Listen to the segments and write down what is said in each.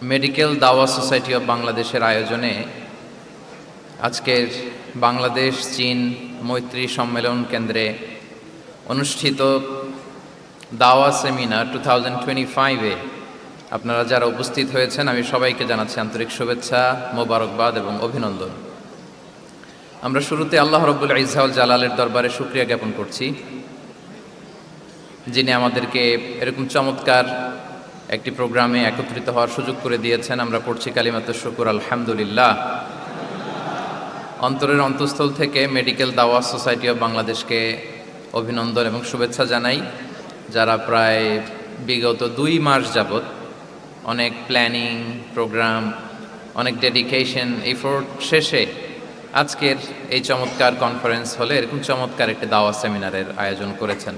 Medical দাওয়া society of বাংলাদেশের আয়োজনে আজকের বাংলাদেশ চীন মৈত্রী সম্মেলন কেন্দ্রে অনুষ্ঠিত দাওয়া সেমিনার 2025-এ আপনারা যারা উপস্থিত হয়েছেন আমি সবাইকে জানাচ্ছি আন্তরিক শুভেচ্ছা, মোবারকবাদ এবং অভিনন্দন। আমরা শুরুতে আল্লাহ রব্বুল ইজ্জাউল জালালের দরবারে শুকরিয়া জ্ঞাপন করছি, যিনি আমাদেরকে এরকম চমৎকার একটি প্রোগ্রামে একত্রিত হওয়ার সুযোগ করে দিয়েছেন। আমরা পড়ছি কালিমাত শুকুর আলহামদুলিল্লাহ। অন্তরের অন্তঃস্থল থেকে মেডিকেল দাওয়া সোসাইটি অব বাংলাদেশকে অভিনন্দন এবং শুভেচ্ছা জানাই, যারা প্রায় বিগত 2 মাস যাবৎ অনেক প্ল্যানিং, প্রোগ্রাম, অনেক ডেডিকেশন, এফোর্ট শেষে আজকের এই চমৎকার কনফারেন্স হলে এরকম চমৎকার একটি দাওয়া সেমিনারের আয়োজন করেছেন।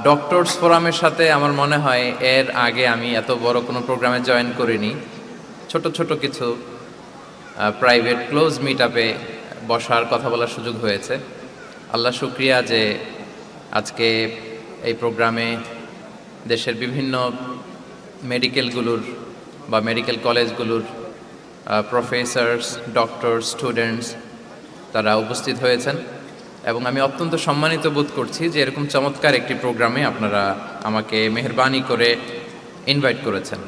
ডক্টরস ফোরামের সাথে আমার মনে হয় এর আগে আমি এত বড় কোনো প্রোগ্রামে জয়েন করিনি। ছোট ছোট কিছু প্রাইভেট ক্লোজ মিট আপে বসার কথা বলার সুযোগ হয়েছে। আল্লাহ শুক্রিয়া যে আজকে এই প্রোগ্রামে দেশের বিভিন্ন মেডিকেলগুলোর বা মেডিকেল কলেজগুলোর প্রফেসরস, ডক্টর, স্টুডেন্টস তারা উপস্থিত হয়েছেন এবং আমি অত্যন্ত সম্মানিত বোধ করছি যে এরকম চমৎকার একটি প্রোগ্রামে আপনারা আমাকে মেহেরবানি করে ইনভাইট করেছেন।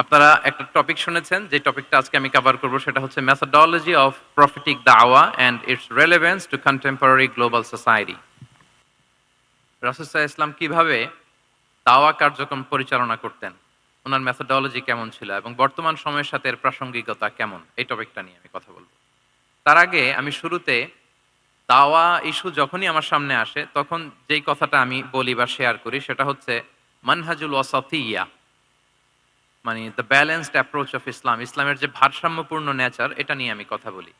আপনারা একটা টপিক শুনেছেন, যে টপিকটা আজকে আমি কভার করব সেটা হচ্ছে মেথডোলজি অফ প্রফেটিক দাওয়া and its relevance to contemporary global society. রাসূল সাল্লাল্লাহু আলাইহি ওয়াসাল্লাম কিভাবে দাওয়া কার্যক্রম পরিচালনা করতেন, ওনার মেথডোলজি কেমন ছিল এবং বর্তমান সময়ের সাথে এর প্রাসঙ্গিকতা কেমন, এই টপিকটা নিয়ে আমি কথা বলবো। তার আগে আমি শুরুতে দাওয়া ইস্যু যখনই আমার সামনে আসে তখন যেই কথাটা আমি বলি বা শেয়ার করি সেটা হচ্ছে মানহাজুল ওয়াসাতিয়্যা, মানে the balanced approach of Islam, ইসলামের যে ভারসাম্যপূর্ণ নেচার, এটা নিয়ে আমি কথা বলি।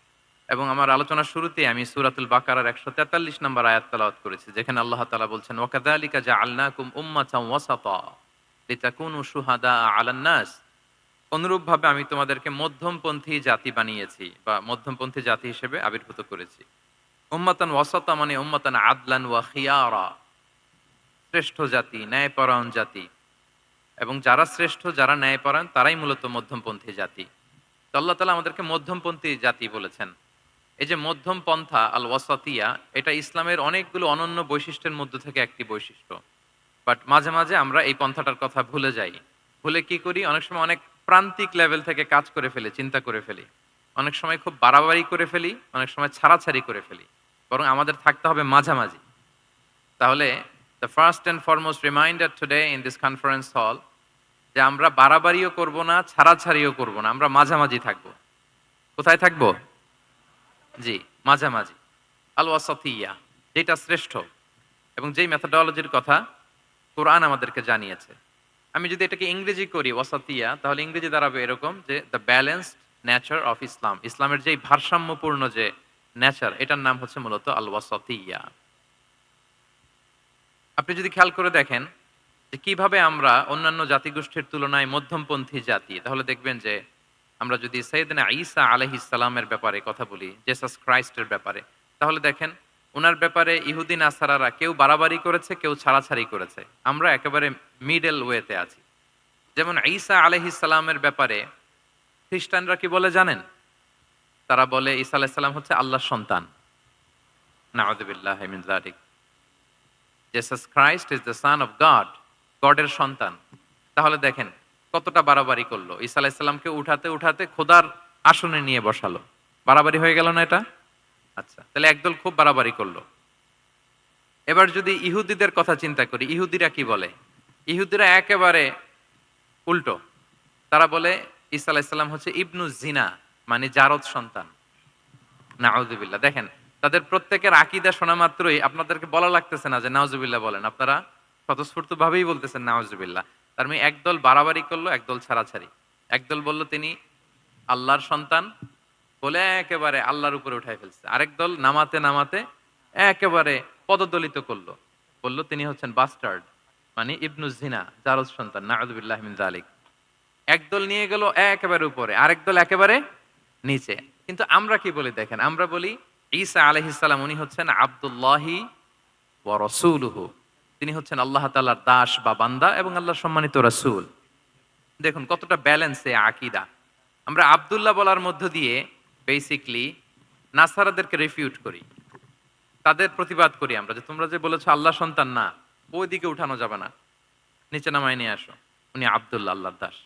এবং আমার আলোচনার শুরুতে আমি সূরাতুল বাকারার 143 নম্বর আয়াত তেলাওয়াত করেছি, যেখানে আল্লাহ তাআলা বলছেন ওয়াকাযালিকা জাআলনাকুম উম্মাতান ওয়াসাতা লিতাকুনু শুহাদা আলান নাস। অনুরূপভাবে আমি তোমাদেরকে মধ্যমপন্থী জাতি বানিয়েছি বা মধ্যমপন্থী জাতি হিসেবে আবির্ভূত করেছি। উম্মাতান ওয়াসাতা মানে উম্মাতান আদলান ওয়া খিয়ারা, শ্রেষ্ঠ জাতি, ন্যায়পরায়ণ জাতি, এবং যারা শ্রেষ্ঠ, যারা ন্যায়পরায়ণ তারাই মূলত মধ্যমপন্থী জাতি। তো আল্লাহ তাআলা আমাদেরকে মধ্যমপন্থী জাতি বলেছেন। এই যে মধ্যম পন্থা আল ওয়াসাতিয়া, এটা ইসলামের অনেকগুলো অনন্য বৈশিষ্ট্যের মধ্যে থেকে একটি বৈশিষ্ট্য। বাট মাঝে মাঝে আমরা এই পন্থাটার কথা ভুলে যাই। ভুলে কি করি, অনেক সময় অনেক প্রান্তিক লেভেল থেকে কাজ করে ফেলি, চিন্তা করে ফেলি, অনেক সময় খুব বাড়াবাড়ি করে ফেলি, অনেক সময় ছাড়াছাড়ি করে ফেলি। বরং আমাদের থাকতে হবে মাঝামাঝি। তাহলে the first and foremost reminder today in this conference hall, যে আমরা বাড়াবাড়িও করব না, ছাড়াছাড়িও করব না, আমরা মাঝামাঝি থাকব। কোথায় থাকব? জি, মাঝামাঝি, আল ওয়াসাতিয়্যা, যেটা শ্রেষ্ঠ এবং যেই মেথডোলজির কথা কোরআন আমাদেরকে জানিয়েছে। আমি যদি এটাকে ইংরেজি করি ওয়াসাতিয়া, তাহলে ইংরেজি দাঁড়াবে এরকম যে the balanced nature of Islam, ইসলামের যেই ভারসাম্যপূর্ণ যে নেচার, এটার নাম হচ্ছে মূলত আল ওয়াসাতিয়া। আপনি যদি খেয়াল করে দেখেন যে কিভাবে আমরা অন্যান্য জাতিগোষ্ঠীর তুলনায় মধ্যমপন্থী জাতি, তাহলে দেখবেন যে আমরা যদি সাইয়েদনা ঈসা আলাইহিস সালামের ব্যাপারে কথা বলি, জেসাস ক্রাইস্টের ব্যাপারে, তাহলে দেখেন ওনার ব্যাপারে ইহুদি নাসারারা কেউ বাড়াবাড়ি করেছে, কেউ ছাড়াছাড়ি করেছে, আমরা একেবারে মিডল ওয়েতে আছি। যেমন ঈসা আলাইহিস সালামের ব্যাপারে খ্রিস্টানরা কি বলে জানেন? তারা বলে ঈসা আলাইহিস সালাম হচ্ছে আল্লাহর সন্তান। নাউযুবিল্লাহি মিন যালিক। Jesus Christ is the son of God, গডের সন্তান। তাহলে দেখেন কতটা বাড়াবাড়ি করলো, ঈসা আলাইহিস সালামকে উঠাতে উঠাতে খোদার আসনে নিয়ে বসালো। বাড়াবাড়ি হয়ে গেল না এটা? আচ্ছা, তাহলে একদল খুব বাড়াবাড়ি করলো। এবার যদি ইহুদিদের কথা চিন্তা করি, ইহুদিরা কি বলে? ইহুদিরা একেবারে উল্টো। তারা বলে ঈসা আলাইহিস সালাম হচ্ছে ইবনু জিনা, মানে জারদ সন্তান। নাউযুবিল্লাহ। দেখেন তাদের প্রত্যেকের আকীদা শোনা মাত্রই আপনাদেরকে বলা লাগতেছে না যে নাউযুবিল্লাহ বলেন, আপনারা স্বতঃস্ফূর্তভাবেই বলতেছেন নাউযুবিল্লাহ। তার মানে একদল বাড়াবাড়ি করলো, একদল ছাড়াছাড়ি। একদল বলল তিনি আল্লাহর সন্তান বলে একেবারে আল্লাহর উপরে উঠাই ফেলছে। আরেক দল নামাতে নামাতে একেবারে পদদলিত করলো, বলল তিনি হচ্ছেন বাস্টার্ড, মানে ইবনু জিনা, জারদ সন্তান। নাউযুবিল্লাহি মিন যালিক। একদল নিয়ে গেল একেবারে উপরে, আরেক দল একেবারে নিচে। কিন্তু আমরা কি বলি দেখেন, আমরা বলি ঈসা আলাইহিস সালাম উনি হচ্ছেন আব্দুল্লাহি ওয়া রাসূলুহু, তিনি হচ্ছেন আল্লাহ তাআলার দাস বা বান্দা এবং আল্লাহর সম্মানিত রাসূল। দেখুন কতটা ব্যালেন্সে আকীদা। আমরা আব্দুল্লাহ বলার মধ্য দিয়ে বেসিক্যালি নাসারাদেরকে রিফিউট করি। তাদের প্রতিবাদ করি আমরা যে তোমরা যে বলেছো আল্লাহ সন্তান না, ওইদিকে উঠানো যাবে না। নিচে নামায় নিয়ে আসো। উনি আব্দুল্লাহ আল্লাহর দাস।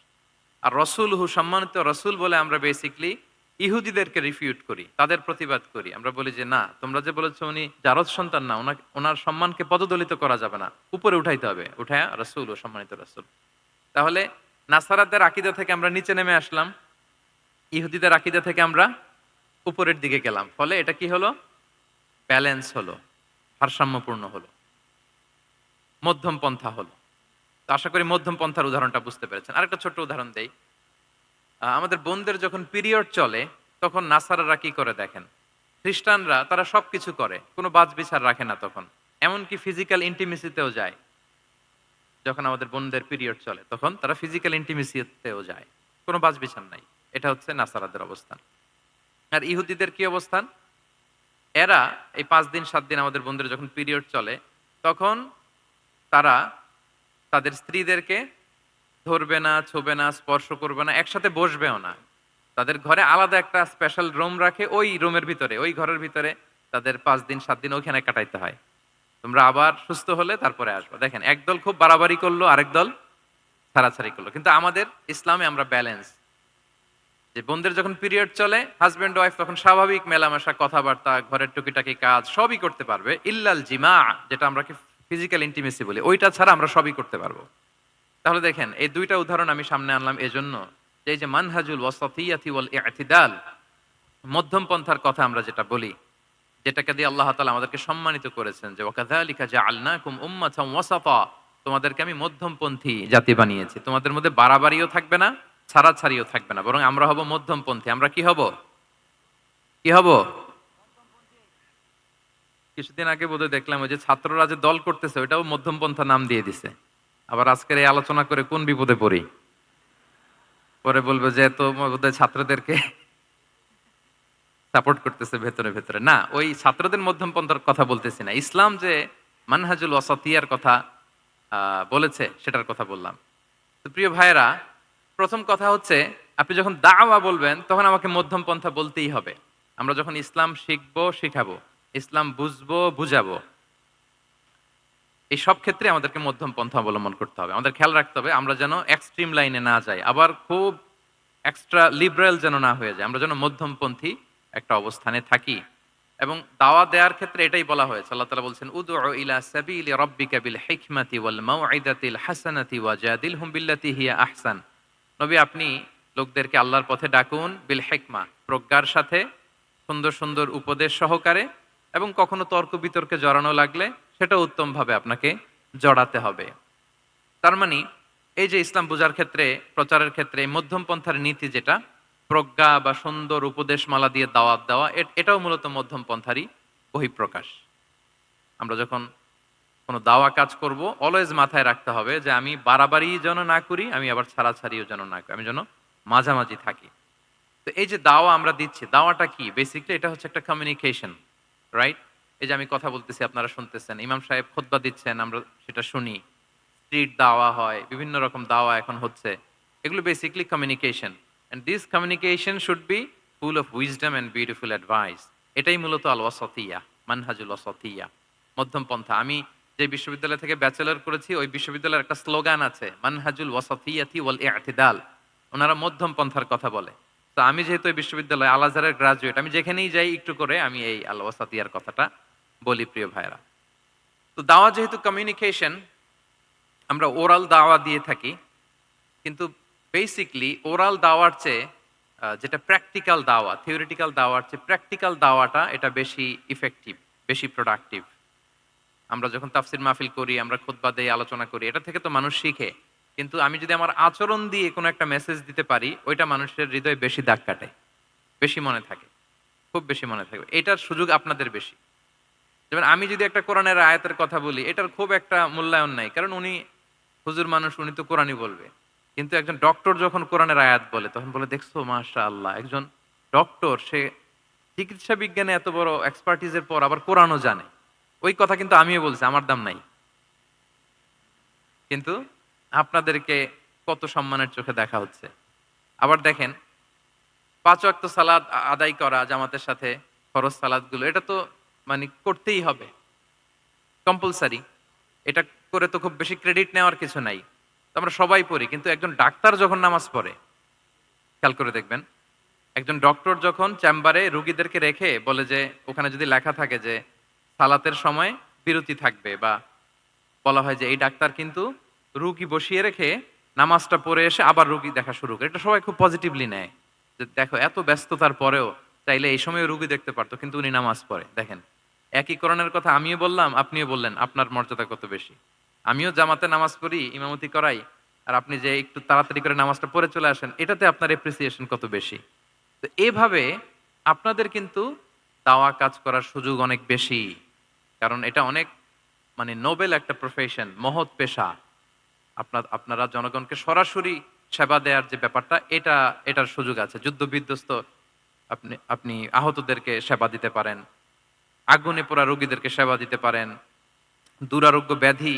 আর রসুলহু সম্মানিত রসুল বলে আমরা বেসিক্যালি ইহুদিদেরকে রিফিউট করি, তাদের প্রতিবাদ করি। আমরা বলি যে না, তোমরা যে বলেছো উনি জারজ সন্তান না, ওনার সম্মানকে পদদলিত করা যাবে না, উপরে উঠাইতে হবে। উঠায় রসুল ও সম্মানিত রসুল। তাহলে নাসারাদের আকীদা থেকে আমরা নিচে নেমে আসলাম, ইহুদিদের আকীদা থেকে আমরা উপরের দিকে গেলাম। ফলে এটা কি হলো? ব্যালেন্স হলো, ভারসাম্যপূর্ণ হলো, মধ্যম পন্থা হলো। তো আশা করি মধ্যম পন্থার উদাহরণটা বুঝতে পেরেছেন। আরেকটা ছোট্ট উদাহরণ দেই। আমাদের বোনদের যখন পিরিয়ড চলে তখন নাসারারা কি করে দেখেন, খ্রিস্টানরা তারা সবকিছু করে, কোনো বাছবিচার রাখে না। তখন এমনকি ফিজিক্যাল ইন্টিমেসিতেও যায়। যখন আমাদের বোনদের পিরিয়ড চলে তখন তারা ফিজিক্যাল ইন্টিমেসিতেও যায়, কোনো বাছবিচার নাই। এটা হচ্ছে নাসারাদের অবস্থান। আর ইহুদিদের কি অবস্থান? এরা এই 5 দিন 7 দিন আমাদের বোনদের যখন পিরিয়ড চলে তখন তারা তাদের স্ত্রীদেরকে ধরবে না, ছোবে না, স্পর্শ করবে না, একসাথে বসবেও না। তাদের ঘরে আলাদা একটা স্পেশাল রুম রাখে, ওই রুমের ভিতরে, ওই ঘরের ভিতরে তাদের 5 দিন 7 দিন ওইখানে কাটাইতে হয়। তোমরা আবার সুস্থ হলে তারপরে আসবো। দেখেন, একদল খুব বাড়াবাড়ি করলো, আরেক দল ছাড়াছাড়ি করলো। কিন্তু আমাদের ইসলামে আমরা ব্যালেন্স, যে বোনদের যখন পিরিয়ড চলে হাজবেন্ড ওয়াইফ তখন স্বাভাবিক মেলামেশা, কথাবার্তা, ঘরের টুকিটাকি কাজ সবই করতে পারবে। ইল্লাল জিমা, যেটা আমরা ফিজিক্যাল ইন্টিমেসি বলি, ওইটা ছাড়া আমরা সবই করতে পারবো। তাহলে দেখেন, এই দুইটা উদাহরণ আমি সামনে আনলাম এজন্য যে এই যে মানহাজুল ওয়াসাতিয়াতি ওয়াল ইতিদাল, মধ্যম পন্থার কথা আমরা যেটা বলি, যেটাকে দিয়ে আল্লাহ তাআলা আমাদেরকে সম্মানিত করেছেন যে ওয়াকাযালিকা জাআলনাকুম উম্মাতাম ওয়াসাতা, তোমাদেরকে আমি মধ্যমপন্থী জাতি বানিয়েছি। তোমাদের মধ্যে বাড়াবাড়িও থাকবে না, ছাড়াছাড়িও থাকবে না, বরং আমরা হব মধ্যমপন্থী। আমরা কি হব? কি হব? কিছুদিন আগে বোধহয় দেখলাম ওই যে ছাত্ররা যে দল করতেছে ওইটাও মধ্যমপন্থা নাম দিয়ে দিছে। আবার আজকের এই আলোচনা করে কোন বিপদে পড়ি, পরে বলবে যে তো বোধহয় ছাত্রদেরকে সাপোর্ট করতেছে ভেতরে ভেতরে। না, ওই ছাত্রদের মধ্যমপন্থার কথা বলতেছি না। ইসলাম যে মানহাজুল ওয়াসাতিয়ার কথা বলেছে সেটার কথা বললাম। তো প্রিয় ভাইয়েরা, প্রথম কথা হচ্ছে আপনি যখন দাওয়া বলবেন তখন আমাকে মধ্যম পন্থা বলতেই হবে। আমরা যখন ইসলাম শিখবো, শিখাবো, ইসলাম বুঝবো, বুঝাবো, এই সব ক্ষেত্রে আমাদেরকে মধ্যম পন্থা অবলম্বন করতে হবে। আমাদের খেয়াল রাখতে হবে আমরা যেন এক্সট্রিম লাইনে না যাই, আবার খুব এক্সট্রা লিবারেল যেন না হয়ে যায়। আমরা যেন মধ্যমপন্থী একটা অবস্থানে থাকি। এবং দাওয়া দেওয়ার ক্ষেত্রে এটাই বলা হয়েছে। আল্লাহ তাআলা বলছেন উদউ ইলা সাবিলি রাব্বিকা বিল হিকমাতি ওয়াল মাউইদাতিল হাসানাতি ওয়াজাদিলহুম বিল্লাতি হিয়া আহসান। নবী, আপনি লোকদেরকে আল্লাহর পথে ডাকুন বিল হিকমা, প্রজ্ঞার সাথে, সুন্দর সুন্দর উপদেশ সহকারে, এবং কখনো তর্ক বিতর্কে জড়ানো লাগলে সেটা উত্তমভাবে আপনাকে জড়াতে হবে। তার মানে এই যে ইসলাম বোঝার ক্ষেত্রে, প্রচারের ক্ষেত্রে মধ্যম পন্থার নীতি যেটা, প্রজ্ঞা বা সুন্দর উপদেশমালা দিয়ে দাওয়াত দেওয়া, এটাও মূলত মধ্যম পন্থারই বহিঃপ্রকাশ। আমরা যখন কোনো দাওয়া কাজ করব অলওয়েজ মাথায় রাখতে হবে যে আমি বাড়াবাড়ি যেন না করি, আমি আবার ছাড়াছাড়িও যেন না করি, আমি যেন মাঝামাঝি থাকি। তো এই যে দাওয়া আমরা দিচ্ছি, দাওয়াটা কি? বেসিক্যালি এটা হচ্ছে একটা কমিউনিকেশন, রাইট? এই যে আমি কথা বলতেছি, আপনারা শুনতেছেন, ইমাম সাহেব খুতবা দিচ্ছেন, আমরা সেটা শুনি, স্ট্রিট দাওয়া হয়, বিভিন্ন রকম দাওয়া এখন হচ্ছে। এগুলো basically communication, and this communication should be full of wisdom and beautiful advice. এটাই মূলত আল ওয়াসাতিয়া, মানহাজুল ওয়াসাতিয়া, মধ্যম পন্থা। আমি যে বিশ্ববিদ্যালয় থেকে ব্যাচেলর করেছি ওই বিশ্ববিদ্যালয়ের একটা স্লোগান আছে, মানহাজুল ওয়াসাতিয়াতি ওয়াল ইতিদাল। ওনারা মধ্যম পন্থার কথা বলে। তো আমি যেহেতু এই বিশ্ববিদ্যালয় আল আজহারের গ্রাজুয়েট, আমি যেখানেই যাই একটু করে আমি এই আল ওয়াসাতিয়ার কথাটা বলি, প্রিয় ভাইরা। তো দাওয়া যেহেতু কমিউনিকেশন, আমরা ওরাল দাওয়া দিয়ে থাকি, কিন্তু বেসিকলি ওরাল দাওয়ার চেয়ে যেটা প্র্যাকটিক্যাল দাওয়া, থিওরিটিক্যাল দাওয়ার চেয়ে প্র্যাকটিক্যাল দাওয়াটা এটা বেশি ইফেক্টিভ, বেশি প্রোডাক্টিভ। আমরা যখন তাফসির মাহফিল করি, আমরা খুতবা দেই, আলোচনা করি, এটা থেকে তো মানুষ শিখে। কিন্তু আমি যদি আমার আচরণ দিয়ে কোনো একটা মেসেজ দিতে পারি, ওইটা মানুষের হৃদয়ে বেশি দাগ কাটে, বেশি মনে থাকে, খুব বেশি মনে থাকবে। এটার সুযোগ আপনাদের বেশি। যেমন আমি যদি একটা কোরআনের আয়াতের কথা বলি, এটার খুব একটা মূল্যায়ন নাই, কারণ উনি হুজুর মানুষ, উনি তো কোরআনই বলবে। কিন্তু একজন ডক্টর যখন কোরআনের আয়াত বলে তখন বলে, দেখছো মাশাআল্লাহ, একজন ডক্টর, সে চিকিৎসা বিজ্ঞানে এত বড় এক্সপার্টিজের পর আবার কোরআনও জানে। ওই কথা কিন্তু আমিও বলছি, আমার দাম নাই। কিন্তু আপনাদেরকে কত সম্মানের চোখে দেখা হচ্ছে। আবার দেখেন ৫ ওয়াক্ত সালাত আদায় করা জামাতের সাথে, ফরজ সালাতগুলো এটা তো মানে করতেই হবে। কম্পালসারি। এটা করে তো খুব বেশি ক্রেডিট নেওয়ার কিছু নাই। তো আমরা সবাই পড়ি। কিন্তু একজন ডাক্তার যখন নামাজ পড়ে, খেয়াল করে দেখবেন, একজন ডক্টর যখন চেম্বারে রোগীদেরকে রেখে বলে যে ওখানে যদি লেখা থাকে যে সালাতের সময় বিরতি থাকবে বা বলা হয় যে এই ডাক্তার কিন্তু রুগী বসিয়ে রেখে নামাজটা পড়ে এসে আবার রুগী দেখা শুরু করে। এটা সবাই খুব পজিটিভলি নেয়। যে দেখো এত ব্যস্ততার পরেও চাইলে এই সময় রুগী দেখতে পারতো কিন্তু উনি নামাজ পড়ে। দেখেন একই করণের কথা আমিও বললাম, আপনিও বললেন, আপনার মর্যাদা কত বেশি। আমিও জামাতে নামাজ পড়ি, ইমামতি করাই, আর আপনি যে একটু তাড়াতাড়ি করে নামাজটা পড়ে চলে আসেন, এটাতে আপনার এপ্রিসিয়েশন কত বেশি। তো এভাবে আপনাদের কিন্তু দাওয়া কাজ করার সুযোগ অনেক বেশি। কারণ এটা অনেক মানে নোবেল একটা প্রফেশন, মহৎ পেশা। আপনারা জনগণকে সরাসরি সেবা দেওয়ার যে ব্যাপারটা, এটার সুযোগ আছে। যুদ্ধ বিধ্বস্ত আপনি আপনি আহতদেরকে সেবা দিতে পারেন, আগুনে পোড়া রোগীদেরকে সেবা দিতে পারেন, দুরারোগ্য ব্যাধি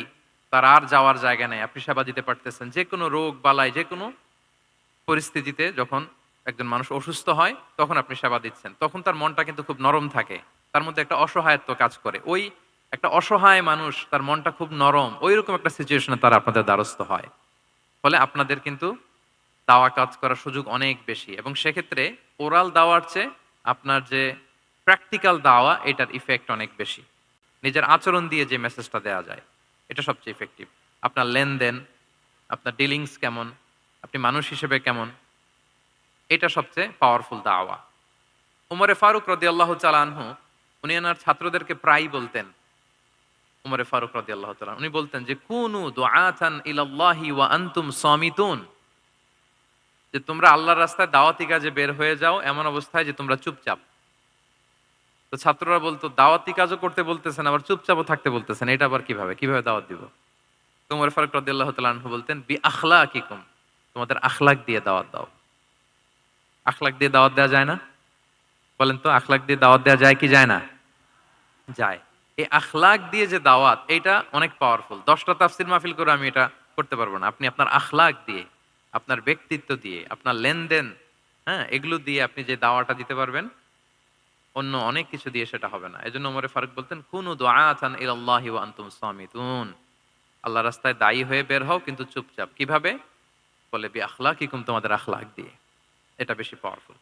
তার আর যাওয়ার জায়গা নেই, আপনি সেবা দিতে পারতেছেন। যে কোনো রোগ বালাই, যে কোনো পরিস্থিতিতে যখন একজন মানুষ অসুস্থ হয় তখন আপনি সেবা দিচ্ছেন, তখন তার মনটা কিন্তু খুব নরম থাকে, তার মধ্যে একটা অসহায়ত্ব কাজ করে। ওই একটা অসহায় মানুষ, তার মনটা খুব নরম, ওই রকম একটা সিচুয়েশনে তারা আপনাদের দ্বারস্থ হয়। ফলে আপনাদের কিন্তু দাওয়া কাজ করার সুযোগ অনেক বেশি, এবং সেক্ষেত্রে ওরাল দাওয়ার চেয়ে আপনার যে প্র্যাকটিক্যাল দাওয়া, এটার ইফেক্ট অনেক বেশি। নিজের আচরণ দিয়ে যে মেসেজটা দেওয়া যায়, এটা সবচেয়ে ইফেক্টিভ। আপনার লেনদেন, আপনার ডিলিংস কেমন, আপনি মানুষ হিসেবে কেমন, এটা সবচেয়ে পাওয়ারফুল দাওয়া। উমরে ফারুক রাদিয়াল্লাহু তাআলা আনহু, উনি ওনার ছাত্রদেরকে প্রায়ই বলতেন, উমরে ফারুক রাদিয়াল্লাহু তাআলা উনি বলতেন যে কুনু দুআতান ইলাল্লাহি ওয়া আনতুম সামিতুন, যে তোমরা আল্লাহর রাস্তায় দাওয়াতি কাজে বের হয়ে যাও এমন অবস্থায় যে তোমরা চুপচাপ। তো ছাত্ররা বলতো দাওয়াতি কাজও করতে বলতেছেন আবার চুপচাপও থাকতে বলতেছেন, এটা আবার কিভাবে কিভাবে দাওয়াত দিব? তো উমর ফারুক রাদিয়াল্লাহু তাআলা আনহু বলতেন বি আখলাকিকুম, তোমাদের আখলাক দিয়ে দাওয়াত দাও। আখলাক দিয়ে দাওয়াত দেওয়া যায় না? বলেন তো, আখলাক দিয়ে দাওয়াত দেওয়া যায় কি যায় না? যায়। এই আখলাক দিয়ে যে দাওয়াত, এটা অনেক পাওয়ারফুল। ১০টা তাফসীর মাহফিল করে আমি এটা করতে পারবো না। আপনি আপনার আখলাক দিয়ে, আপনার ব্যক্তিত্ব দিয়ে, আপনার লেনদেন, হ্যাঁ, এগুলো দিয়ে আপনি যে দাওয়াটা দিতে পারবেন, অন্য অনেক কিছু দিয়ে সেটা হবে না। এজন্য ওমর ফারুক বলতেন কুনু দুআতান ইলাল্লাহি ওয়া আনতুম সামিতুন, আল্লাহর রাস্তায় দায়ী হয়ে বের হও কিন্তু চুপচাপ। কিভাবে? বলে বি আখলাকিকুম, তোমাদের আখলাক দিয়ে। এটা বেশি পাওয়ারফুল।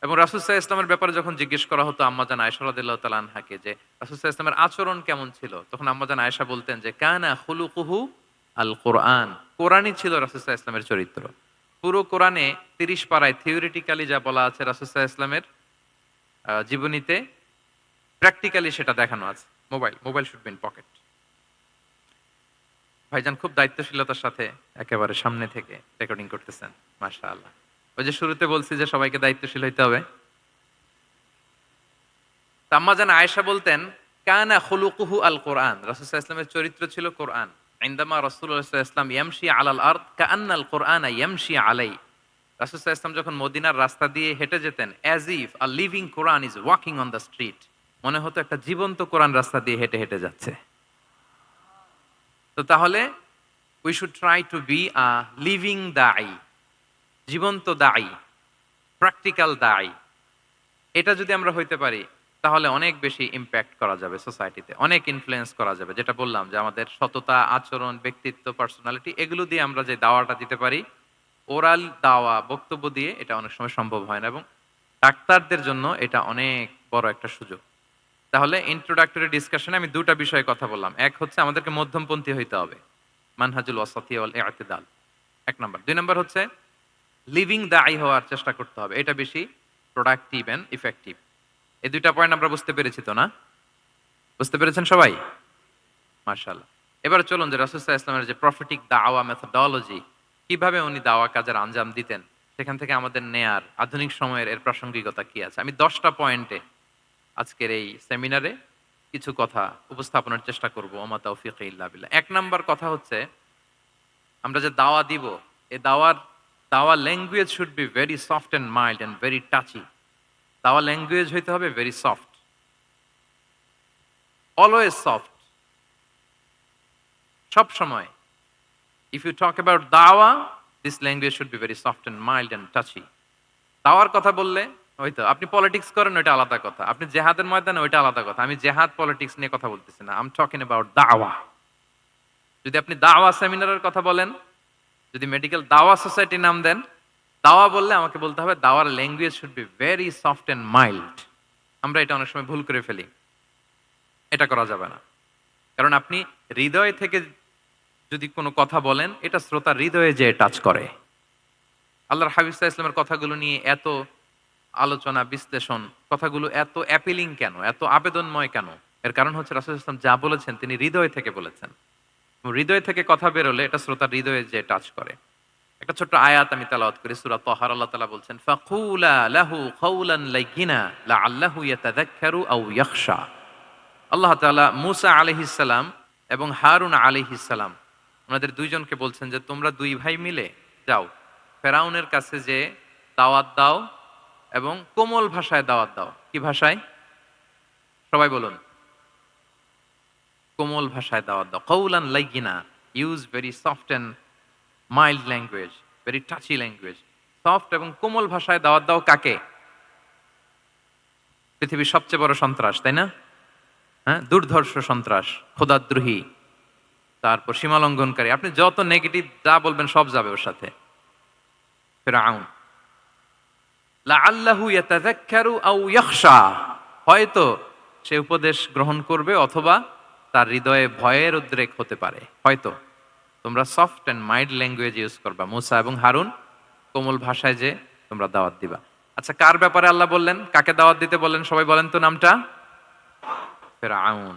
এবং রাসূল সাল্লাল্লাহু আলাইহি ওয়াসাল্লামের ব্যাপারে যখন জিজ্ঞেস করা হতো আম্মাজান আয়েশা রাদিয়াল্লাহু তাআলা আনহাকে যে রাসূল সাল্লাল্লাহু আলাইহি ওয়াসাল্লামের আচরণ কেমন ছিল, তখন আম্মাজান আয়েশা বলতেন যে কানা খুলুকুহু আল কোরআন, কোরআনই ছিল রাসূল সাল্লাল্লাহু আলাইহি ওয়াসাল্লামের চরিত্র। পুরো কোরআনে ৩০ পারায় থিওরিটিক্যালি যা বলা আছে রাসূল সাল্লাল্লাহু আলাইহি ওয়াসাল্লামের জীবনীতে, প্র্যাকটিক্যালি সেটা দেখানো আছে। Mobile should be in pocket. ভাইজান খুব দায়িত্বশীলতার সাথে একেবারে সামনে থেকে রেকর্ডিং করতেছেন, মাশাআল্লাহ। ওই যে শুরুতে বলছি যে সবাইকে দায়িত্বশীল হইতে হবে। তো আম্মাজান আয়েশা বলতেন কানা খুলুকুহু আল কোরআন, রাসূল সাল্লাল্লাহু আলাইহি ওয়াসাল্লামের চরিত্র ছিল কোরআন। ইনদামা রাসূলুল্লাহ সাল্লাল্লাহু আলাইহি ওয়াসাল্লাম ইয়ামশি আলাল আরদ কাআন্নাল কোরআনা ইয়ামশি আলাই, রাসূল সাল্লাল্লাহু আলাইহি ওয়াসাল্লাম যখন মদিনার রাস্তা দিয়ে হেঁটে যেতেন, as if a living Quran is walking on the street, মনে হতো একটা জীবন্ত কোরআন রাস্তা দিয়ে হেঁটে হেঁটে যাচ্ছে। তো তাহলে we should try to be a living দাঈ, জীবন্ত দাঈ, প্র্যাকটিক্যাল দাঈ। এটা যদি আমরা হইতে পারি তাহলে অনেক বেশি ইমপ্যাক্ট করা যাবে সোসাইটিতে, অনেক ইনফ্লুয়েন্স করা যাবে। যেটা বললাম যে আমাদের সততা, আচরণ, ব্যক্তিত্ব, পার্সোনালিটি, এগুলো দিয়ে আমরা যে দাওয়াটা দিতে পারি, ওরাল দাওয়া, বক্তব্য দিয়ে এটা অনেক সময় সম্ভব হয় না। এবং ডাক্তারদের জন্য এটা অনেক বড় একটা সুযোগ। তাহলে ইন্ট্রোডাক্টরি ডিসকাশনে আমি দুটা বিষয়ে কথা বললাম। এক হচ্ছে আমাদেরকে মধ্যমপন্থী হইতে হবে, মানহাজুল ওয়াসাতিয়া ওয়াল ইআতিদাল, ১ নাম্বার। ২ নাম্বার হচ্ছে লিভিং দাঈ হওয়ার চেষ্টা করতে হবে। এটা বেশি প্রোডাক্টিভ এন্ড ইফেক্টিভ। এই ২টা পয়েন্ট আমরা বুঝতে পেরেছি তো না? বুঝতে পেরেছেন সবাই? মাশাআল্লাহ। এবার চলুন যে রাসূল সাল্লাল্লাহু আলাইহি ওয়াসাল্লামের যে প্রফেটিক দাওয়া মেথোডোলজি, কিভাবে উনি দাওয়া কাজের আঞ্জাম দিতেন, সেখান থেকে আমাদের নেয়ার আধুনিক সময়ের এর প্রাসঙ্গিকতা কি আছে, আমি ১০টা পয়েন্টে আজকের এই সেমিনারে কিছু কথা উপস্থাপনের চেষ্টা করব। ওমা তাওফীকি ইল্লা বিল্লাহ। ১ নাম্বার কথা হচ্ছে, আমরা যে দাওয়া দিব, এই দাওয়া language should be very soft and mild and very touchy. দাওয়া ল্যাঙ্গুয়েজ হইতে হবে ভেরি সফট, অলওয়েজ সফট, সব সময়। ইফ ইউ টক অ্যাবাউট দাওয়া, this language should be very soft and mild and touchy. দাওয়ার কথা বললে হয়তো আপনি পলিটিক্স করেন ওইটা আলাদা কথা, আপনি জেহাদের ময়দানে ওইটা আলাদা কথা। আমি জেহাদ পলিটিক্স নিয়ে কথা বলতেছি না, আই এম টকিং অ্যাবাউট দাওয়া। যদি আপনি দাওয়া সেমিনারের কথা বলেন, যদি মেডিকেল দাওয়া সোসাইটির নাম দেন, দাওয়া বললে আমাকে বলতে হবে দাওয়ার language should be very soft and mild. আমরা এটা অনেক সময় ভুল করে ফেলি, এটা করা যাবে না। কারণ আপনি হৃদয় থেকে যদি কোনো কথা বলেন, এটা শ্রোতার হৃদয়ে যে টাচ করে। আল্লাহর হাবিব সাল্লাল্লাহু আলাইহি ওয়াসাল্লামের কথাগুলো নিয়ে এত আলোচনা বিশ্লেষণ, কথাগুলো এত অ্যাপিলিং কেন, এত আবেদনময় কেন? এর কারণ হচ্ছে রাসূল সাল্লাল্লাহু আলাইহি ওয়াসাল্লাম যা বলেছেন তিনি হৃদয় থেকে বলেছেন। হৃদয় থেকে কথা বেরোলে এটা শ্রোতার হৃদয়ে যে টাচ করে। একটা ছোট্ট আয়াত আমি তেলাওয়াত করি, সূরা তাহার। আল্লাহ তাআলা বলছেন, ফাকুলা লাহু কাওলান লাইয়িনা লাআল্লাহু ইয়াতাযাক্কারু আও ইয়াখশা। আল্লাহ তাআলা মূসা আলাইহিস সালাম এবং হারুন আলাইহিস সালাম ওনাদের দুইজনকে বলছেন যে তোমরা দুই ভাই মিলে যাও ফেরাউনের কাছে যে দাওয়াত দাও এবং কোমল ভাষায় দাওয়াত দাও। কি ভাষায়? সবাই বলুন। কোমল ভাষায় দাওয়াত দাও। কাওলান লাইয়িনা, use very soft and mild language, very touchy language. Soft এবং কোমল ভাষায় দাওয়াত দাও কাকে? পৃথিবীর সবচেয়ে বড় সন্ত্রাস, তাই না? হ্যাঁ, দুর্ধর্ষ সন্ত্রাস, খোদাদ্রোহী, তারপর সীমালঙ্ঘনকারী। আপনি যত নেগেটিভ যা বলবেন সব যাবে ওর সাথে। ফিরআউন। লাআল্লাহু ইয়াতাযাক্কারু আও ইয়াখশা, হয়তো সে উপদেশ গ্রহণ করবে অথবা তার হৃদয়ে ভয়ের উদ্রেক হতে পারে। হয়তো তোমরা soft and mild language use করবা। মূসা এবং হারুন কোমল ভাষায় যে তোমরা দাওয়াত দিবা। আচ্ছা, কার ব্যাপারে আল্লাহ বললেন? কাকে দাওয়াত দিতে বললেন? সবাই বলেন তো নামটা। ফেরাউন।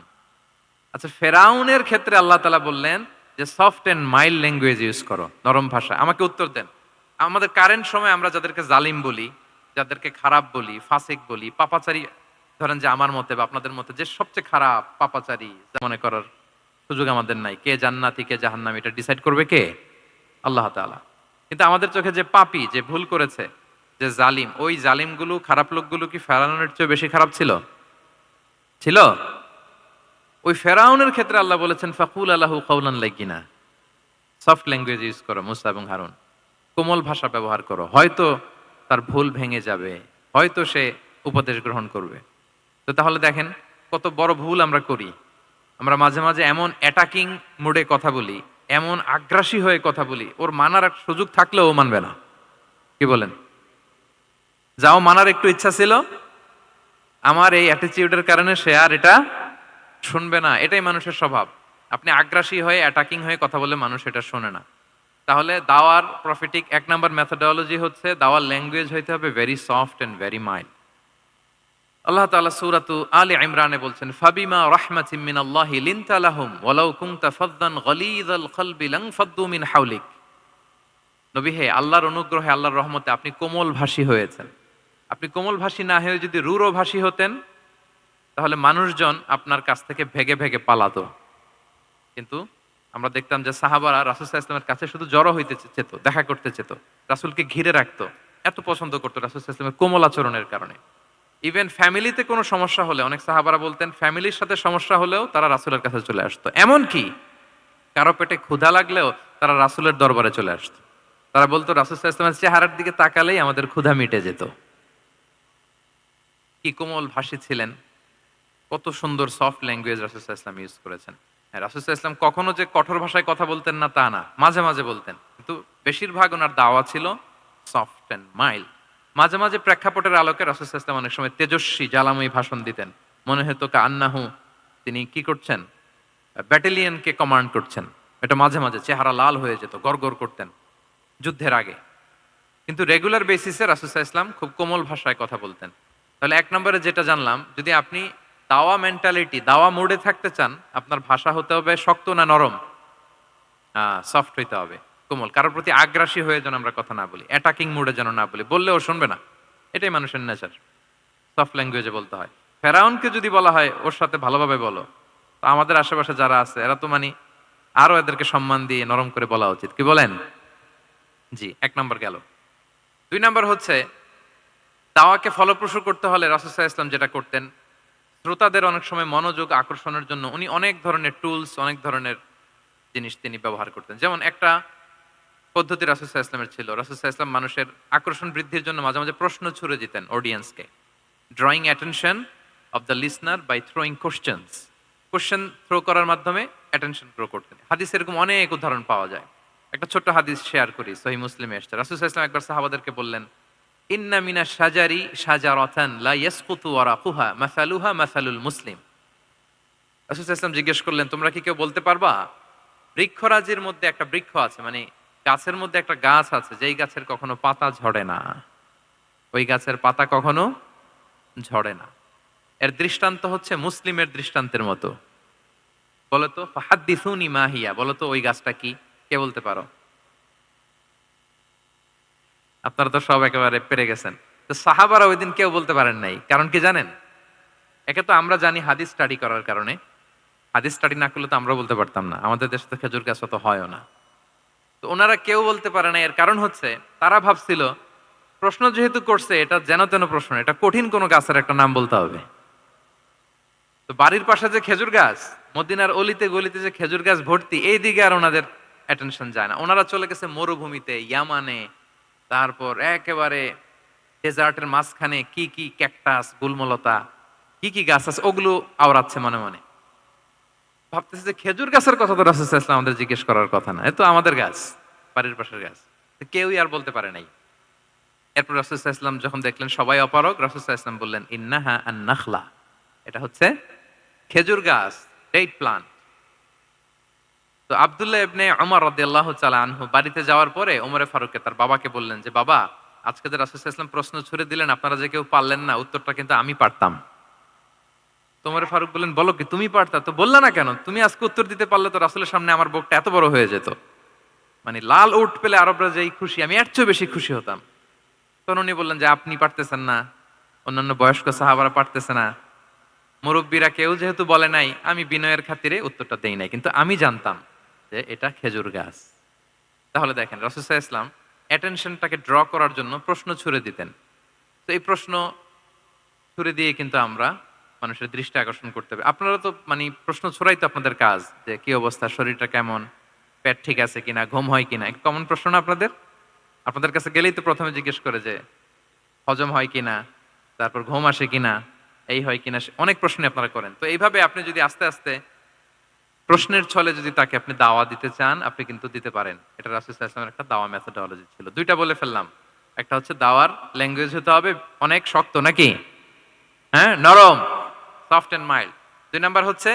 আচ্ছা, ফেরাউনের ক্ষেত্রে আল্লাহ তাআলা বললেন যে soft and mild language use করো, নরম ভাষা। আমাকে উত্তর দেন, আমাদের কারেন্ট সময় আমরা যাদেরকে জালিম বলি, যাদেরকে খারাপ বলি, ফাসিক বলি, পাপাচারী, ধরেন যে আমার মতে বা আপনাদের মতে যে সবচেয়ে খারাপ পাপাচারী মনে করার সুযোগ আমাদের নাই। কে জান্নাতি কে জাহান্নামী এটা ডিসাইড করবে কে? আল্লাহ তাআলা। কিন্তু আমাদের চোখে যে পাপী, যে ভুল করেছে, যে জালিম, ওই জালিমগুলো, খারাপ লোকগুলো কি ফেরাউনের চেয়ে বেশি খারাপ ছিল? ছিল? ওই ফেরাউনের ক্ষেত্রে আল্লাহ বলেছেন ফাকুল আলাহু কাওলান লাইয়িনা, সফট ল্যাঙ্গুয়েজ ইউজ করো মূসা এবং হারুন, কোমল ভাষা ব্যবহার করো। হয়তো তার ভুল ভেঙে যাবে, হয়তো সে উপদেশ গ্রহণ করবে। তো তাহলে দেখেন কত বড় ভুল আমরা করি। আমরা মাঝে মাঝে এমন অ্যাটাকিং মুডে কথা বলি, এমন আগ্রাসী হয়ে কথা বলি, ওর মানার এক সুযোগ থাকলেও ও মানবে না। কি বলেন? যাও মানার একটু ইচ্ছা ছিল, আমার এই অ্যাটিটিউডের কারণে সে আর এটা শুনবে না। এটাই মানুষের স্বভাব। আপনি আগ্রাসী হয়ে অ্যাটাকিং হয়ে কথা বলে মানুষ এটা শোনে না। তাহলে দাওয়ার প্রফিটিক এক নাম্বার মেথোডোলজি হচ্ছে দাওয়ার ল্যাঙ্গুয়েজ হইতে হবে very soft and very mild. Allah তাআলা সূরাতু আলে ইমরানে বলছেন, ফাবিমা রাহমাতিম মিনাল্লাহি লিনতা লাহুম ওয়ালাউ কুনতা ফাদ্দান গালিযাল কলবি লানফাদ্দু মিন হাওলিক। নবী হে, আল্লাহর অনুগ্রহে, আল্লাহর রহমতে আপনি কোমল ভাষী হয়েছেন। আপনি কোমল ভাষী না হয়ে যদি রূঢ় ভাষী হতেন তাহলে মানুষজন আপনার কাছ থেকে ভেগে ভেগে পালাতো। কিন্তু আমরা দেখতাম যে সাহাবারা রাসূল সাল্লাল্লাহু আলাইহি ওয়াসাল্লামের কাছে শুধু জড়ো হইতে চেত, দেখা করতে চেত, রাসূলকে ঘিরে রাখতো, এত পছন্দ করতো রাসূল সাল্লাল্লাহু আলাইহি ওয়াসাল্লামের কোমল আচরণের কারণে। ইভেন ফ্যামিলিতে কোনো সমস্যা হলে অনেক সাহাবারা বলতেন ফ্যামিলির সাথে সমস্যা হলেও তারা রাসূলের কাছে চলে আসতো। এমনকি কারো পেটে ক্ষুধা লাগলেও তারা রাসূলের দরবারে চলে আসতো। তারা বলতো রাসূল সাল্লাল্লাহু আলাইহি ওয়াসাল্লামের চেহারার দিকে তাকালেই আমাদের ক্ষুধা মিটে যেত। কি কোমল ভাষী ছিলেন, কত সুন্দর সফট ল্যাঙ্গুয়েজ রাসূল সাল্লাল্লাহু আলাইহি ওয়াসাল্লাম ইউজ করেছেন। হ্যাঁ, রাসূল সাল্লাল্লাহু আলাইহি ওয়াসাল্লাম কখনো যে কঠোর ভাষায় কথা বলতেন না তা না, মাঝে মাঝে বলতেন, কিন্তু বেশিরভাগ ওনার দাওয়া ছিল সফট অ্যান্ড মাইল্ড। মাঝে মাঝে প্রেক্ষাপটের আলোকে রাসূল সাল্লাল্লাহু আলাইহি ওয়াসাল্লাম অনেক সময় তেজস্বী জ্বালাময়ী ভাষণ দিতেন। মনে হতো কান্নাহু তিনি কি করছেন, ব্যাটালিয়নকে কমান্ড করছেন। এটা মাঝে মাঝে চেহারা লাল হয়ে যেত, গড়গড় করতেন যুদ্ধের আগে। কিন্তু রেগুলার বেসিসে রাসূল সাল্লাল্লাহু আলাইহি ওয়াসাল্লাম খুব কোমল ভাষায় কথা বলতেন। তাহলে এক নম্বরে যেটা জানলাম, যদি আপনি দাওয়া মেন্টালিটি, দাওয়া মোডে থাকতে চান, আপনার ভাষা হতে হবে শক্ত না নরম? সফট হইতে হবে, কোমল। কারোর প্রতি আগ্রাসী হয়ে যেন আমরা কথা না বলি, অ্যাটাকিং মুডে যেন না বলি, বললেও শুনবে না। এটাই মানুষের নেচার, সফট ল্যাঙ্গুয়েজে বলতে হয়। ফেরাউনকে যদি বলা হয় ওর সাথে ভালোভাবে বলো, তো আমাদের আশেপাশে যারা আছে এরা তো আরো এদেরকে সম্মান দিয়ে নরম করে বলা উচিত। কি বলেন? জি, এক নম্বর গেল। দুই নম্বর হচ্ছে দাওয়াকে ফলপ্রসূ করতে হলে রাসূল সাল্লাল্লাহু আলাইহি ওয়াসাল্লাম যেটা করতেন, শ্রোতাদের অনেক সময় মনোযোগ আকর্ষণের জন্য উনি অনেক ধরনের টুলস, অনেক ধরনের জিনিস তিনি ব্যবহার করতেন। যেমন একটা পদ্ধতি রাসূল সাল্লাল্লাহু আলাইহি ওয়াসাল্লামের ছিল। রাসূল সাল্লাল্লাহু আলাইহি ওয়াসাল্লাম মানুষের আকর্ষণ বৃদ্ধির জন্য মাঝে, মাঝে প্রশ্ন ছুড়ে দিতেন অডিয়েন্সকে। Drawing attention of the listener by throwing questions. Question throw করার মাধ্যমে অ্যাটেনশন গ্রো করতেন। হাদিসে এরকম অনেক উদাহরণ পাওয়া যায়। একটা ছোট্ট হাদিস শেয়ার করি, সহিহ মুসলিমে এসেছে। রাসূল সাল্লাল্লাহু আলাইহি ওয়াসাল্লাম একবার সাহাবাদেরকে বললেন, ইন্না মিনাশ শাজারি শাজারাতান লা ইয়াসকুতু ওয়ারাকুহা মাসালুহা মাসালুল মুসলিম। রাসূল সাল্লাল্লাহু আলাইহি ওয়াসাল্লাম জিজ্ঞেস করলেন, তোমরা কি কেউ বলতে পারবা বৃক্ষরাজির মধ্যে একটা বৃক্ষ আছে, মানে গাছের মধ্যে একটা গাছ আছে যেই গাছের কখনো পাতা ঝরে না, ওই গাছের পাতা কখনো ঝরে না। এর দৃষ্টান্ত হচ্ছে মুসলিমের দৃষ্টান্তের মতো। বলতো ফাহাদ্দিসুনি মা হিয়া, বলতো ওই গাছটা কি, কে বলতে পারো? আপনারা তো সব একেবারে পেরে গেছেন। তো সাহাবারা ওই দিন কেউ বলতে পারেন নাই, কারণ কি জানেন? একে তো আমরা জানি হাদিস স্টাডি করার কারণে, হাদিস স্টাডি না করলে তো আমরা বলতে পারতাম না, আমাদের দেশে তো খেজুর গাছ অত হয়ও না। তো ওনারা কেউ বলতে পারে না, এর কারণ হচ্ছে তারা ভাবছিল প্রশ্ন যেহেতু করছে এটা যেন তেন প্রশ্ন, এটা কঠিন কোনো গাছের একটা নাম বলতে হবে। তো বাড়ির পাশে যে খেজুর গাছ, মদিনার অলিতে গলিতে যে খেজুর গাছ ভর্তি, এই দিকে আর ওনাদের অ্যাটেনশন যায় না। ওনারা চলে গেছে মরুভূমিতে, ইয়ামানে, তারপর একেবারে ডেজার্টের মাঝখানে কি কি ক্যাকটাস, গুলমলতা, কি কি গাছ আছে ওগুলো আওড়াচ্ছে মনে মনে। ভাবতেছে যে খেজুর গাছের কথা তো রাসূল সাল্লাল্লাহু আলাইহি ওয়াসাল্লাম আমাদের জিজ্ঞেস করার কথা না, এ তো আমাদের গাছ, বাড়ির পাশের গাছ। তো কেউই আর বলতে পারে নাই। এরপর রাসূল সাল্লাল্লাহু আলাইহি ওয়াসাল্লাম যখন দেখলেন সবাই অপারগ, রাসূল সাল্লাল্লাহু আলাইহি ওয়াসাল্লাম বললেন, ইন্নাহা আন-নাখলা, এটা হচ্ছে খেজুর গাছ, ডেট প্লান্ট। তো আব্দুল্লাহ ইবনে ওমর রাদিয়াল্লাহু তাআলা আনহু বাড়িতে যাওয়ার পরে ওমরে ফারুককে তার বাবাকে বললেন যে, বাবা, আজকে যে রাসূল সাল্লাল্লাহু আলাইহি ওয়াসাল্লাম প্রশ্ন ছুড়ে দিলেন আপনারা যে কেউ পারলেন না, উত্তরটা কিন্তু আমি পারতাম। তো ওমরে ফারুক বললেন, বলো কি তুমি পারতা? তো বললা না কেন? তুমি আজকে উত্তর দিতে পারলে তো রাসূলের সামনে আমার বুকটা এত বড় হয়ে যেত। মানে লাল উট পেলে আরবরা যেই খুশি, আমি এর চেয়ে বেশি খুশি হতাম। তখন উনি বললেন যে আপনি পারতেছেন না, অন্যান্য বয়স্ক সাহাবারা পারতেছে না, মুরব্বীরা কেউ যেহেতু বলে নাই, আমি বিনয়ের খাতিরে উত্তরটা দেই নাই, কিন্তু আমি জানতাম যে এটা খেজুর গাছ। তাহলে দেখেন রাসূল সাল্লাল্লাহু আলাইহি ওয়াসাল্লাম অ্যাটেনশনটাকে ড্র করার জন্য প্রশ্ন ছুড়ে দিতেন। তো এই প্রশ্ন ছুড়ে দিয়ে কিন্তু আমরা মানুষের দৃষ্টি আকর্ষণ করতে হবে। আপনারা তো মানে প্রশ্ন ছড়াই তো আপনাদের কাজ, যে কি অবস্থা, শরীরটা কেমন, পেট ঠিক আছে কিনা, ঘুম হয় কিনা, কমন প্রশ্ন না আপনাদের? আপনাদের কাছে গেলেই তো প্রথমে জিজ্ঞেস করে যে হজম হয় কিনা, তারপর ঘুম আসে কিনা, এই হয় কিনা, অনেক প্রশ্ন আপনারা করেন। তো এইভাবে আপনি যদি আস্তে আস্তে প্রশ্নের ছলে যদি তাকে আপনি দাওয়া দিতে চান, আপনি কিন্তু দিতে পারেন। এটা রাসূল সাল্লাল্লাহু আলাইহি ওয়াসাল্লামের একটা দাওয়া মেথোডোলজি ছিল। দুইটা বলে ফেললাম। একটা হচ্ছে দাওয়ার ল্যাঙ্গুয়েজ হতে হবে অনেক শক্ত, নাকি? হ্যাঁ, নরম, সফট এন্ড মাইল্ড। ২ নাম্বার হচ্ছে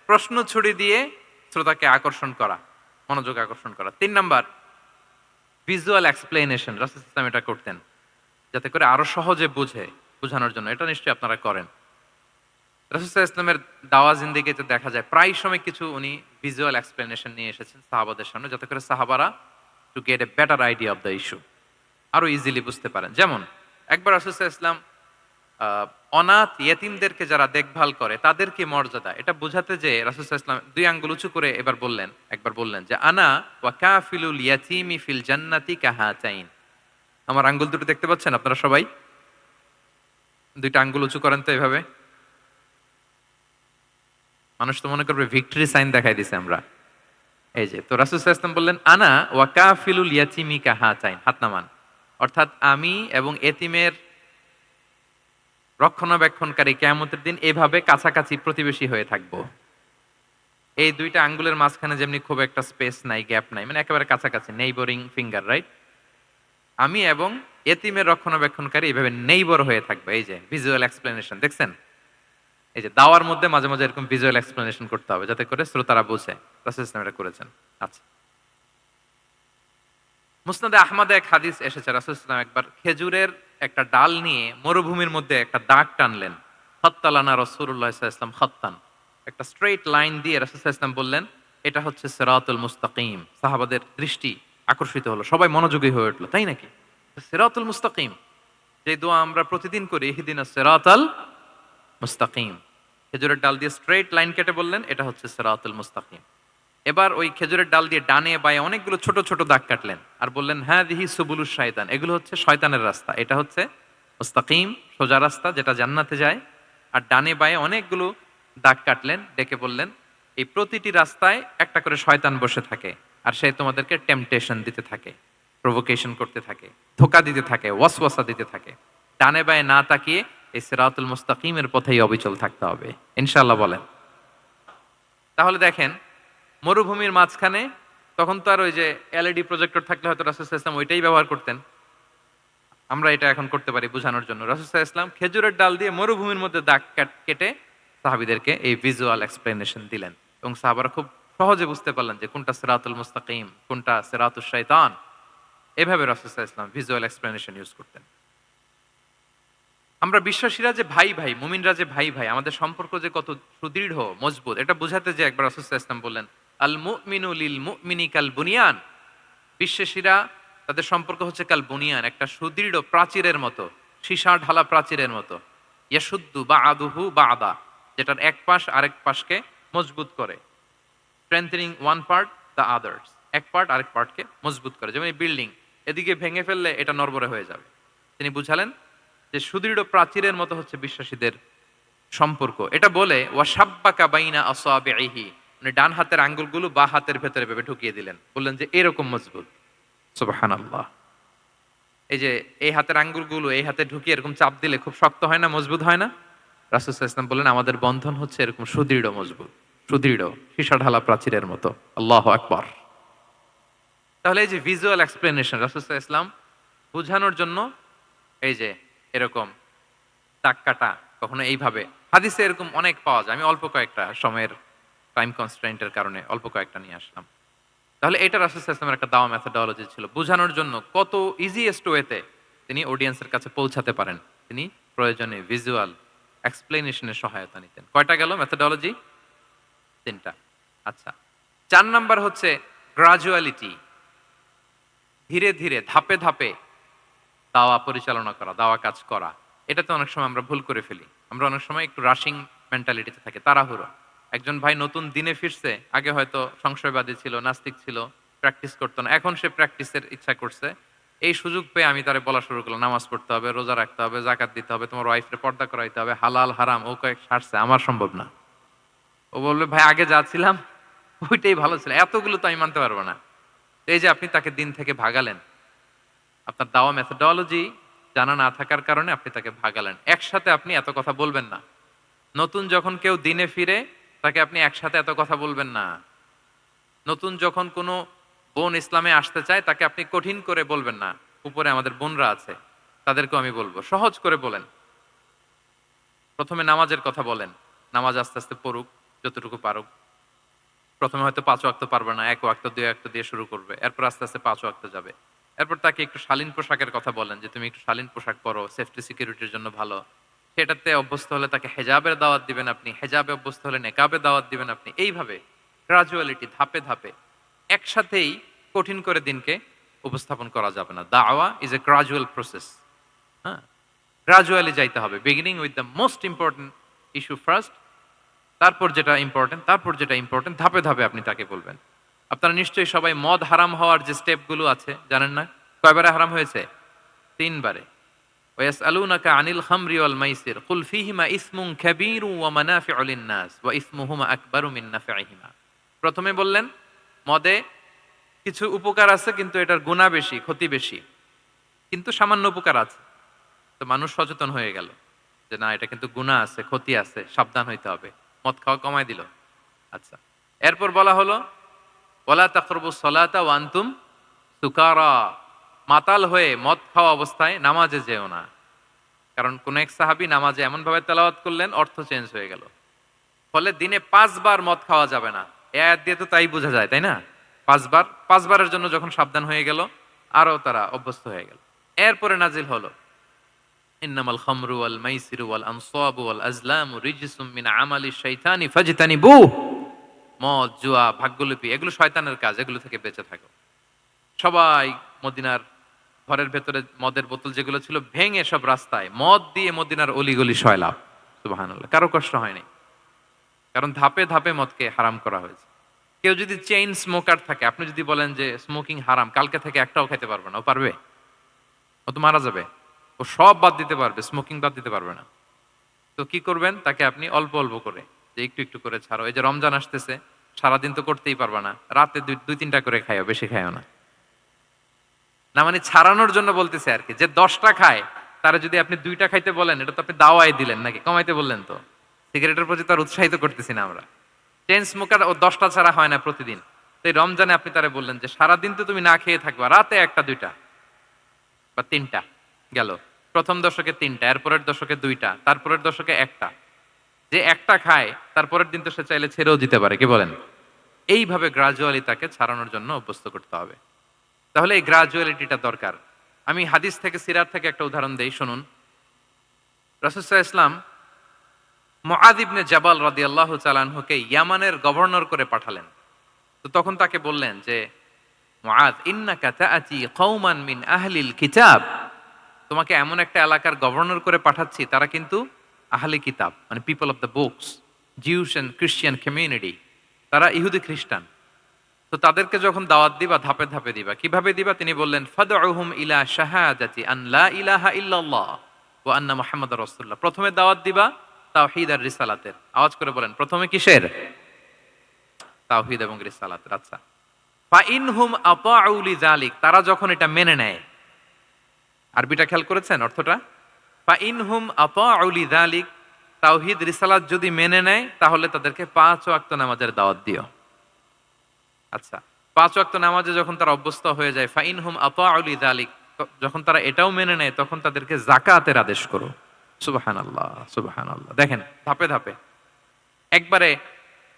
প্রশ্ন ছুড়ে দিয়ে শ্রোতাকে আকর্ষণ করা, মনোযোগ আকর্ষণ করা। ৩ নাম্বার ভিজুয়াল এক্সপ্লেনেশন। রাসূল সাল্লাল্লাহু আলাইহি ওয়াসাল্লাম এটা করতেন যাতে করে আরো সহজে বোঝানোর জন্য। এটা নিশ্চয়ই আপনারা করেন। রাসূল সাল্লাল্লাহু আলাইহি ওয়াসাল্লামের দাওয়া জিন্দেগিতে দেখা যায় প্রায় সময় কিছু উনি ভিজুয়াল এক্সপ্লেনেশন নিয়ে এসেছেন সাহাবাদের সামনে, যাতে করে সাহাবারা to get a better idea of the issue, আরো ইজিলি বুঝতে পারেন। যেমন একবার রাসূল সাল্লাল্লাহু আলাইহি ওয়াসাল্লাম অনাথ ইয়েতিমদেরকে যারা দেখভাল করে তাদের কি মর্যাদা, এটা বোঝাতে যে রাসূল সাল্লাল্লাহু আলাইহি ওয়াসাল্লাম 2 আঙ্গুল উঁচু করে একবার বললেন যে আনা ওয়া কাফিলুল ইয়াতীমি ফিল জান্নাতি কাহাতাইন। আমার আঙ্গুল দুটো দেখতে পাচ্ছেন আপনারা সবাই? 2টা আঙ্গুল উঁচু করেন তো এভাবে। মানুষ তো মনে করবে ভিক্টরি সাইন দেখাই দিছে আমরা। এই যে, তো রাসূল সাল্লাল্লাহু আলাইহি ওয়াসাল্লাম বললেন আনা ওয়া কাফিলুল ইয়াতীমি কাহাতাইন, হাত নামান। অর্থাৎ আমি এবং এতিমের রক্ষণাবেক্ষণকারী কিয়ামতের দিন এভাবে কাছাকাছি প্রতিবেশী হয়ে থাকব। এই 2টা আঙ্গুলের মাঝখানে যেমনি খুব একটা স্পেস নাই, গ্যাপ নাই, মানে একেবারে কাছাকাছি, নেইবরিং ফিঙ্গার, রাইট? আমি এবং এতিমের রক্ষণাবেক্ষণকারী এভাবে নেইবর হয়ে থাকবে। এই যে ভিজুয়াল এক্সপ্লেনেশন দেখছেন? এই যে দাওয়ার মধ্যে মাঝে মাঝে এরকম ভিজুয়াল এক্সপ্লেনেশন করতে হবে যাতে করে শ্রোতারা বোঝে। রাসূল ইসলাম এটা করেছেন। আচ্ছা, মুসনাদে আহমদে এক হাদিস এসেছে, রাসূল ইসলাম একবার খেজুরের একটা ডাল নিয়ে মরুভূমির মধ্যে একটা দাগ টানলেন। খাত্তালানা রাসূলুল্লাহ সাল্লাল্লাহু আলাইহি ওয়াসাল্লাম খাত্তান, একটা স্ট্রেইট লাইন দিয়ে রাসূল সাল্লাল্লাহু আলাইহি ওয়াসাল্লাম বললেন এটা হচ্ছে সিরাতুল মুস্তাকিম। সাহাবাদের দৃষ্টি আকর্ষিত হলো, সবাই মনোযোগী হয়ে উঠলো, তাই নাকি? সিরাতুল মুস্তাকিম, যে দোয়া আমরা প্রতিদিন করি, ইহদিনাস সিরাতাল মুস্তাকিম। খেজুরের ডাল দিয়ে স্ট্রেইট লাইন কেটে বললেন এটা হচ্ছে সিরাতুল মুস্তাকিম। এবার ওই খেজুরের ডাল দিয়ে ডানে বায়ে অনেকগুলো ছোট ছোট দাগ কাটলেন আর বললেন হাযিহি সুবুলুশ শায়তান, এগুলো হচ্ছে শয়তানের রাস্তা, এটা হচ্ছে মুস্তাকিম, সোজা রাস্তা যেটা জান্নাতে যায়। আর ডানে বায়ে অনেকগুলো দাগ কাটলেন, ডেকে বললেন এই প্রতিটি রাস্তায় একটা করে শয়তান বসে থাকে আর সে তোমাদেরকে টেম্পটেশন দিতে থাকে। প্রভোকেশন করতে থাকে, ধোঁকা দিতে থাকে, ওয়াসওয়াসা দিতে থাকে। ডানে বায়ে না তাকিয়ে এই সিরাতুল মুস্তাকিমের পথেই অবিচল থাকতে হবে। ইনশাআল্লাহ বলেন। তাহলে দেখেন মরুভূমির মাঝখানে তখন তো আর ওই যে এলইডি প্রজেক্টর থাকলে হয়তো রাসূল সাল্লাল্লাহু আলাইহি ওয়াসাল্লাম ওইটাই ব্যবহার করতেন। আমরা এটা এখন করতে পারি বোঝানোর জন্য। রাসূল সাল্লাল্লাহু আলাইহি ওয়াসাল্লাম খেজুরের ডাল দিয়ে মরুভূমির মধ্যে দাগ কেটে সাহাবীদেরকে এই ভিজুয়াল এক্সপ্লেনেশন দিলেন এবং সাহাবারা খুব সহজে বুঝতে পারলেন যে কোনটা সিরাতুল মুস্তাকিম, কোনটা সিরাতুশ শাইতান। এভাবে রাসূল সাল্লাল্লাহু আলাইহি ওয়াসাল্লাম ভিজুয়াল এক্সপ্লেনেশন ইউজ করতেন। আমরা বিশ্বাসীরা যে ভাই ভাই, মুমিনরা যে ভাই ভাই, আমাদের সম্পর্ক যে কত সুদৃঢ় মজবুত, এটা বোঝাতে যে একবার রাসূল সাল্লাল্লাহু আলাইহি ওয়াসাল্লাম বললেন, আল মুমিনু লিল মুমিনি কাল বুনিয়ান। বিশ্বাসীরা তাদের সম্পর্ক হচ্ছে কাল বুনিয়ান, একটা সুদৃঢ় প্রাচীরের মতো, সীসা ঢালা প্রাচীরের মতো। ইয়াশুদ্দু বা'দুহু বা'দা, যেটার এক পাশ আরেক পাশকে মজবুত করে। Strengthening one part the others, এক পার্ট আরেক পার্টকে মজবুত করে। যেমন এই বিল্ডিং, এদিকে ভেঙে ফেললে এটা নড়বড়ে হয়ে যাবে। তিনি বুঝালেন যে সুদৃঢ় প্রাচীরের মতো হচ্ছে বিশ্বাসীদের সম্পর্ক। এটা বলে ওয়াসাব্বাকা বাইনা আসাবিহি, মানে ডান হাতের আঙ্গুলগুলো বা হাতের ভেতরে ভেবে ঢুকিয়ে দিলেন, বললেন যে এরকম মজবুত। সুবহানাল্লাহ। এই যে এই হাতের আঙ্গুলগুলো এই হাতে ঢুকিয়ে এরকম চাপ দিলে খুব শক্ত হয় না, মজবুত হয় না? রাসূল সাল্লাল্লাহু আলাইহি ওয়াসাল্লাম বললেন আমাদের বন্ধন হচ্ছে এরকম সুদৃঢ় মজবুত, সুদৃঢ় সীসা ঢালা প্রাচীরের মতো। আল্লাহু আকবার। তাহলে এই যে ভিজুয়াল এক্সপ্লেনেশন রাসূল সাল্লাল্লাহু আলাইহি ওয়াসাল্লাম বোঝানোর জন্য এই যে এরকম দাগ কাটা, কখনো এইভাবে হাদিসে এরকম অনেক পাওয়া যায়। আমি অল্প কয়েকটা সময়ের টাইম কনস্ট্রেন্টের কারণে অল্প কয়েকটা নিয়ে আসলাম। তাহলে এটা রাসূল সাল্লাল্লাহু আলাইহি ওয়াসাল্লামের একটা দাওয়া মেথোডোলজি ছিল, বোঝানোর জন্য কত ইজিয়েস্ট ওয়েতে তিনি অডিয়েন্সের কাছে পৌঁছাতে পারেন। তিনি প্রয়োজনে ভিজুয়াল এক্সপ্লেনেশনের সহায়তা নিতেন। কয়টা গেল মেথোডোলজি? ৩টা। আচ্ছা, ৪ নাম্বার হচ্ছে গ্রাজুয়ালিটি, ধীরে ধীরে ধাপে ধাপে দাওয়া পরিচালনা করা, দাওয়া কাজ করা। এটাতে অনেক সময় আমরা ভুল করে ফেলি। আমরা অনেক সময় একটু রাশিং মেন্টালিটিতে থাকি, তাড়াহুড়ো। একজন ভাই নতুন দিনে ফিরছে, আগে হয়তো সংশয়বাদী ছিল, নাস্তিক ছিল, প্র্যাকটিস করতো না। এখন সে প্র্যাকটিসের ইচ্ছা করছে। এই সুযোগ পেয়ে আমি তারে বলা শুরু করলাম, নামাজ পড়তে হবে, রোজা রাখতে হবে, যাকাত দিতে হবে, তোমার ওয়াইফরে পর্দা করাইতে হবে, হালাল হারাম ও কয়েক সারছে, আমার সম্ভব না। ও বলবে ভাই আগে যা ছিলাম ওইটাই ভালো ছিল, এতগুলো তো আমি মানতে পারবো না। তো এই যে আপনি তাকে দিন থেকে ভাগালেন, আপনার দাওয়া মেথোডোলজি জানা না থাকার কারণে আপনি তাকে ভাগালেন। একসাথে আপনি এত কথা বলবেন না। নতুন যখন কেউ দিনে ফিরে তাকে আপনি একসাথে এত কথা বলবেন না। নতুন যখন কোনো বোন ইসলামে আসতে চায় তাকে আপনি কঠিন করে বলবেন না। উপরে আমাদের বোনরা আছে, তাদেরকেও আমি বলবো সহজ করে বলেন। প্রথমে নামাজের কথা বলেন, নামাজ আস্তে আস্তে পড়ুক যতটুকু পারুক। প্রথমে হয়তো ৫ ওয়াক্ত পারবে না, ১ ওয়াক্ত ২ ওয়াক্ত দিয়ে শুরু করবে, এরপর আস্তে আস্তে ৫ ওয়াক্ত যাবে। এরপর তাকে একটু শালীন পোশাকের কথা বলেন যে তুমি একটু শালীন পোশাক পরো, সেফটি সিকিউরিটির জন্য ভালো। সেটাতে অভ্যস্ত হলে তাকে হেজাবের দাওয়াত দিবেন আপনি, হেজাবে অভ্যস্ত হলে নেকাবে দাওয়াত দিবেন আপনি। এইভাবে গ্রাজুয়ালিটি, ধাপে ধাপে, একসাথেই কঠিন করে দিনকে উপস্থাপন করা যাবে না। দাওয়া ইজ এ গ্রাজুয়াল প্রসেস। হ্যাঁ, গ্রাজুয়ালি যাইতে হবে। Beginning with the most important issue first, তারপর যেটা ইম্পর্টেন্ট, তারপর যেটা ইম্পর্টেন্ট, ধাপে ধাপে আপনি তাকে বলবেন। আপনারা নিশ্চয়ই সবাই মদ হারাম হওয়ার যে স্টেপগুলো আছে জানেন না? কয়বারে হারাম হয়েছে? ৩ বারে। ওয়াসআলুনাকা আনিল খামরি ওয়াল মাইসির কুল ফীহিমা ইসমুন কাবীরু ওয়া মানাফিউ লিন-নাস ওয়া ইসমুহুমা আকবারু মিন নাফিহিমা। প্রথমে বললেন মদে কিছু উপকার আছে কিন্তু এটার গুনাহ বেশি, ক্ষতি বেশি। কিন্তু সামান্য উপকার আছে। তো মানুষ সচেতন হয়ে গেল যে না, এটা কিন্তু গুনাহ আছে, ক্ষতি আছে, সাবধান হইতে হবে। মদ খাওয়া কমায় দিল। আচ্ছা, এরপর বলা হলো ওয়ালা তাকরাবুস সালাতা ওয়া আনতুম সুকারা, মাতাল হয়ে মদ খাওয়া অবস্থায় নামাজে যেও না। কারণ কোন এক সাহাবী নামাজে এমন ভাবে তেলাওয়াত করলেন অর্থ চেঞ্জ হয়ে গেল। ফলে দিনে ৫ বার মদ খাওয়া যাবে না। এই আয়াত দিয়ে তো তাই বোঝা যায়, তাই না? ৫ বারের জন্য যখন সাবধান হয়ে গেল, আরো তারা অভ্যস্ত হয়ে গেল। এরপরে নাজিল হলো ইন্নামাল খামরু ওয়াল মাইসিরু ওয়াল আনসাবু ওয়াল আজলামু রিজসুম মিন আমালিশ শাইতানি ফাজতানিবুহ। মদ, জুয়া, ভাগ্যলিপি এগুলো শয়তানের কাজ, এগুলো থেকে বেঁচে থাকো। সবাই মদিনার ঘরের ভেতরে মদের বোতল যেগুলো ছিল ভেঙে সব রাস্তায় মদ দিয়ে মদিনার অলিগলি সয়লাভ। সুবহানাল্লাহ, কারো কষ্ট হয়নি। কারণ ধাপে ধাপে মদকে হারাম করা হয়েছে। কেউ যদি চেইন স্মোকার থাকে, আপনি যদি বলেন যে স্মোকিং হারাম, কালকে থেকে একটাও খেতে পারবে না, ও পারবে? ও তো মারা যাবে। ও সব বাদ দিতে পারবে, স্মোকিং বাদ দিতে পারবে না। তো কি করবেন? তাকে আপনি অল্প অল্প করে, যে একটু একটু করে ছাড়ো। এই যে রমজান আসতেছে, সারাদিন তো করতেই পারবা না, রাতে ২-৩টা করে খাইও, বেশি খাইও না। না মানে ছাড়ানোর জন্য বলতেছে আর কি, যে 10টা খায় তারা যদি আপনি 2টা খাইতে বলেন, এটা তো আপনি দাওয়াই দিলেন নাকি, কমাইতে বললেন তো। সিগারেটের প্রতি তার উৎসাহিত করতেছি না আমরা। চেন স্মোকার ও 10টা ছাড়া হয় না প্রতিদিন। তো এই রমজানে আপনি তারা বললেন যে সারাদিন তো তুমি না খেয়ে থাকবা, রাতে 1টা 2টা বা 3টা গেল। প্রথম দশকে 3টা, এরপরের দশকে 2টা, তারপরের দশকে 1টা। যে 1টা খায় তারপরের দিন তো সে চাইলে ছেড়েও দিতে পারে, কি বলেন? এইভাবে গ্রাজুয়ালি তাকে ছাড়ানোর জন্য অভ্যস্ত করতে হবে। তাহলে এই গ্রাজুয়ালিটিটা দরকার। আমি হাদিস থেকে, সিরাত থেকে একটা উদাহরণ দেই, শুনুন। রাসূল সাল্লাল্লাহু আলাইহি ওয়াসাল্লাম মুআয ইবনে জাবাল রাদিয়াল্লাহু তাআলা আনহুকে ইয়ামানের গভর্নর করে পাঠালেন। তো তখন তাকে বললেন যে, মুআয, ইন্নাকা তাআতি কওমান মিন আহলিল কিতাব, তোমাকে এমন একটা এলাকার গভর্নর করে পাঠাচ্ছি, তারা কিন্তু আহলে কিতাব, মানে people of the books, Jews and Christian community, তারা ইহুদি খ্রিস্টান। তো তাদেরকে যখন দাওয়াত দিবা, ধাপে ধাপে দিবা। কিভাবে দিবা? তিনি বললেন, ফাদউহুম ইলা শাহাদাতি আন লা ইলাহা ইল্লাল্লাহ ওয়া আন্না মুহাম্মাদুর রাসূলুল্লাহ। প্রথমে দাওয়াত দিবা তাওহীদ আর রিসালাতের। আওয়াজ করে বলেন, প্রথমে কিসের? তাওহীদ এবং রিসালাতের। আচ্ছা, ফা ইনহুম আতাউ লিযালিক, তারা যখন এটা মেনে নেয়। আরবিটা খেয়াল করেছেন অর্থটা? ফা ইনহুম আতাউ লিযালিক, তাওহীদ রিসালাত যদি মেনে নেয় তাহলে তাদেরকে 5 ওয়াক্ত নামাজের দাওয়াত দিও। আচ্ছা, 5 ওয়াক্ত নামাজে যখন তারা অভ্যস্ত হয়ে যায়, ফাইনহুম আতাউ লিযালিক, যখন তারা এটাও মেনে নেয় তখন তাদেরকে যাকাতের আদেশ করো। সুবহানাল্লাহ, সুবহানাল্লাহ। দেখেন, ধাপে ধাপে, একবারে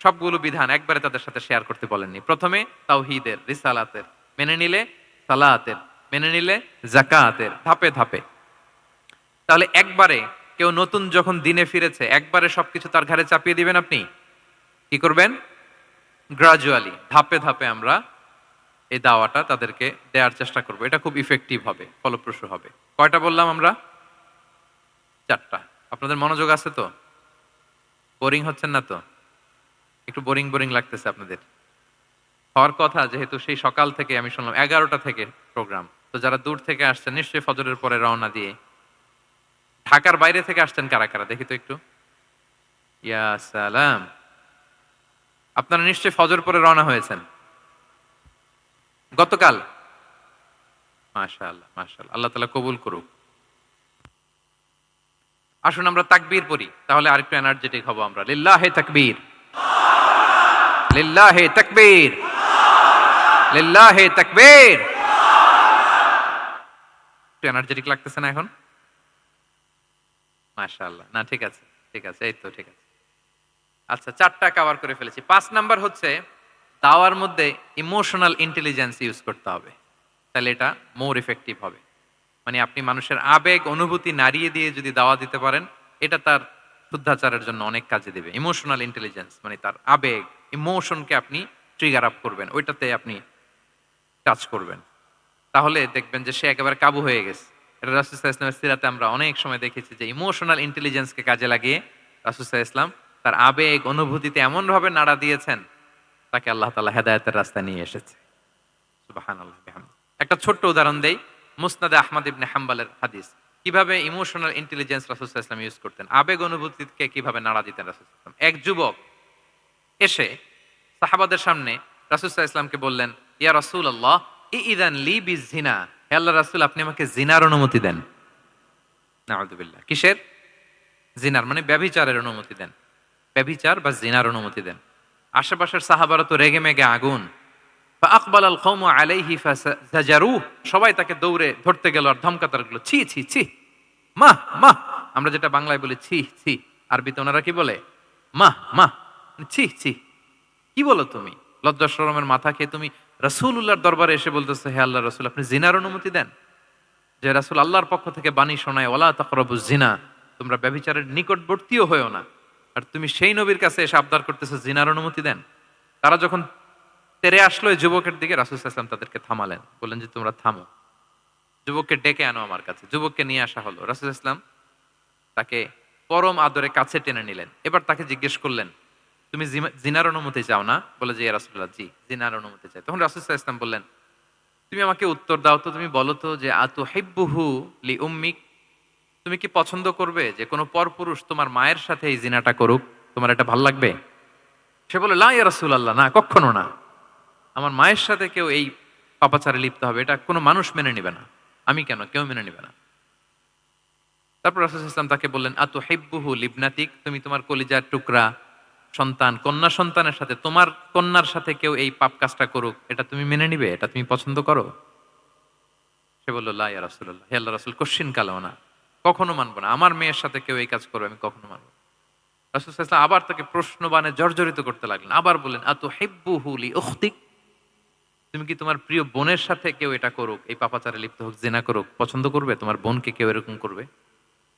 সবগুলো বিধান একবারে তাদের সাথে শেয়ার করতে বলেননি। প্রথমে তাওহীদের, রিসালাতের, মেনে নিলে সালাতের, মেনে নিলে যাকাতের, ধাপে ধাপে। তাহলে একবারে কেউ নতুন যখন দিনে ফিরেছে, একবারে সবকিছু তার ঘাড়ে চাপিয়ে দিবেন আপনি? কি করবেন? গ্রাজুয়ালি, ধাপে ধাপে আমরা এই দাওয়াটা তাদেরকে দেওয়ার চেষ্টা করব। এটা খুব ইফেক্টিভ হবে, ফলপ্রসূ হবে। কয়টা বললাম আমরা? 4টা। আপনাদের মনোযোগ আছে তো? বোরিং হচ্ছেন না তো? একটু বোরিং বোরিং লাগতেছে আপনাদের? হওয়ার কথা, যেহেতু সেই সকাল থেকে আমি শুনলাম 11টা থেকে প্রোগ্রাম। তো যারা দূর থেকে আসছেন নিশ্চয়ই ফজরের পরে রওনা দিয়ে। ঢাকার বাইরে থেকে আসছেন কারা কারা দেখি তো একটু। ইয়া সালাম, আপনারা নিশ্চয়ই ফজর পরে রওনা হয়েছেন গতকাল। মাশাআল্লাহ, মাশাআল্লাহ, আল্লাহ তাআলা কবুল করুক। আসুন আমরা তাকবীর পড়ি, তাহলে আরেকটু এনার্জেটিক হব আমরা। লিল্লাহি তাকবীর, লিল্লাহি তাকবীর, লিল্লাহি তাকবীর। একটু এনার্জেটিক লাগতেছে না এখন? মাশাআল্লাহ। না, ঠিক আছে, ঠিক আছে, এই তো ঠিক আছে। আচ্ছা, 4টা কভার করে ফেলেছি। 5 নাম্বার হচ্ছে দাওয়ার মধ্যে ইমোশনাল ইন্টেলিজেন্স ইউজ করতে হবে, তাহলে এটা মোর ইফেক্টিভ হবে। মানে আপনি মানুষের আবেগ অনুভূতি নাড়িয়ে দিয়ে যদি দাওয়া দিতে পারেন, এটা তার শুদ্ধাচারের জন্য অনেক কাজে দিবে। ইমোশনাল ইন্টেলিজেন্স মানে তার আবেগ, ইমোশনকে আপনি ট্রিগার আপ করবেন, ওইটাতে আপনি টাচ করবেন, তাহলে দেখবেন যে সে একেবারে কাবু হয়ে গেছে। এটা রাসূল সাল্লাল্লাহু আলাইহি ওয়াসাল্লামের সিরাতে আমরা অনেক সময় দেখেছি যে ইমোশনাল ইন্টেলিজেন্সকে কাজে লাগিয়ে রাসূল সাল্লাল্লাহু আলাইহি ওয়াসাল্লাম তার আবেগ অনুভূতিতে এমন ভাবে নাড়া দিয়েছেন, তাকে আল্লাহ তাআলা হেদায়েতের রাস্তায় নিয়ে এসেছে। সুবহানাল্লাহ বিহামদিহি। একটা ছোট্ট উদাহরণ দেই, মুসনাদে আহমদ ইবনে হাম্বলের হাদিস। কিভাবে ইমোশনাল ইন্টেলিজেন্স রাসূল সাল্লাল্লাহু আলাইহি ওয়াসাল্লাম ইউজ করতেন, আবেগ অনুভূতিকে কিভাবে নাড়া দিতেন রাসূল সাল্লাল্লাহু আলাইহি ওয়াসাল্লাম। এক যুবক এসে সাহাবাদের সামনে রাসূল সাল্লাল্লাহু আলাইহি ওয়াসাল্লামকে বললেন, ইয়া রাসূলুল্লাহ, ইযান লি বিজিনা, হে আল্লাহর রাসূল, আপনি আমাকে জিনার অনুমতি দেন। নাউযুবিল্লাহ। কিসের? জিনার, মানে ব্যভিচারের অনুমতি দেন। ব্যভিচার বা জিনার অনুমতি দেন। আশেপাশের সাহাবারা তো রেগে মেগে আগুন। ফাআকবাল আল কওমু আলাইহি ফাজাজারুহ, সবাই তাকে দৌড়ে ধরতে গেল আর ধমকাতে লাগলো, ছি ছি ছি, মাহ মাহ। আমরা যেটা বাংলায় বলি ছি ছি, আরবিতে ওনারা কি বলে? মাহ মাহ, ছি ছি। কি বলো তুমি? লজ্জা শরমের মাথা খেয়ে তুমি রাসূলুল্লাহর দরবারে এসে বলতেছো, হে আল্লাহর রাসূল, আপনি জিনার অনুমতি দেন? যে রাসূল আল্লাহর পক্ষ থেকে বাণী শোনায়, ওয়ালা তাকরাবুজ জিনা, তোমরা ব্যভিচারের নিকটবর্তীও হয়ো না, আর তুমি সেই নবীর কাছে এসে আবদার করতেছো জিনার অনুমতি দেন? তারা যখন তেরে আসলো এই যুবকের দিকে, রাসূল সাল্লাল্লাহু আলাইহি ওয়াসাল্লাম তাদেরকে থামালেন, বললেন যে তোমরা থামো, যুবককে ডেকে আনো আমার কাছে। যুবককে নিয়ে আসা হলো। রাসূল সাল্লাল্লাহু আলাইহি ওয়াসাল্লাম তাকে পরম আদরে কাছে টেনে নিলেন। এবার তাকে জিজ্ঞেস করলেন, তুমি জিনার অনুমতি চাও না? বলে যে, ইয়া রাসূলুল্লাহ, জি, জিনার অনুমতি চাই। তখন রাসূল সাল্লাল্লাহু আলাইহি ওয়াসাল্লাম বললেন, তুমি আমাকে উত্তর দাও তো, তুমি বলো তো যে আতুহিব্বুহু লি উম্মিক, তুমি কি পছন্দ করবে যে কোনো পরপুরুষ তোমার মায়ের সাথে এই জিনাটা করুক? তোমার এটা ভাল লাগবে? সে বলে, লা ইয়া রাসূলুল্লাহ, না, কখনো না, আমার মায়ের সাথে কেউ এই পাপাচারে লিপ্ত হবে, এটা কোনো মানুষ মেনে নেবে না। আমি কেন, কেউ মেনে নেবে না। তারপর রাসূল সাল্লাল্লাহু আলাইহি ওয়াসাল্লাম তাকে বললেন, আতুহিব্বুহু লিবনাতিক, তুমি তোমার কলিজার টুকরা সন্তান, কন্যা সন্তানের সাথে, তোমার কন্যার সাথে কেউ এই পাপ কাজটা করুক, এটা তুমি মেনে নিবে? এটা তুমি পছন্দ করো? সে বলল, লা ইয়া রাসূলুল্লাহ, হে আল্লাহর রাসূল, কশ্চিন কালেও না, কখনো মানবো না। আমার মেয়ের সাথে কেউ এই কাজ করবে, আমি কখনো মানবো না। রাসূল সাল্লাল্লাহু আলাইহি ওয়াসাল্লাম আবার তাকে প্রশ্নবাণে জর্জরিত করতে লাগলেন। আবার বললেন, আতুহিব্বুহু লিউখতিক, তুমি কি তোমার প্রিয় বোনের সাথে কেউ এটা করুক, এই পাপাচারে লিপ্ত হোক, জিনা করুক, পছন্দ করবে? তোমার বোনকে কেউ এরকম করবে,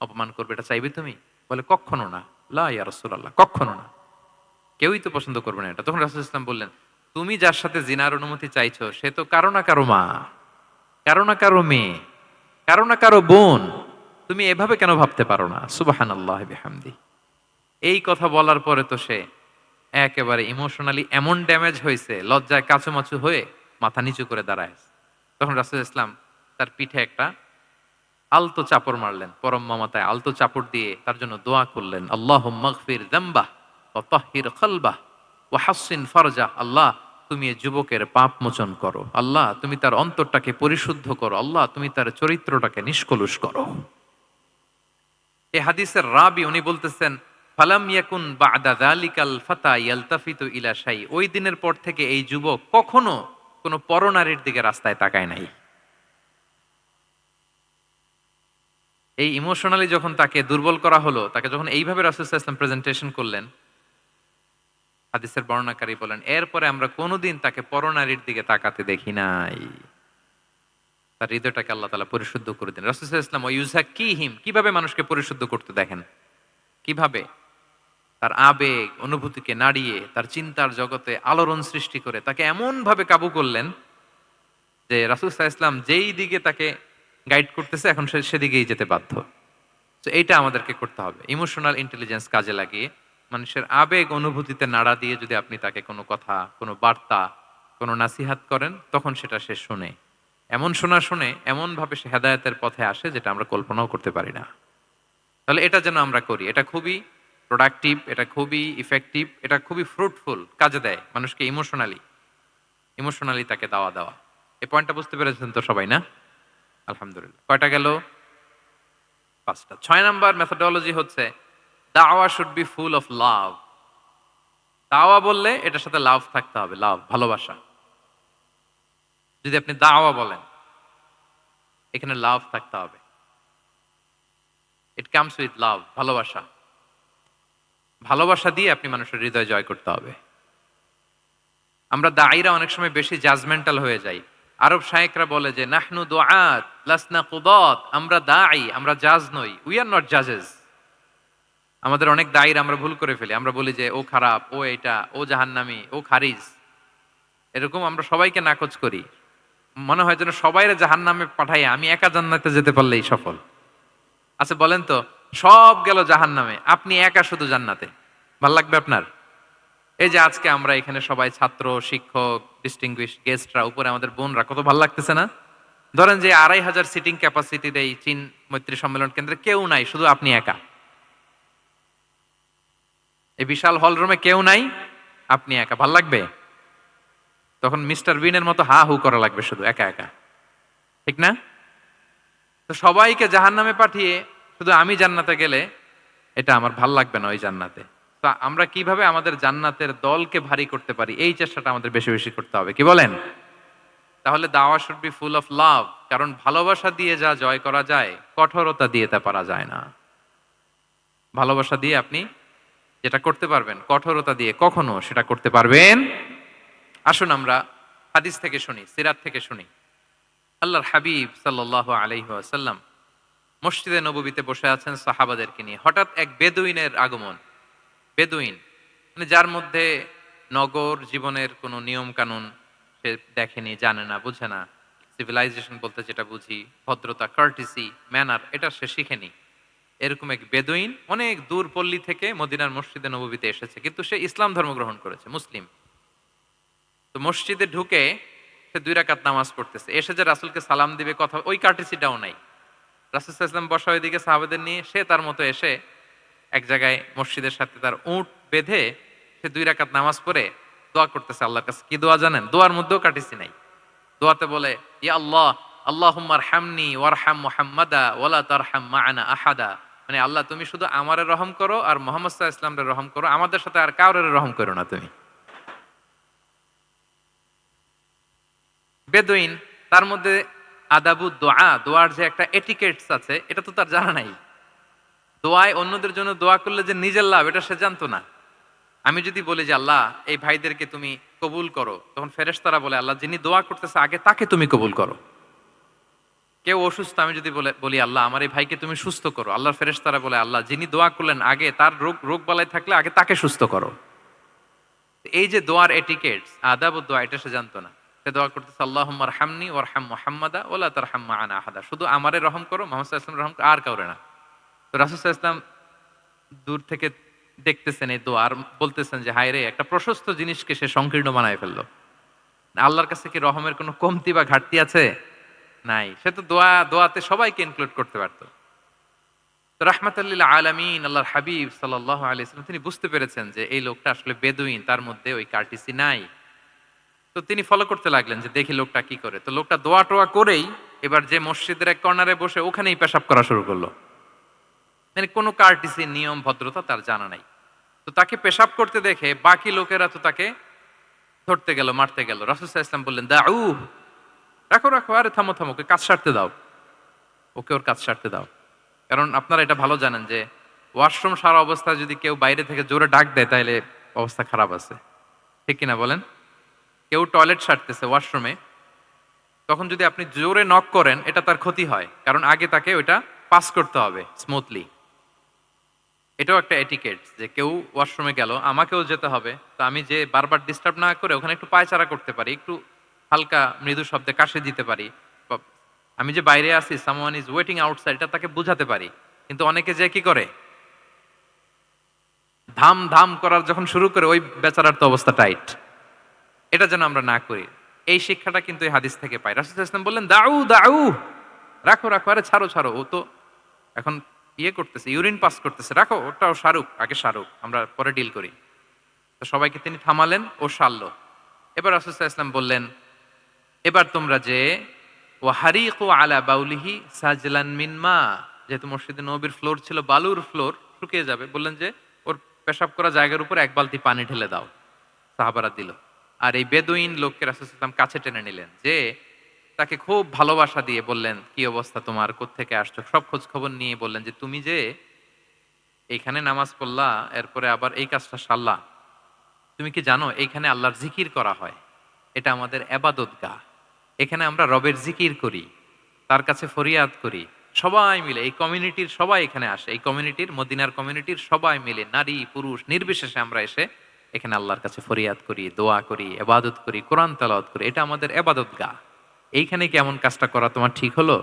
অপমান করবে, এটা চাইবে তুমি? বলে, কখনো না। লা ইয়া রাসূলুল্লাহ, কখনো না, কেউই তো পছন্দ করবে না এটা। তখন রাসূল ইসলাম বললেন, তুমি যার সাথে জিনার অনুমতি চাইছো সে তো কারো না কারো মা, কারো না কারো মেয়ে, কারো না কারো বোন। তুমি এভাবে কেন ভাবতে পারো না? সুবহানাল্লাহি বিহামদি। এই কথা বলার পরে তো সে একেবারে ইমোশনালি এমন ড্যামেজ হয়েছে, লজ্জায় কাচুমাচু হয়ে মাথা নিচু করে দাঁড়ায় আছে। তখন রাসূল ইসলাম তার পিঠে একটা আলতো চাপড় মারলেন, পরম মমতায় আলতো চাপড় দিয়ে তার জন্য দোয়া করলেন, আল্লাহুম্মা গফির যামবাহ ওয়া তাহহির কলবাহ ওয়া হাসসিন ফারজাহ। আল্লাহ, তুমি এই যুবকের পাপ মোচন করো। আল্লাহ, তুমি তার অন্তরটাকে পরিশুদ্ধ করো। আল্লাহ, তুমি তার চরিত্রটাকে নিষ্কলুষ করো। এই হাদিসের রাবি উনি বলতেছেন, ফালাম ইয়াকুন বা'দা যালিকাল ফাতা ইয়ালতাফিতু ইলা শাই, ওই দিনের পর থেকে এই যুবক কখনো কোনো পরনারীর দিকে রাস্তায় তাকায় নাই। এই ইমোশনালি যখন তাকে দুর্বল করা হলো, তাকে যখন এইভাবে রাসূল সাল্লাল্লাহু আলাইহি ওয়াসাল্লাম প্রেজেন্টেশন করলেন, হাদিসের বর্ণনাকারী বলেন, এরপরে আমরা কোনোদিন তাকে পরনারীর দিকে তাকাতে দেখি নাই। তার হৃদয়টাকে আল্লাহ তাআলা পরিশুদ্ধ করে দেন। রাসূল সাল্লাল্লাহু আলাইহি ওয়াসাল্লাম ওয়া ইউযাক্কিহিম, কিভাবে মানুষকে পরিশুদ্ধ করতে দেখেন, কিভাবে তার আবেগ অনুভূতিকে নাড়িয়ে তার চিন্তার জগতে আলোড়ন সৃষ্টি করে তাকে এমন ভাবে কাবু করলেন যে রাসূল সাল্লাল্লাহু আলাইহি ওয়াসাল্লাম যেই দিকে তাকে গাইড করতেছে এখন সে সেদিকেই যেতে বাধ্য। তো এইটা আমাদেরকে করতে হবে, ইমোশনাল ইন্টেলিজেন্স কাজে লাগিয়ে মানুষের আবেগ অনুভূতিতে নাড়া দিয়ে যদি আপনি তাকে কোনো কথা, কোনো বার্তা, কোনো নাসিহাত করেন, তখন সেটা সে শুনে। এমন শোনা শুনে এমন ভাবে সে হেদায়েতের পথে আসে যেটা আমরা কল্পনাও করতে পারি না। তাহলে এটা যেন আমরা করি, এটা খুবই প্রোডাক্টিভ, এটা খুবই ইফেক্টিভ, এটা খুবই ফ্রুটফুল, কাজে দেয় মানুষকে ইমোশনালি, ইমোশনালি তাকে দাওয়া দেওয়া। এই পয়েন্টটা বুঝতে পেরেছেন তো সবাই, না? আলহামদুলিল্লাহ। কয়টা গেল? ৫টা। ৬ নাম্বার মেথোডোলজি হচ্ছে, দাওয়া should be full of love. দাওয়া বললে এটার সাথে লাভ থাকতে হবে, লাভ, ভালোবাসা। যদি আপনি দাওয়া বলেন, এখানে লাভ থাকতে হবে। ইট কামস উইথ লাভ, ভালোবাসা। ভালোবাসা দিয়ে আপনি মানুষের হৃদয় জয় করতে হবে। আমরা দায়ীরা অনেক সময় বেশি জাজমেন্টাল হয়ে যাই। আরব শায়েকরা বলে যে, নাহনু দুআত লাসনা কুদাত, আমরা দায়ী, আমরা জাজ নই, উই আর নট জাজেস। আমাদের অনেক দায়ীর আমরা ভুল করে ফেলি, আমরা বলি যে ও খারাপ, ও এটা, ও জাহান্নামী, ও খারিজ, এরকম আমরা সবাইকে নাকচ করি। মনে হয় যেন সবাইরে জাহান্নামে পাঠাই, আমি একা জান্নাতে যেতে পারলেই সফল। আচ্ছা বলেন তো, সব গেল জাহান্নামে, আপনি একা শুধু জান্নাতে, ভাল লাগবে আপনার? এই যে আজকে আমরা এখানে সবাই ছাত্র, শিক্ষক, ডিস্টিংগুইশ গেস্টরা, উপরে আমাদের বোনরা, কত ভাল লাগতেছে না? ধরেন যে ২৫০০ সিটিং ক্যাপাসিটির এই চীন মৈত্রী সম্মেলন কেন্দ্রে কেউ নাই, শুধু আপনি একা। এই বিশাল হল রুমে কেউ নাই, আপনি একা, ভাল লাগবে? তখন মিস্টার বিনের মতো হা হু করা লাগবে, শুধু একা একা, ঠিক না? তো সবাইকে জাহান্নামে পাঠিয়ে শুধু আমি জান্নাতে গেলে এটা আমার ভাল লাগবে না, ওই জান্নাতে। তা আমরা কিভাবে আমাদের জান্নাতের দলকে ভারী করতে পারি, এই চেষ্টাটা আমাদের বেশি বেশি করতে হবে, কি বলেন? তাহলে দাওয়া should be full of love, কারণ ভালোবাসা দিয়ে যা জয় করা যায়, কঠোরতা দিয়ে তা পারা যায় না। ভালোবাসা দিয়ে আপনি যেটা করতে পারবেন, কঠোরতা দিয়ে কখনো সেটা করতে পারবেন। আসুন আমরা হাদিস থেকে শুনি, সিরাত থেকে শুনি। আল্লাহর হাবিব সাল্লাল্লাহু আলাইহি ওয়াসাল্লাম মসজিদে নববীতে বসে আছেন সাহাবাদেরকে নিয়ে। হঠাৎ এক বেদুইনের আগমন। বেদুইন মানে যার মধ্যে নগর জীবনের কোনো নিয়ম কানুন সে দেখেনি, জানে না, বুঝে না। সিভিলাইজেশন বলতে যেটা বুঝি, ভদ্রতা, কার্টিসি, ম্যানার, এটা সে শিখেনি। এরকম এক বেদুইন অনেক দূর পল্লী থেকে মদিনার মসজিদে নববীতে এসেছে, কিন্তু সে ইসলাম ধর্ম গ্রহণ করেছে, মুসলিম। তো মসজিদে ঢুকে সে 2 রাকাত নামাজ পড়তেছে, এসে যে রাসূলকে সালাম দিবে, কথা, ওই কার্টিসিটাও নাই। রাসূল সাল্লাল্লাহু আলাইহি ওয়াসাল্লাম বসা ওইদিকে সাহাবাদের নিয়ে, সে তার মতো এসে এক জায়গায় মসজিদের সাথে তার উট বেঁধে সে 2 রাকাত নামাজ পড়ে দোয়া করতেছে আল্লাহর কাছে। কি দোয়া জানেন? দোয়ার মধ্যেও কার্টিসি নাই। দোয়াতে বলে, ইয়া আল্লাহ, আল্লাহুম্মা আরহামনি ওয়ারহাম মুহাম্মাদা ওয়ালা তারহাম মা'ানা আহাদা। মানে আল্লাহ তুমি শুধু আমারে রহম করো আর মুহাম্মদ সাল্লাল্লাহু আলাইহি ওয়াসাল্লামরে রহম করো, আমাদের সাথে আর কাউরে রহম করো না তুমি। বেদুইন, তার মধ্যে আদাবু দোয়া, দোয়ার যে একটা এটিকেটস আছে এটা তো তার জানা নাই। দোয়ায় অন্যদের জন্য দোয়া করলে যে নিজের লাভ এটা সে জানতো না। আমি যদি বলি যে আল্লাহ এই ভাইদেরকে তুমি কবুল করো, তখন ফেরেশতারা বলে আল্লাহ যিনি দোয়া করতেছে আগে তাকে তুমি কবুল করো। কেউ অসুস্থ, আমি যদি বলি আল্লাহ আমার এই ভাইকে তুমি সুস্থ করো, আল্লাহর ফেরেশতারা বলে আল্লাহ যিনি দোয়া করলেন আগে তার রোগ বালাই থাকলে আগে তাকে সুস্থ করো। এই যে দোয়ার এটিকেটস, আদাব ও দোয়া, এটা সে জানতো না। সে দোয়া করতেছে আল্লাহুম্মা আরহামনি ওয়ারহাম মুহাম্মাদা ওয়ালা তারহাম মা'ানা আহাদা, শুধু আমারে রহম করো, মুহাম্মদ সাল্লাল্লাহু আলাইহি ওয়াসাল্লাম রহম করো, আর কাউরে না। তো রাসূল সাল্লাল্লাহু আলাইহি ওয়াসাল্লাম দূর থেকে দেখতেছেন এই দোয়া আর বলতেছেন যে হায় রে, একটা প্রশস্ত জিনিসকে সে সংকীর্ণ বানায় ফেললো। আল্লাহর কাছে কি রহমের কোনো কমতি বা ঘাটতি আছে? নাই। সে তো দোয়াতে সবাইকে ইনক্লুড করতে পারতো। তো রাহমাতাল লিল আলামিন আল্লাহর হাবিব সাল্লাল্লাহু আলাইহি ওয়াসাল্লাম তিনি বুঝতে পেরেছেন যে এই লোকটা আসলে বেদুইন, তার মধ্যে ওই কার্টিসি নাই। তো তিনি ফলো করতে লাগলেন যে দেখি লোকটা কি করে। তো লোকটা দোয়া টোয়া করেই এবার যে মসজিদের এক কর্নারে বসে ওখানেই পেশাব করা শুরু করলো। মানে কোনো কার্টিসি, নিয়ম, ভদ্রতা তার জানা নাই। তো তাকে পেশাব করতে দেখে বাকি লোকেরা তো তাকে ধরতে গেল, মারতে গেল। রাসূল সাল্লাল্লাহু আলাইহি ওয়াসাল্লাম বললেন, দাউ, রাখো রাখো, আরে থামো থামো, ওকে কাজ সারতে দাও, ওকে ওর কাজ সারতে দাও। কারণ আপনারা এটা ভালো জানেন যে ওয়াশরুম সারা অবস্থায় যদি কেউ বাইরে থেকে জোরে ডাক দেয় তাহলে অবস্থা খারাপ আছে, ঠিক কিনা বলেন? কেউ টয়লেট সারতেছে ওয়াশরুমে, তখন যদি আপনি জোরে নক করেন এটা তার ক্ষতি হয়, কারণ আগে তাকে ওইটা পাস করতে হবে স্মুথলি। এটাও একটা এটিকেট যে কেউ ওয়াশরুমে গেল, আমাকেও যেতে হবে, তো আমি যে বারবার ডিস্টার্ব না করে ওখানে একটু পায়চারা করতে পারি, একটু হালকা মৃদু শব্দে কাশি দিতে পারি, বা আমি যে বাইরে আছি সামওয়ান ইজ ওয়েটিং আউটসাইড এটা তাকে বুঝাতে পারি। কিন্তু অনেকে যে কি করে, ধাম ধাম করার যখন শুরু করে ওই বেচারার তো অবস্থা টাইট। এটা যেন আমরা না করি, এই শিক্ষাটা কিন্তু এই হাদিস থেকে পাই। রাসূল সাল্লাল্লাহু আলাইহি ওয়াসাল্লাম বললেন দাউ দাউ, রাখো রাখো, আরে ছাড়ো ছাড়ো, ও তো এখন ইয়ে করতেছে, ইউরিন পাস করতেছে, রাখো, ওটাও সারুক, আগে সারুক, আমরা পরে ডিল করি। তো সবাইকে তিনি থামালেন, ও সারলো। এবার রাসূল সাল্লাল্লাহু আলাইহি ওয়াসাল্লাম বললেন, এবার তোমরা যে ওয়াহারিকু আলা বাউলিহি সাজলান মিন মা, যেহেতু মসজিদে নববীর ফ্লোর ছিল বালুর ফ্লোর, শুকিয়ে যাবে, বললেন যে ওর পেশাব করা জায়গার উপর এক বালতি পানি ঢেলে দাও। সাহাবারা দিল। আর এই বেদুইন লোককে রাসূল সাল্লাল্লাহু আলাইহি ওয়াসাল্লাম কাছে টেনে নিলেন, যে তাকে খুব ভালোবাসা দিয়ে বললেন কি অবস্থা তোমার, কোত্থেকে আসছো, সব খোঁজ খবর নিয়ে বললেন যে তুমি যে এইখানে নামাজ পড়লা এরপরে আবার এই কাজটা সারলা, তুমি কি জানো এইখানে আল্লাহর জিকির করা হয়, এটা আমাদের এবাদতগাহ, এখানে আমরা রবের জিকির করি, তার কাছে ফরিয়াদ করি, সবাই মিলে এই কমিউনিটির সবাই এখানে আসে, এই কমিউনিটির, মদিনার কমিউনিটির সবাই মিলে নারী পুরুষ নির্বিশেষে আমরা এসে এখানে আল্লাহর কাছে ফরিয়াদ করি, দোয়া করি, এবাদত করি, কোরআন তেলাওয়াত করি, এটা আমাদের এবাদতগাহ। এইখানে কি এমন কাজটা করা তোমার ঠিক হলো?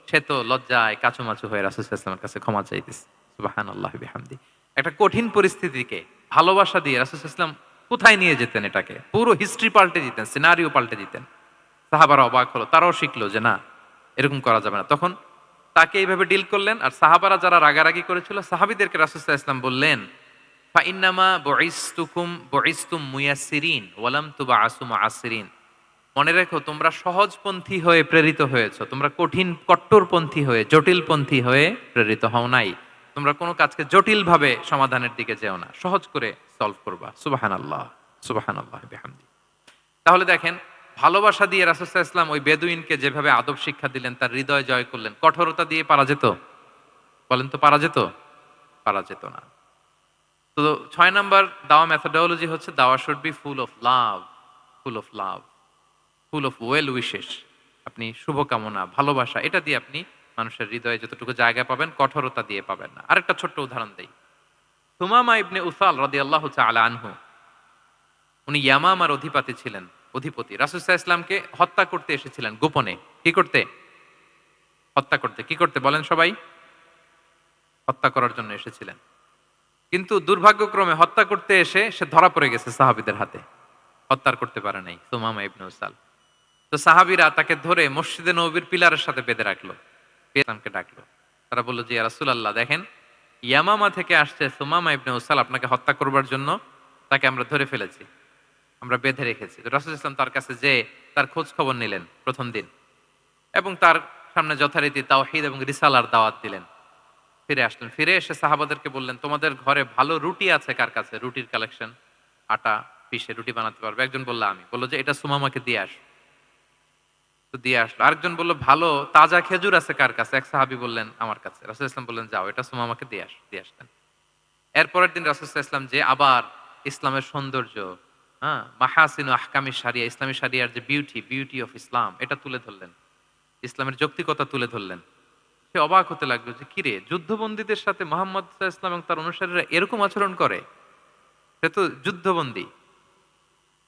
সে তো লজ্জায় কাচুমাচু হয়ে রাসূল সাল্লাল্লাহু আলাইহি ওয়াসাল্লামের কাছে ক্ষমা চাইতেছে। সুবহানাল্লাহি বিহামদি। একটা কঠিন পরিস্থিতিকে ভালোবাসা দিয়ে রাসূল সাল্লাল্লাহু আলাইহি ওয়াসাল্লাম কোথায় নিয়ে যেতেন, এটাকে পুরো হিস্ট্রি পাল্টে দিতেন, সিনারিও পাল্টে দিতেন। সাহাবারা অবাক হলো, তারাও শিখলো যে না, এরকম করা যাবে না। তখন তাকে এইভাবে ডিল করলেন। আর সাহাবারা যারা রাগারাগি করেছিল সাহাবীদেরকে রাসূল সাল্লাল্লাহু আলাইহি ওয়াসাল্লাম বললেন, ফা ইন্নামা বুইসতুম মুয়াসসিরিন ওয়া লাম তুবআসু মুআসসিরিন। মনে রেখো তোমরা সহজপন্থী হয়ে প্রেরিত হয়েছো, তোমরা কঠিন কট্টরপন্থী হয়ে, জটিলপন্থী হয়ে প্রেরিত হও নাই। তোমরা কোনো কাজকে জটিলভাবে সমাধানের দিকে যেও না, সহজ করে সলভ করবা। সুবহানাল্লাহ, সুবহানাল্লাহ বিহামদি। তাহলে দেখেন, ভালোবাসা দিয়ে রাসূল সাল্লাল্লাহু আলাইহি ওয়াসাল্লাম ওই বেদুইনকে যেভাবে আদব শিক্ষা দিলেন, তার হৃদয় জয় করলেন, কঠোরতা দিয়ে পারা যেত? বলেন তো পারা যেত? পারা যেত না। তো ৬ নাম্বার দাওয়া মেথোডোলজি হচ্ছে দাওয়া should be full of love, full of love, full of well wishes. আপনি শুভকামনা, ভালোবাসা, এটা দিয়ে আপনি মানুষের হৃদয়ে যতটুকু জায়গা পাবেন, কঠোরতা দিয়ে পাবেন না। আরেকটা ছোট্ট উদাহরণ দেই। সুমামা ইবনে উসাল রাদিয়াল্লাহু তাআলা আনহু, উনি ইয়ামামার অধিপতি ছিলেন, অধিপতি। রাসূল সাল্লাল্লাহু আলাইহি ওয়াসাল্লামকে হত্যা করতে এসেছিলেন গোপনে। কি করতে? হত্যা করতে। কি করতে বলেন সবাই? হত্যা করার জন্য এসেছিলেন। কিন্তু দুর্ভাগ্যক্রমে হত্যা করতে এসে সে ধরা পড়ে গেছে সাহাবীদের হাতে, হত্যা করতে পারে নাই সুমামা ইবনে উসাল। তো সাহাবীরা তাকে ধরে মসজিদে নববীর পিলারের সাথে বেঁধে রাখলো, ইসলামকে ডাকলো। তারা বলল যে ইয়া রাসূলুল্লাহ, দেখেন ইয়ামামা থেকে আসছে সুমামা ইবনে উসাল আপনাকে হত্যা করবার জন্য, তাকে আমরা ধরে ফেলেছি। আমরা বেঁধে রেখেছি। তো রাসূল ইসলাম তার কাছে যেয়ে তার খোঁজ খবর নিলেন প্রথম দিন এবং তার সামনে যথারীতি তাওহীদ এবং রিসালার দাওয়াত দিলেন। ফিরে আসলেন। ফিরে এসে সাহাবাদেরকে বললেন, তোমাদের ঘরে ভালো রুটি আছে কার কাছে? রুটির কালেকশন, আটা পিষে রুটি বানাতে পারবে। একজন বলল আমি। বলল যে এটা সুমামাকে দিয়ে আস। তো দিয়ে আসলো। আরেকজন বলল ভালো তাজা খেজুর আছে কার কাছে? এক সাহাবী বললেন আমার কাছে। রাসূল ইসলাম বললেন যাও এটা সুমামাকে দিয়ে আস। দিয়ে আসলেন। এরপরের দিন রাসূল ইসলাম যে আবার ইসলামের সৌন্দর্য, হ্যাঁ? মাহাসিনু আহকামি শারিয়া, ইসলামী শারিয়ার যে বিউটি অফ ইসলাম এটা তুলে ধরলেন। ইসলামের যৌক্তিকতা তুলে ধরলেন। সে অবাক হতে লাগলো যে কিরে যুদ্ধবন্দীদের সাথে মোহাম্মদ সাল্লাল্লাহু আলাইহি ওয়াসাল্লাম এবং তার অনুসারীরা এরকম আচরণ করে? সে তো যুদ্ধবন্দী।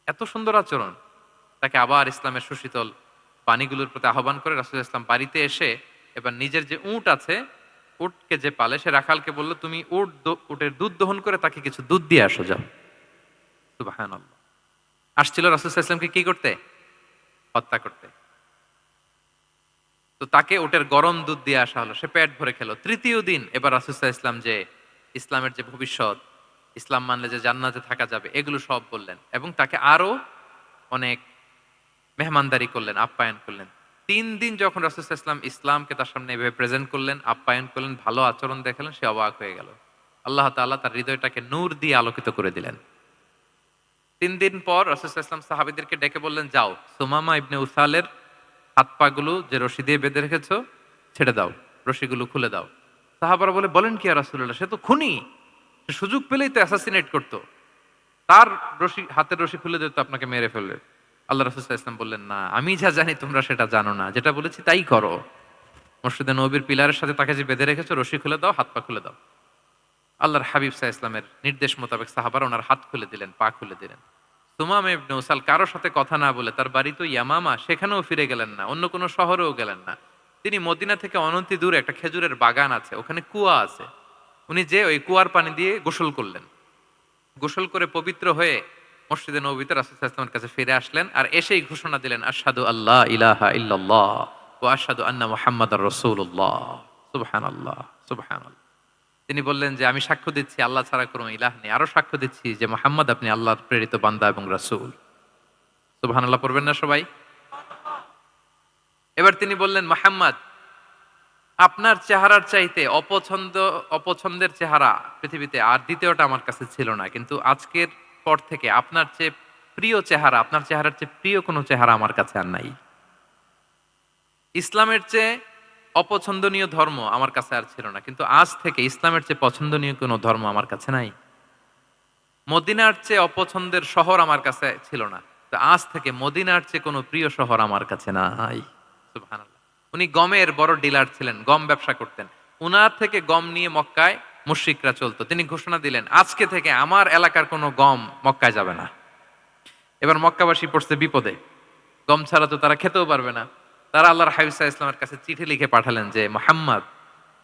এত সুন্দর আচরণ। তাকে আবার ইসলামের সুশীতল বাণীগুলোর প্রতি আহ্বান করে রাসূল ইসলাম বাড়িতে এসে এবার নিজের যে উট আছে, উটকে যে পালে সে রাখালকে বলল, তুমি উটের দুধ দহন করে তাকে কিছু দুধ দিয়ে আসো যাও। সুবহানাল্লাহ। আসছিল রাসূল সাল্লাল্লাহু আলাইহি ওয়াসাল্লামকে কি করতে? হত্যা করতে। তো তাকে উটের গরম দুধ দিয়ে আসা হলো। সে পেট ভরে খেলো। তৃতীয় দিন এবার রাসূল সাল্লাল্লাহু আলাইহি ওয়াসাল্লাম যে ইসলামের যে ভবিষ্যৎ, ইসলাম মানলে যে জান্নাতে থাকা যাবে এগুলো সব বললেন এবং তাকে আরো অনেক মেহমানদারি করলেন, আপ্যায়ন করলেন। ৩ দিন যখন রাসূল সাল্লাল্লাহু আলাইহি ওয়াসাল্লাম ইসলামকে তার সামনে এভাবে প্রেজেন্ট করলেন, আপ্যায়ন করলেন, ভালো আচরণ দেখালেন, সে অবাক হয়ে গেল। আল্লাহ তাআলা তার হৃদয়টাকে নূর দিয়ে আলোকিত করে দিলেন। ৩ দিন পর রাসূল সাল্লাল্লাহু আলাইহি ওয়াসাল্লাম সাহাবীদেরকে ডেকে বললেন, যাও সুমামা ইবনে উসালের হাত পা গুলো যে রশি দিয়ে বেঁধে রেখেছো ছেড়ে দাও, রশিগুলো খুলে দাও। সাহাবারা বলেন কি ইয়া রাসূলুল্লাহ, সে তো খুনি, সে সুযোগ পেলেই তো অ্যাসাসিনেট করতো, তার রশি হাতের রশি খুলে দিত আপনাকে মেরে ফেলবে। আল্লাহ রাসূল সাল্লাল্লাহু আলাইহি ওয়াসাল্লাম বললেন, না আমি যা জানি তোমরা সেটা জানো না, যেটা বলেছি তাই করো। মসজিদে নববীর পিলারের সাথে তাকে যে বেঁধে রেখেছো রশি খুলে দাও, হাত পা খুলে দাও। আল্লাহর হাবিব সাল্লাল্লাহু আলাইহি ওয়াসাল্লামের নির্দেশ মোতাবেক সাহাবারা ওনার হাত খুলে দিলেন, পা খুলে দিলেন। সুমামা ইবনে উসাল কারো সাথে কথা না বলে তার বাড়ি তো ইয়ামামা, সেখানেও ফিরে গেলেন না, অন্য কোনো শহরেও গেলেন না। তিনি মদিনা থেকে অনতি দূরে একটা খেজুরের বাগান আছে, ওখানে কুয়া আছে। উনি যে ওই কুয়ার পানি দিয়ে গোসল করলেন। গোসল করে পবিত্র হয়ে মসজিদে নববীতে রাসূল সাল্লাল্লাহু আলাইহি ওয়াসাল্লামের কাছে ফিরে আসলেন আর এসেই ঘোষণা দিলেন, আশহাদু আল্লা ইলাহা ইল্লাল্লাহ ওয়া আশহাদু আন্না মুহাম্মাদার রাসূলুল্লাহ। সুবহানাল্লাহ, সুবহানাল্লাহ। তিনি বললেন যে আমি সাক্ষ্য দিচ্ছি আল্লাহ ছাড়া কোনো ইলাহ নেই, আরো সাক্ষ্য দিচ্ছি যে মুহাম্মদ আপনি আল্লাহর প্রেরিত বান্দা এবং রাসূল। সুবহানাল্লাহ পড়বেন না সবাই? এবার তিনি বললেন, মুহাম্মদ আপনার চেহারার চাইতে অপছন্দের চেহারা পৃথিবীতে আর দ্বিতীয়টা আমার কাছে ছিল না, কিন্তু আজকের পর থেকে আপনার চেয়ে প্রিয় চেহারা, আপনার চেহারার চেয়ে প্রিয় কোনো চেহারা আমার কাছে আর নাই। ইসলামের চেয়ে অপছন্দনীয় ধর্ম আমার কাছে আর ছিল না, কিন্তু আজ থেকে ইসলামের চেয়ে পছন্দনীয় কোনো ধর্ম আমার কাছে নাই। মদিনার চেয়ে অপছন্দের শহর আমার কাছে ছিল না, তো আজ থেকে মদিনার চেয়ে কোনো প্রিয় শহর আমার কাছে নাই। সুবহানাল্লাহ। উনি গমের বড় ডিলার ছিলেন, গম ব্যবসা করতেন। উনার থেকে গম নিয়ে মক্কায় মুশরিকরা চলতো। তিনি ঘোষণা দিলেন, আজকে থেকে আমার এলাকার কোনো গম মক্কায় যাবে না। এবার মক্কাবাসী পড়ছে বিপদে, গম ছাড়া তো তারা খেতেও পারবে না। তারা আল্লাহর হাবিব সাল্লাল্লাহু আলাইহি ওয়াসাল্লামের কাছে চিঠি লিখে পাঠালেন যে মুহাম্মদ,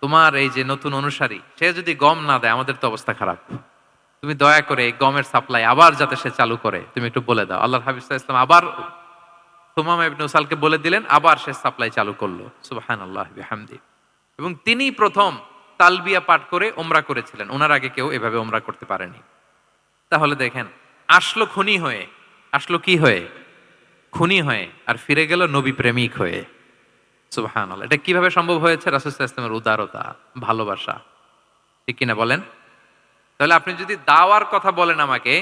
তোমার এই যে নতুন অনুসারী সে যদি গম না দেয় আমাদের তো অবস্থা খারাপ, তুমি দয়া করে এই গমের সাপ্লাই আবার যাতে সে চালু করে তুমি একটু বলে দাও। আল্লাহর হাবিব সাল্লাল্লাহু আলাইহি ওয়াসাল্লাম আবার সুমামা ইবনে উসালকে বলে দিলেন, আবার সে সাপ্লাই চালু করলো। সুবহানাল্লাহ বিহামদি। এবং তিনি প্রথম তালবিয়া পাঠ করে উমরা করেছিলেন, ওনার আগে কেউ এভাবে উমরা করতে পারেনি। তাহলে দেখেন, আসলো খুনি হয়ে, আসলো কি হয়ে? খুনি হয়ে, আর ফিরে গেল নবী প্রেমিক হয়ে। সুবহানাল্লাহ। এটা কিভাবে সম্ভব হয়েছে? রাসূল সাল্লাল্লাহু আলাইহি ওয়াসাল্লামের উদারতা, ভালোবাসা। ঠিক কিনা বলেন? তাহলে আপনি যদি দাওয়ার কথা বলেন আমাকে,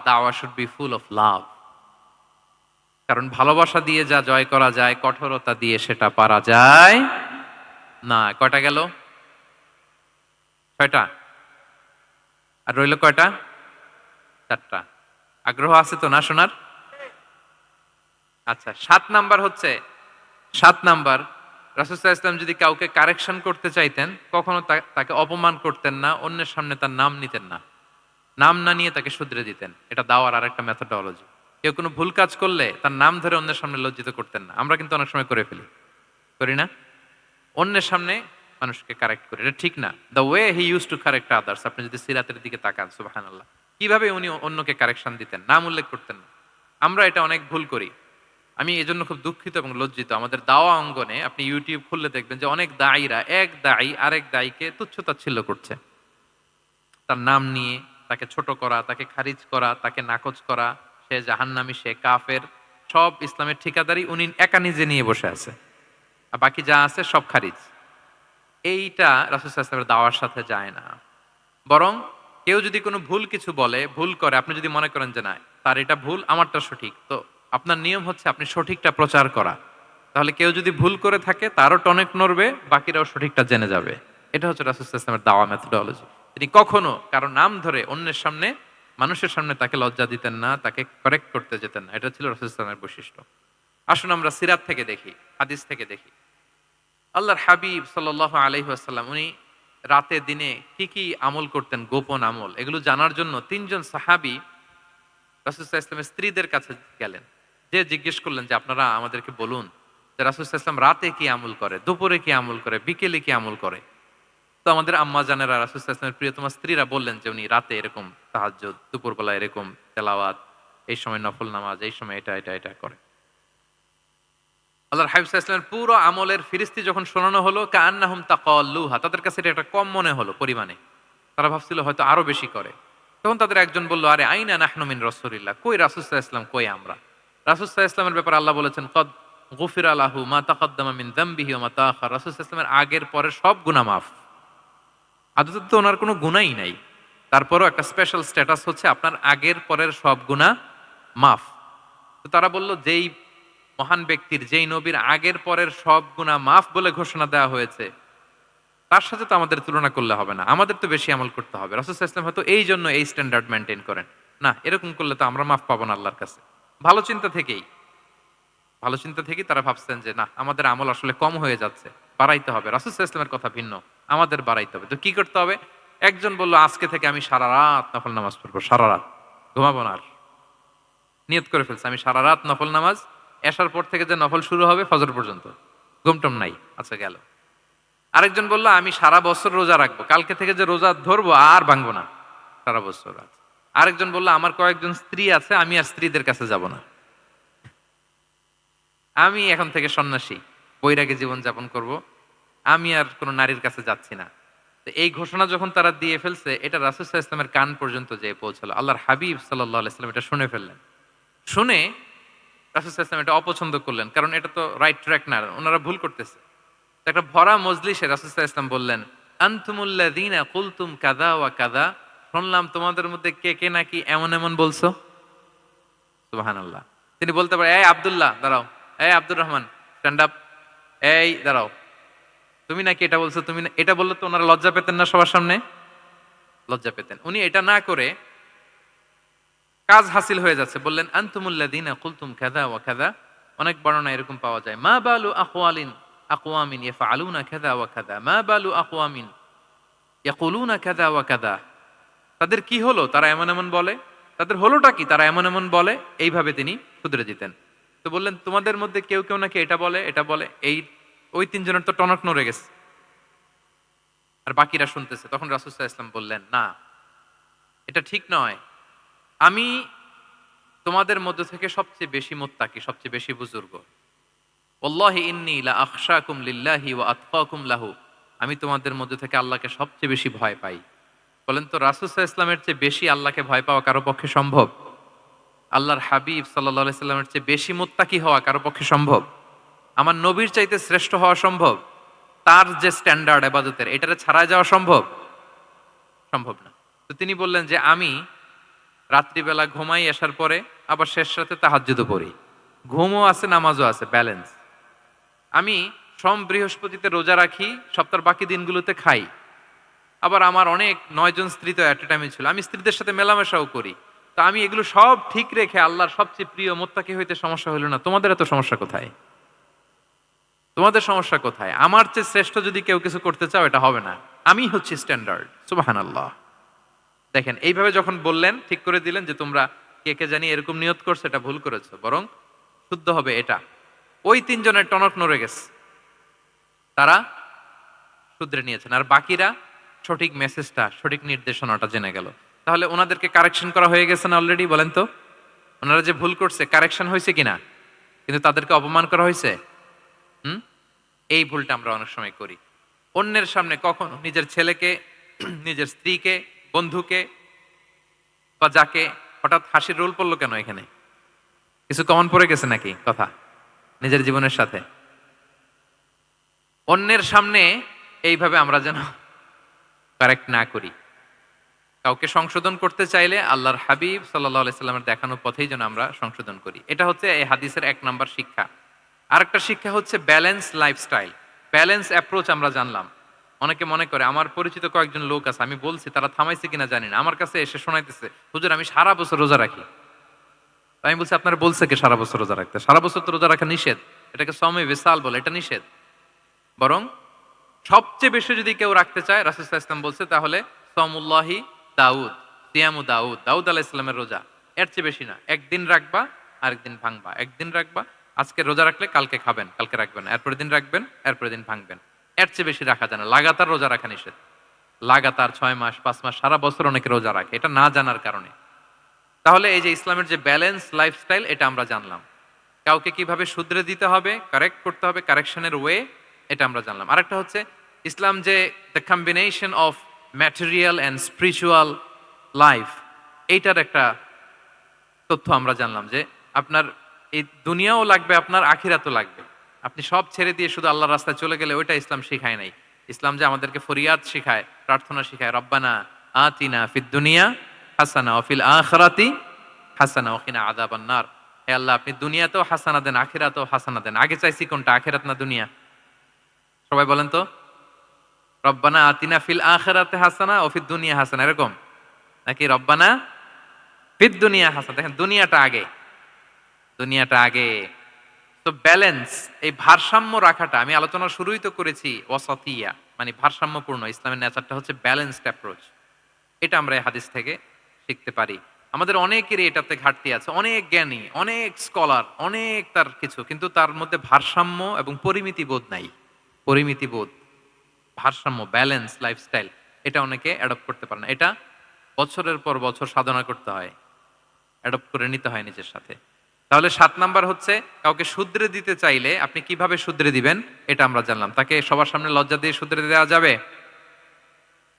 দাওয়া should be full of love. কারণ ভালোবাসা দিয়ে যা জয় করা যায়, কঠোরতা দিয়ে সেটা পারা যায় না। কয়টা গেল? 6টা। আর রইল কয়টা? 4টা। আগ্রহ আছে তো না শোনার? আচ্ছা, 7 নাম্বার হচ্ছে, 7 নাম্বার, রাসূল সাল্লাল্লাহু আলাইহি ওয়াসাল্লাম যদি কাউকে কারেকশন করতে চাইতেন, কখনো তাকে অপমান করতেন না, অন্যের সামনে তার নাম নিতেন না। নাম না নিয়ে তাকে শুধরে দিতেন। এটা দাওয়ার আরেকটা মেথোডোলজি। কেউ কোনো ভুল কাজ করলে তার নাম ধরে অন্যের সামনে লজ্জিত করতেন না। আমরা কিন্তু অনেক সময় করে ফেলি, করি না? অন্যের সামনে মানুষকে কারেক্ট করে, এটা ঠিক না। The way he use to correct others, আপনি যদি সিরাতের দিকে তাকান, সুবহানাল্লাহ, কিভাবে উনি অন্যকে কারেকশন দিতেন, নাম উল্লেখ করতেন না। আমরা এটা অনেক ভুল করি। আমি এজন্য খুব দুঃখিত এবং লজ্জিত। আমাদের দাওয়া অঙ্গনে আপনি ইউটিউব খুললে দেখবেন যে অনেক দায়ীরা, এক দায়ী আরেক দায়ীকে তুচ্ছ-তাচ্ছিল্য করছে। তার নাম নিয়ে তাকে ছোট করা, তাকে খারিজ করা, তাকে নাকচ করা, সে জাহান্নামী, সে কাফের, সব ইসলামের ঠিকাদারি উনি একা নিজে নিয়ে বসে আছে, আর বাকি যা আছে সব খারিজ। এইটা রাসূল সাল্লাল্লাহু আলাইহি ওয়াসাল্লামের দাওয়ার সাথে যায় না। বরং কেউ যদি কোনো ভুল কিছু বলে, ভুল করে, আপনি যদি মনে করেন যে না তার এটা ভুল, আমারটা সঠিক, তো আপনার নিয়ম হচ্ছে আপনি সঠিকটা প্রচার করা। তাহলে কেউ যদি ভুল করে থাকে তারও টনক নড়বে, বাকিরাও সঠিকটা জেনে যাবে। এটা হচ্ছে রাসূল সাল্লাল্লাহু আলাইহি ওয়াসাল্লামের দাওয়া মেথোডোলজি। তিনি কখনো কারো নাম ধরে অন্যের সামনে, মানুষের সামনে তাকে লজ্জা দিতেন না, তাকে কারেক্ট করতে যেতেন না। এটা ছিল রাসূল সাল্লাল্লাহু আলাইহি ওয়াসাল্লামের বৈশিষ্ট্য। আসুন আমরা সিরাত থেকে দেখি, হাদিস থেকে দেখি। আল্লাহর হাবিব সাল্লাল্লাহু আলাইহি ওয়াসাল্লাম উনি রাতে দিনে কি কি আমল করতেন, গোপন আমল, এগুলো জানার জন্য তিনজন সাহাবী রাসূল সাল্লাল্লাহু আলাইহি ওয়াসাল্লামের স্ত্রীদের কাছে গেলেন। যে জিজ্ঞেস করলেন যে আপনারা আমাদেরকে বলুন যে রাসূল সাল্লাল্লাহু আলাইহি ওয়াসাল্লাম রাতে কি আমল করে, দুপুরে কি আমল করে, বিকেলে কি আমল করে। তো আমাদের আম্মা জানেরা, রাসূল সাল্লাল্লাহু আলাইহি ওয়াসাল্লামের প্রিয়তমা স্ত্রীরা বললেন যে উনি রাতে এরকম তাহাজ্জুদ, দুপুরবেলা এরকম তেলাওয়াত, এই সময় নফল নামাজ, এই সময় এটা এটা এটা করে। আল্লাহর হাবিব সাল্লাল্লাহু আলাইহি ওয়াসাল্লামের পুরো আমলের ফিরিস্তি যখন শোনানো হলো, কাআন্নাহুম তাকাল্লুহা, তাদের কাছে এটা একটা কম মনে হলো পরিমাণে। তারা ভাবছিল হয়তো আরো বেশি করে। তখন তাদের একজন বলল, আরে আইনা নাহনু মিন রাসূলিল্লাহ, কই রাসূল সাল্লাল্লাহু আলাইহি ওয়াসাল্লাম, কই আমরা। রাসূল সাল্লাল্লাহু আলাইহি ওয়াসাল্লামের ব্যাপারে আল্লাহ বলেছেন, কদ গুফিরা লাহু মা তাকাদ্দামা মিন যামবিহি ওয়া মা তাআখার, রাসূল সাল্লাল্লাহু আলাইহি ওয়াসাল্লামের আগের পরের সব গুনাহ মাফ। আদতে তো ওনার কোনো গুনাহই নাই, তারপরেও একটা স্পেশাল স্ট্যাটাস হচ্ছে আপনার আগের পরের সব গুনাহ মাফ। তো তারা বলল, যেই মহান ব্যক্তির, যেই নবীর আগের পরের সব গুনাহ মাফ বলে ঘোষণা দেওয়া হয়েছে, তার সাথে তো আমাদের তুলনা করলে হবে না, আমাদের তো বেশি আমল করতে হবে। রাসূল সাল্লাল্লাহু আলাইহি ওয়াসাল্লাম হয়তো এই জন্য এই স্ট্যান্ডার্ড মেইনটেইন করেন। না, এরকম করলে তো আমরা মাফ পাবো না আল্লাহর কাছে। ভালো চিন্তা থেকেই, ভালো চিন্তা থেকেই তারা ভাবছেন যে না, আমাদের আমল আসলে কম হয়ে যাচ্ছে, বাড়াইতে হবে। রাসূল সাল্লাল্লাহু আলাইহি ওয়াসাল্লামের কথা ভিন্ন, আমাদের বাড়াইতে হবে। তো কি করতে হবে? একজন বলল, আজকে থেকে আমি সারা রাত নফল নামাজ পড়বো, সারা রাত ঘুমাবো না আর। নিয়ত করে ফেলছে আমি সারা রাত নফল নামাজ, এশার পর থেকে যে নফল শুরু হবে ফজর পর্যন্ত, ঘুমটম নাই। আচ্ছা, গেল। আরেকজন বলল, আমি সারা বছর রোজা রাখবো, কালকে থেকে যে রোজা ধরবো আর ভাঙবো না, সারা বছর। আছে আরেকজন বলল, আমার কয়েকজন স্ত্রী আছে, আমি আর স্ত্রীদের কাছে যাব না, আমি এখন থেকে সন্ন্যাসী, বৈরাগী জীবন যাপন করব, আমি আর কোন নারীর কাছে যাচ্ছি না। তো এই ঘোষণা যখন তারা দিয়ে ফেলছে, এটা রাসূল সাল্লাল্লাহু আলাইহি ওয়াসাল্লামের কান পর্যন্ত যেয়ে পৌঁছালো। আল্লাহর হাবিব সাল্লাল্লাহু আলাইহি ওয়াসাল্লাম এটা শুনে ফেললেন। শুনে রাসূল সাল্লাল্লাহু আলাইহি ওয়াসাল্লাম এটা অপছন্দ করলেন, কারণ এটা তো রাইট ট্র্যাক না, ওনারা ভুল করতেছে। তো একটা ভরা মজলিসে রাসূল সাল্লাল্লাহু আলাইহি ওয়াসাল্লাম বললেন, আনতুমুল্লাযীনা কুলতুম কাযা ওয়া কাযা, শুনলাম তোমাদের মধ্যে কে কে নাকি এমন এমন বলছো। সুবহানাল্লাহ। তিনি বলতে পারে, এই আব্দুল্লাহ দাঁড়াও, এই আব্দুর রহমান স্ট্যান্ড আপ, এই দাঁড়াও, তুমি নাকি এটা বলছো, তুমি এটা বললে তো ওনারা লজ্জা পেতেন না? সবার সামনে লজ্জা পেতেন। উনি এটা না করে কাজ হাসিল হয়ে যাচ্ছে, বললেন আনতুমুল্লাযীনা কুলতুম কাযা ওয়া কাযা। অনেক বর্ণনা এরকম পাওয়া যায়, মা বালু আকওয়ামিন ইয়াফআলুনা কাযা ওয়া কাযা, মা বালু আকওয়ামিন ইয়াকুলুনা কাযা ওয়া কাযা। তাদের কি হলো, তারা এমন এমন বলে, তাদের হলোটা কি, তারা এমন এমন বলে। এইভাবে তিনি শুধরে দিতেন। তো বললেন, তোমাদের মধ্যে কেউ কেউ নাকি এটা বলে, এটা বলে। এই ওই তিনজনের তো টনক নড়ে গেছে, আর বাকিরা শুনতেছে। তখন রাসূল সাল্লাল্লাহু আলাইহি ওয়াসাল্লাম বললেন, না, এটা ঠিক নয়। আমি তোমাদের মধ্যে থেকে সবচেয়ে বেশি মুত্তাকি, সবচেয়ে বেশি বুজুর্গ। ওয়াল্লাহি ইন্নী লা আখশাকুম লিল্লাহি ওয়া আতকাকুম লাহু, আমি তোমাদের মধ্যে থেকে আল্লাহকে সবচেয়ে বেশি ভয় পাই। বলেন তো, রাসূল সাল্লাল্লাহু আলাইহি ওয়াসাল্লামের চেয়ে বেশি আল্লাহকে ভয় পাওয়া কারো পক্ষে সম্ভব? আল্লাহর হাবিব সাল্লাল্লাহু আলাইহি ওয়াসাল্লামের চেয়ে বেশি মুত্তাকি হওয়া কারো পক্ষে সম্ভব? আমার নবীর চাইতে শ্রেষ্ঠ হওয়া সম্ভব? তার যে স্ট্যান্ডার্ড ইবাদতের, এটারে ছাড়ায় যাওয়া সম্ভব? সম্ভব না। তো তিনি বললেন যে আমি রাত্রিবেলা ঘুমাই আসার পরে, আবার শেষ রাতে তাহাজ্জুদও পড়ি, ঘুমও আছে নামাজও আছে, ব্যালেন্স। আমি সোম বৃহস্পতিতে রোজা রাখি, সপ্তাহের বাকি দিনগুলোতে খাই। আবার আমার অনেক 9 জন স্ত্রী তো এট এ টাইমে ছিল, আমি স্ত্রীদের সাথে মেলামেশাও করি। তো আমি এগুলো সব ঠিক রেখে আল্লাহর সবচেয়ে প্রিয় মুত্তাকি হইতে সমস্যা হইল না। তোমাদের এত সমস্যা কোথায়? তোমাদের সমস্যা কোথায়? আমার চেয়ে শ্রেষ্ঠ যদি কেউ কিছু করতে চাও, এটা হবে না, আমি হচ্ছি স্ট্যান্ডার্ড। সুবহানাল্লাহ। দেখেন, এইভাবে যখন বললেন, ঠিক করে দিলেন যে তোমরা কে কে জানি এরকম নিয়ত করছো, এটা ভুল করেছো, বরং শুদ্ধ হবে এটা। ওই তিনজনের টনক নড়ে গেছে, তারা শুধরে নিয়েছেন, আর বাকিরা সঠিক মেসেজটা, সঠিক নির্দেশনাটা জেনে গেল। তাহলে ওনাদেরকে কারেকশন করা হয়ে গেছে না অলরেডি? বলেন তো, ওনারা যে ভুল করছে কারেকশন হয়েছে কিনা? কিন্তু তাদেরকে অপমান করা হয়েছে। এই ভুলটা আমরা অনেক সময় করি। অন্যের সামনে কখনো নিজের ছেলেকে, নিজের স্ত্রীকে, বন্ধুকে বা যাকে, হঠাৎ হাসির রোল পড়লো কেন এখানে? কিছু কমন পড়ে গেছে নাকি কথা নিজের জীবনের সাথে? অন্যের সামনে এইভাবে আমরা যেন কারেক্ট না করি। কাউকে সংশোধন করতে চাইলে আল্লাহর হাবিব সাল্লাল্লাহু আলাইহি সাল্লামের দেখানো পথেই যেন আমরা সংশোধন করি। এটা হচ্ছে এই হাদিসের ১ নাম্বার শিক্ষা। আরেকটা শিক্ষা হচ্ছে ব্যালেন্স লাইফস্টাইল। ব্যালেন্স অ্যাপ্রোচ আমরা জানলাম। অনেকে মনে করে আমার পরিচিত কয়েকজন লোক আছে, আমি বলছি তারা থামাইছে কিনা জানি না। আমার কাছে এসে শোনাইতেছে, "হুজুর আমি সারা বছর রোজা রাখি।" তো আমি বলছি, "আপনারা বলছে কে সারা বছর রোজা রাখতে? সারা বছর তো রোজা রাখা নিষেধ। এটাকে সওমে বিসাল বলে, এটা নিষেধ। বরং সবচেয়ে বেশি যদি কেউ রাখতে চায় রাসূল সাল্লাল্লাহু আলাইহি ওয়াসাল্লাম বলছে তাহলে সওমুল্লাহি দাউদ, সিয়ামু দাউদ, দাউদ আলাইহিস সালামের রোজা। এর চেয়ে বেশি না। একদিন রাখবা, আরেকদিন ভাঙবা। একদিন রাখবা, আজকে রোজা রাখলে কালকে খাবেন, কালকে রাখবেন না। এরপরের দিন রাখবেন, এরপরের দিন ভাঙবেন। এর চেয়ে বেশি রাখা যায় না। লাগাতার রোজা রাখা নিষেধ। লাগাতার ৬ মাস, ৫ মাস, সারা বছর অনেকে রোজা রাখে। এটা না জানার কারণে। তাহলে এই যে ইসলামের যে ব্যালেন্স লাইফস্টাইল এটা আমরা জানলাম। কাউকে কিভাবে শুধরে দিতে হবে, কারেক্ট করতে হবে, কারেকশনের ওয়ে এটা আমরা জানলাম। আরেকটা হচ্ছে ইসলাম যে the combination of material and spiritual life এইটার একটা তথ্য আমরা জানলাম যে আপনার এই দুনিয়াও লাগবে, আপনার আখিরাতও লাগবে। আপনি সব ছেড়ে দিয়ে শুধু আল্লাহর রাস্তায় চলে গেলে ওইটা ইসলাম শিখায় নাই। ইসলাম যে আমাদেরকে ফরিয়াদ শিখায়, প্রার্থনা শিখায়, রব্বানা আতিনা ফিদ দুনিয়া হাসানা ওয়া ফিল আখিরাতি হাসানা ওয়া কিনা আযাবান নার। হে আল্লাহ আপনি দুনিয়াতেও হাসানা দেন, আখিরাতেও হাসানা দেন। আগে চাইছি কোনটা, আখিরাত না দুনিয়া? সবাই বলেন তো। রব্বানা আতিনা ফিল আখিরাতি হাসানা ওয়া ফিদ দুনিয়া হাসানা, এরকম নাকি রব্বানা ফিদ দুনিয়া হাসানা? দেখেন দুনিয়াটা আগে, দুনিয়াটা আগে। তো ব্যালেন্স, এই ভারসাম্য রাখাটা আমি আলোচনার শুরুই তো করেছি ওয়াসাতিয়া, মানে ভারসাম্যপূর্ণ। ইসলামের নেচারটা হচ্ছে ব্যালেন্সড অ্যাপ্রোচ। এটা আমরা এই হাদিস থেকে শিখতে পারি। আমাদের অনেকেরই এটাতে ঘাটতি আছে। অনেক জ্ঞানী, অনেক স্কলার, অনেক তার কিছু, কিন্তু তার মধ্যে ভারসাম্য এবং পরিমিতি বোধ নাই। পরিমিতি বোধ, ভারসাম্য, ব্যালেন্স লাইফস্টাইল এটা অনেকে অ্যাডপ্ট করতে পারে না। এটা বছরের পর বছর সাধনা করতে হয়, অ্যাডপ্ট করে নিতে হয় নিজের সাথে। তাহলে ৭ নাম্বার হচ্ছে কাউকে শুধরে দিতে চাইলে আপনি কিভাবে শুধরে দিবেন এটা আমরা জানলাম। তাকে সবার সামনে লজ্জা দিয়ে শুধরে দেওয়া যাবে?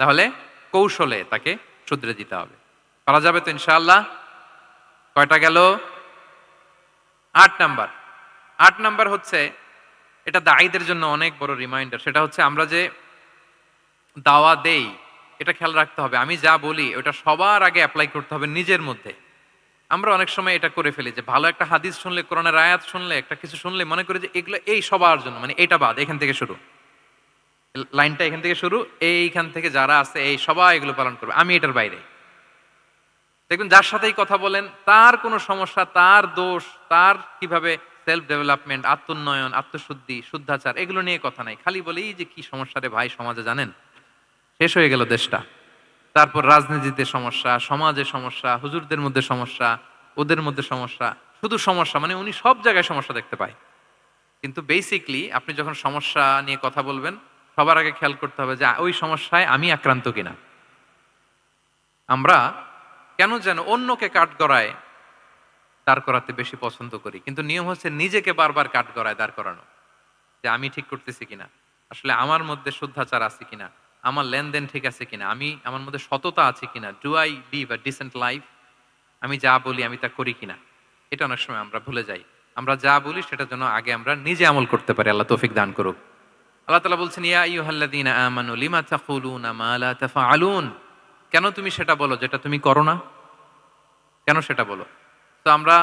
তাহলে কৌশলে তাকে শুধরে দিতে হবে। পারা যাবে তো ইনশাআল্লাহ? কয়টা গেল? ৮ নাম্বার। ৮ নাম্বার হচ্ছে এটা দায়ীদের জন্য অনেক বড় রিমাইন্ডার। সেটা হচ্ছে আমরা যে দাওয়া দেই এটা খেয়াল রাখতে হবে। আমি যা বলি ওটা সবার আগে এপ্লাই করতে হবে নিজের মধ্যে। আমরা অনেক সময় এটা করে ফেলি যে ভালো একটা হাদিস শুনলে, কোরআনের আয়াত শুনলে, একটা কিছু শুনলে মনে করি যে এগুলো এই সবার জন্য, মানে এটা বাদ, এখান থেকে শুরু, লাইনটা এখান থেকে শুরু, এইখান থেকে যারা আছে এই সবাই এগুলো পালন করবে, আমি এটার বাইরে। দেখবেন যার সাথেই কথা বলেন তার কোনো সমস্যা, তার দোষ, তার কিভাবে সেলফ ডেভেলপমেন্ট, আত্মোন্নয়ন, আত্মশুদ্ধি, শুদ্ধাচার এগুলো নিয়ে কথা নাই। খালি বলেই যে কি সমস্যা রে ভাই সমাজে, জানেন শেষ হয়ে গেল দেশটা। তারপর রাজনীতিতে সমস্যা, সমাজে সমস্যা, হুজুরদের মধ্যে সমস্যা, ওদের মধ্যে সমস্যা, শুধু সমস্যা, মানে উনি সব জায়গায় সমস্যা দেখতে পায়। কিন্তু বেসিকলি আপনি যখন সমস্যা নিয়ে কথা বলবেন সবার আগে খেয়াল করতে হবে যে ওই সমস্যায় আমি আক্রান্ত কিনা। আমরা কেন যেন অন্যকে কাঠগড়ায় দাঁড় করাতে বেশি পছন্দ করি, কিন্তু নিয়ম হচ্ছে নিজেকে বারবার কাঠগড়ায় দাঁড় করানো, যে আমি ঠিক করতেছি কিনা, আসলে আমার মধ্যে শুদ্ধাচার আছে কিনা, আমার লেনদেন ঠিক আছে কিনা, আমি আমার মধ্যে সততা আছে কিনা, do I live a decent life, আমি যা বলি আমি তা করি কিনা। এটা অনেক সময় আমরা ভুলে যাই। আমরা যা বলি সেটার জন্য আগে আমরা নিজে আমল করতে পারি। আল্লাহ তৌফিক দান করুক। আল্লাহ তাআলা বলছেন, ইয়া আইয়ুহাল্লাযীনা আমানু লিমা তাকুলুনা মা লা তাফআলুন। কেন তুমি সেটা বলো যেটা তুমি করো না? কেন সেটা বলো? তো আমরা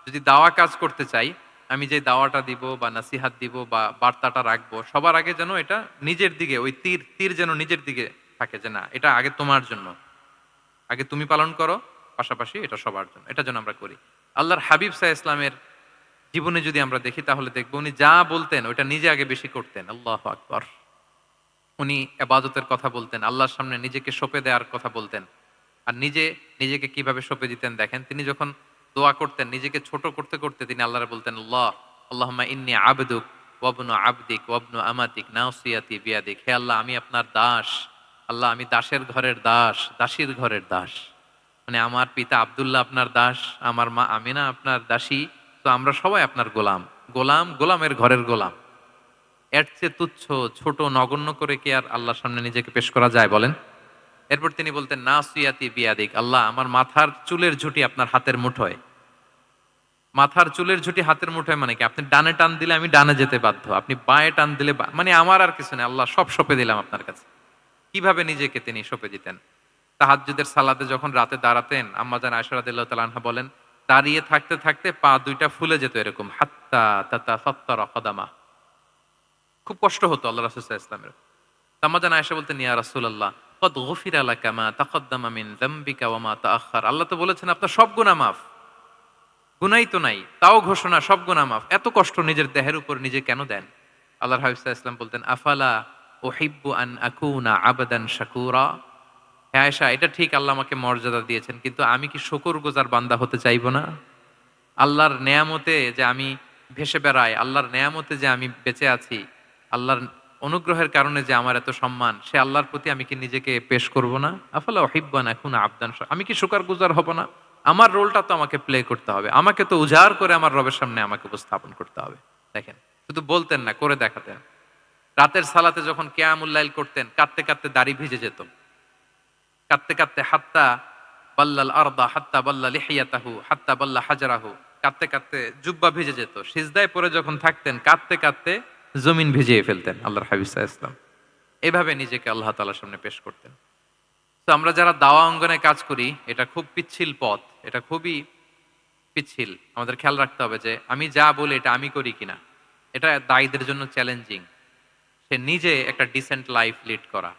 যদি দাওয়া কাজ করতে চাই, আমি যে দাওয়াটা দিব বা নাসিহাত দিব বা বার্তাটা রাখবো, সবার আগে যেন এটা নিজের দিকে, ওই তীর তীর যেন নিজের দিকে থাকে, যে না এটা আগে তোমার জন্য, আগে তুমি পালন করো, পাশাপাশি এটা সবার জন্য। এটা যেন আমরা করি। আল্লাহর হাবিব সাল্লাল্লাহু আলাইহি ইসলামের জীবনে যদি আমরা দেখি তাহলে দেখবো উনি যা বলতেন ওইটা নিজে আগে বেশি করতেন। আল্লাহু আকবার। উনি ইবাদতের কথা বলতেন, আল্লাহর সামনে নিজেকে সঁপে দেওয়ার কথা বলতেন। আর নিজেকে কিভাবে সঁপে দিতেন দেখেন, তিনি যখন দোয়া করতেন নিজেকে ছোট করতে করতে তিনি আল্লাহরে বলতেন, আল্লাহ আল্লাহুম্মা ইন্নী আবদুক ওয়া ইবনু আবদিক ওয়া ইবনু আমাতিক নাসিয়াতি বিয়াদিক। হে আল্লাহ আমি আপনার দাস, আল্লাহ আমি দাসের ঘরের দাস, দাসীর ঘরের দাস। মানে আমার পিতা আব্দুল্লাহ আপনার দাস, আমার মা আমিনা আপনার দাসী, তো আমরা সবাই আপনার গোলাম। গোলাম, গোলামের ঘরের গোলাম। এর চেয়ে তুচ্ছ, ছোট, নগণ্য করে কি আর আল্লাহর সামনে নিজেকে পেশ করা যায় বলেন? এরপর তিনি বলতেন, নাসিয়াতি বিয়াদিক, আল্লাহ আমার মাথার চুলের ঝুঁটি আপনার হাতের মুঠোয়। মাথার চুলের ঝুঁটি হাতের মুঠোয় মানে কি? আপনি ডানে টান দিলে আমি ডানে যেতে বাধ্য, আপনি বাঁয়ে টান দিলে মানে আমার আর কিছু নেই, আল্লাহ সব সঁপে দিলাম আপনার কাছে। কিভাবে নিজেকে তিনি সঁপে দিতেন? তাহাজ্জুদের সালাতে যখন রাতে দাঁড়াতেন, আম্মাজান আয়েশা রাদিয়াল্লাহু তাআলা আনহা বলেন, দাঁড়িয়ে থাকতে থাকতে পা দুইটা ফুলে যেত এরকম, হাত্তা তাতাফাত্তারা কদামা। খুব কষ্ট হতো আল্লাহ রাসূল সাল্লাল্লাহু আলাইহি ওয়াসাল্লামের। আম্মাজান আয়েশা বলতেন, ইয়া রাসূলুল্লাহ ক্বাদ গুফিরা লাকা মা তাকদ্দামা মিন যামবিকা ওয়া মা তাআখার। আল্লাহ তো বলেছেন আপনার সব গুনাহ মাফ। গুনাই তো নাই, তাও ঘোষণা সব গুনাহ মাফ। এত কষ্ট নিজের দেহের উপর নিজে কেন দেন? আল্লাহর হাবিব সাল্লাল্লাহু আলাইহি ওয়াসাল্লাম বলতেন, আফালা উহিব্বু আন আকুনা আবদান শাকুরা। হ্যাঁ আয়েশা, এটা ঠিক আল্লাহ আমাকে মর্যাদা দিয়েছেন, কিন্তু আমি কি শুকরগুজার বান্দা হতে চাইবো না? আল্লাহর নেয়ামতে যে আমি ভেসে বেড়াই, আল্লাহর নেয়ামতে যে আমি বেঁচে আছি, আল্লাহর অনুগ্রহের কারণে যে আমার এত সম্মান, সে আল্লাহর প্রতি আমি কি নিজেকে পেশ করব না? আফালা উহিব্বু আন আকুনা আবদান আমি কি শুকরগুজার হব না? আমার রোলটা তো আমাকে প্লে করতে হবে, আমাকে তো উজাড় করে আমার রবের সামনে আমাকে উপস্থাপন করতে হবে। দেখেন, শুধু বলতেন না, করে দেখাতেন। রাতের সালাতে যখন কিয়ামুল লাইল করতেন, কাঁদতে কাঁদতে দাড়ি ভিজে যেত, কাঁদতে কাঁদতে হাত্তা বাল্লাল আরদা হাত্তা বাল্লা লিহিয়াতাহু হাত্তা বাল্লা হাজারাহু, কাঁদতে কাঁদতে জুব্বা ভিজে যেত। সিজদায় পরে যখন থাকতেন, কাঁদতে কাঁদতে জমিন ভিজিয়ে ফেলতেন আল্লাহর হাবিব সাল্লাল্লাহু আলাইহি ওয়াসাল্লাম। এভাবে নিজেকে আল্লাহ তাআলার সামনে পেশ করতেন। তো আমরা যারা দাওয়া অঙ্গনে কাজ করি, এটা খুব পিচ্ছিল পথ, এটা খুবই পিচ্ছিল। আমাদের খেয়াল রাখতে হবে যে আমি যা বলি এটা আমি করি কিনা। এটা দায়ীদের জন্য চ্যালেঞ্জিং। সে নিজে একটা ডিসেন্ট লাইফ লিড করা,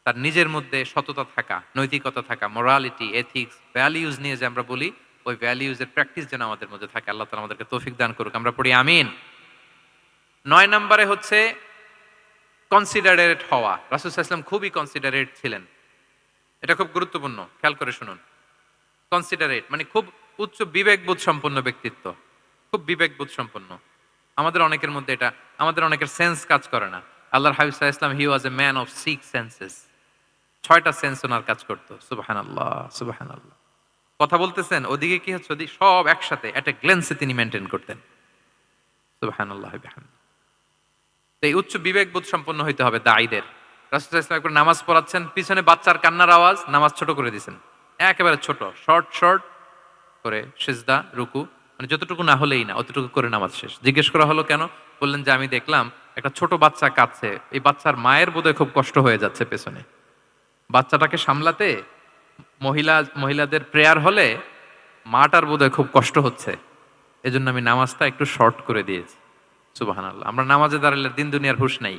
তার নিজের মধ্যে সততা থাকা, নৈতিকতা থাকা, মোরালিটি, এথিক্স, ভ্যালিউজ নিয়ে যে আমরা বলি, ওই ভ্যালিউজের প্র্যাকটিস যেন আমাদের মধ্যে থাকে। আল্লাহ তাআলা আমাদেরকে তৌফিক দান করুক, আমরা পড়ি আমিন। ৯ নম্বরে হচ্ছে কনসিডারেট হওয়া। রাসূল সাল্লাল্লাহু আলাইহি ওয়াসাল্লাম খুবই কনসিডারেট ছিলেন। এটা খুব গুরুত্বপূর্ণ, খেয়াল করে শুনুন। কনসিডারেট মানে খুব উচ্চ বিবেকবোধ সম্পন্ন ব্যক্তিত্ব, খুব বিবেকবোধ সম্পন্ন। আমাদের অনেকের মধ্যে এটা, আমাদের অনেকের সেন্স কাজ করে না। আল্লাহর হাবিব সাল্লাল্লাহু আলাইহি ওয়াসাল্লাম he was a man of 6 senses. 6টা সেন্স ওনার কাজ করতো। সুবহানাল্লাহ, সুবহানাল্লাহ। কথা বলতেছেন, ওদিকে কি হচ্ছে, ওদিকে সব একসাথে এট এ গ্ল্যান্সে তিনি মেইনটেইন করতেন। সুবহানাল্লাহ বিহামদি। তো এই উচ্চ বিবেকবোধ সম্পন্ন হইতে হবে দায়ীদের। রাসূল সাল্লাল্লাহু আলাইহি ওয়াসাল্লাম একবার নামাজ পড়াচ্ছেন, পিছনে বাচ্চার কান্নার আওয়াজ, নামাজ ছোট করে দিয়েছেন। একেবারে ছোট, শর্ট শর্ট করে সিজদা, রুকু, মানে যতটুকু না হলেই না, অতটুকু করে নামাজ শেষ। জিজ্ঞেস করা হলো কেন? বললেন যে আমি দেখলাম একটা ছোট বাচ্চা কাঁদছে, এই বাচ্চার মায়ের বোধহয় খুব কষ্ট হয়ে যাচ্ছে পেছনে। বাচ্চাটাকে সামলাতে মহিলাদের প্রেয়ার হলে মাটার বোধহয় খুব কষ্ট হচ্ছে, এজন্য আমি নামাজটা একটু শর্ট করে দিয়েছি। সুবহানাল্লাহ। আমরা নামাজে দাঁড়ালে দিন দুনিয়ার হুঁশ নাই,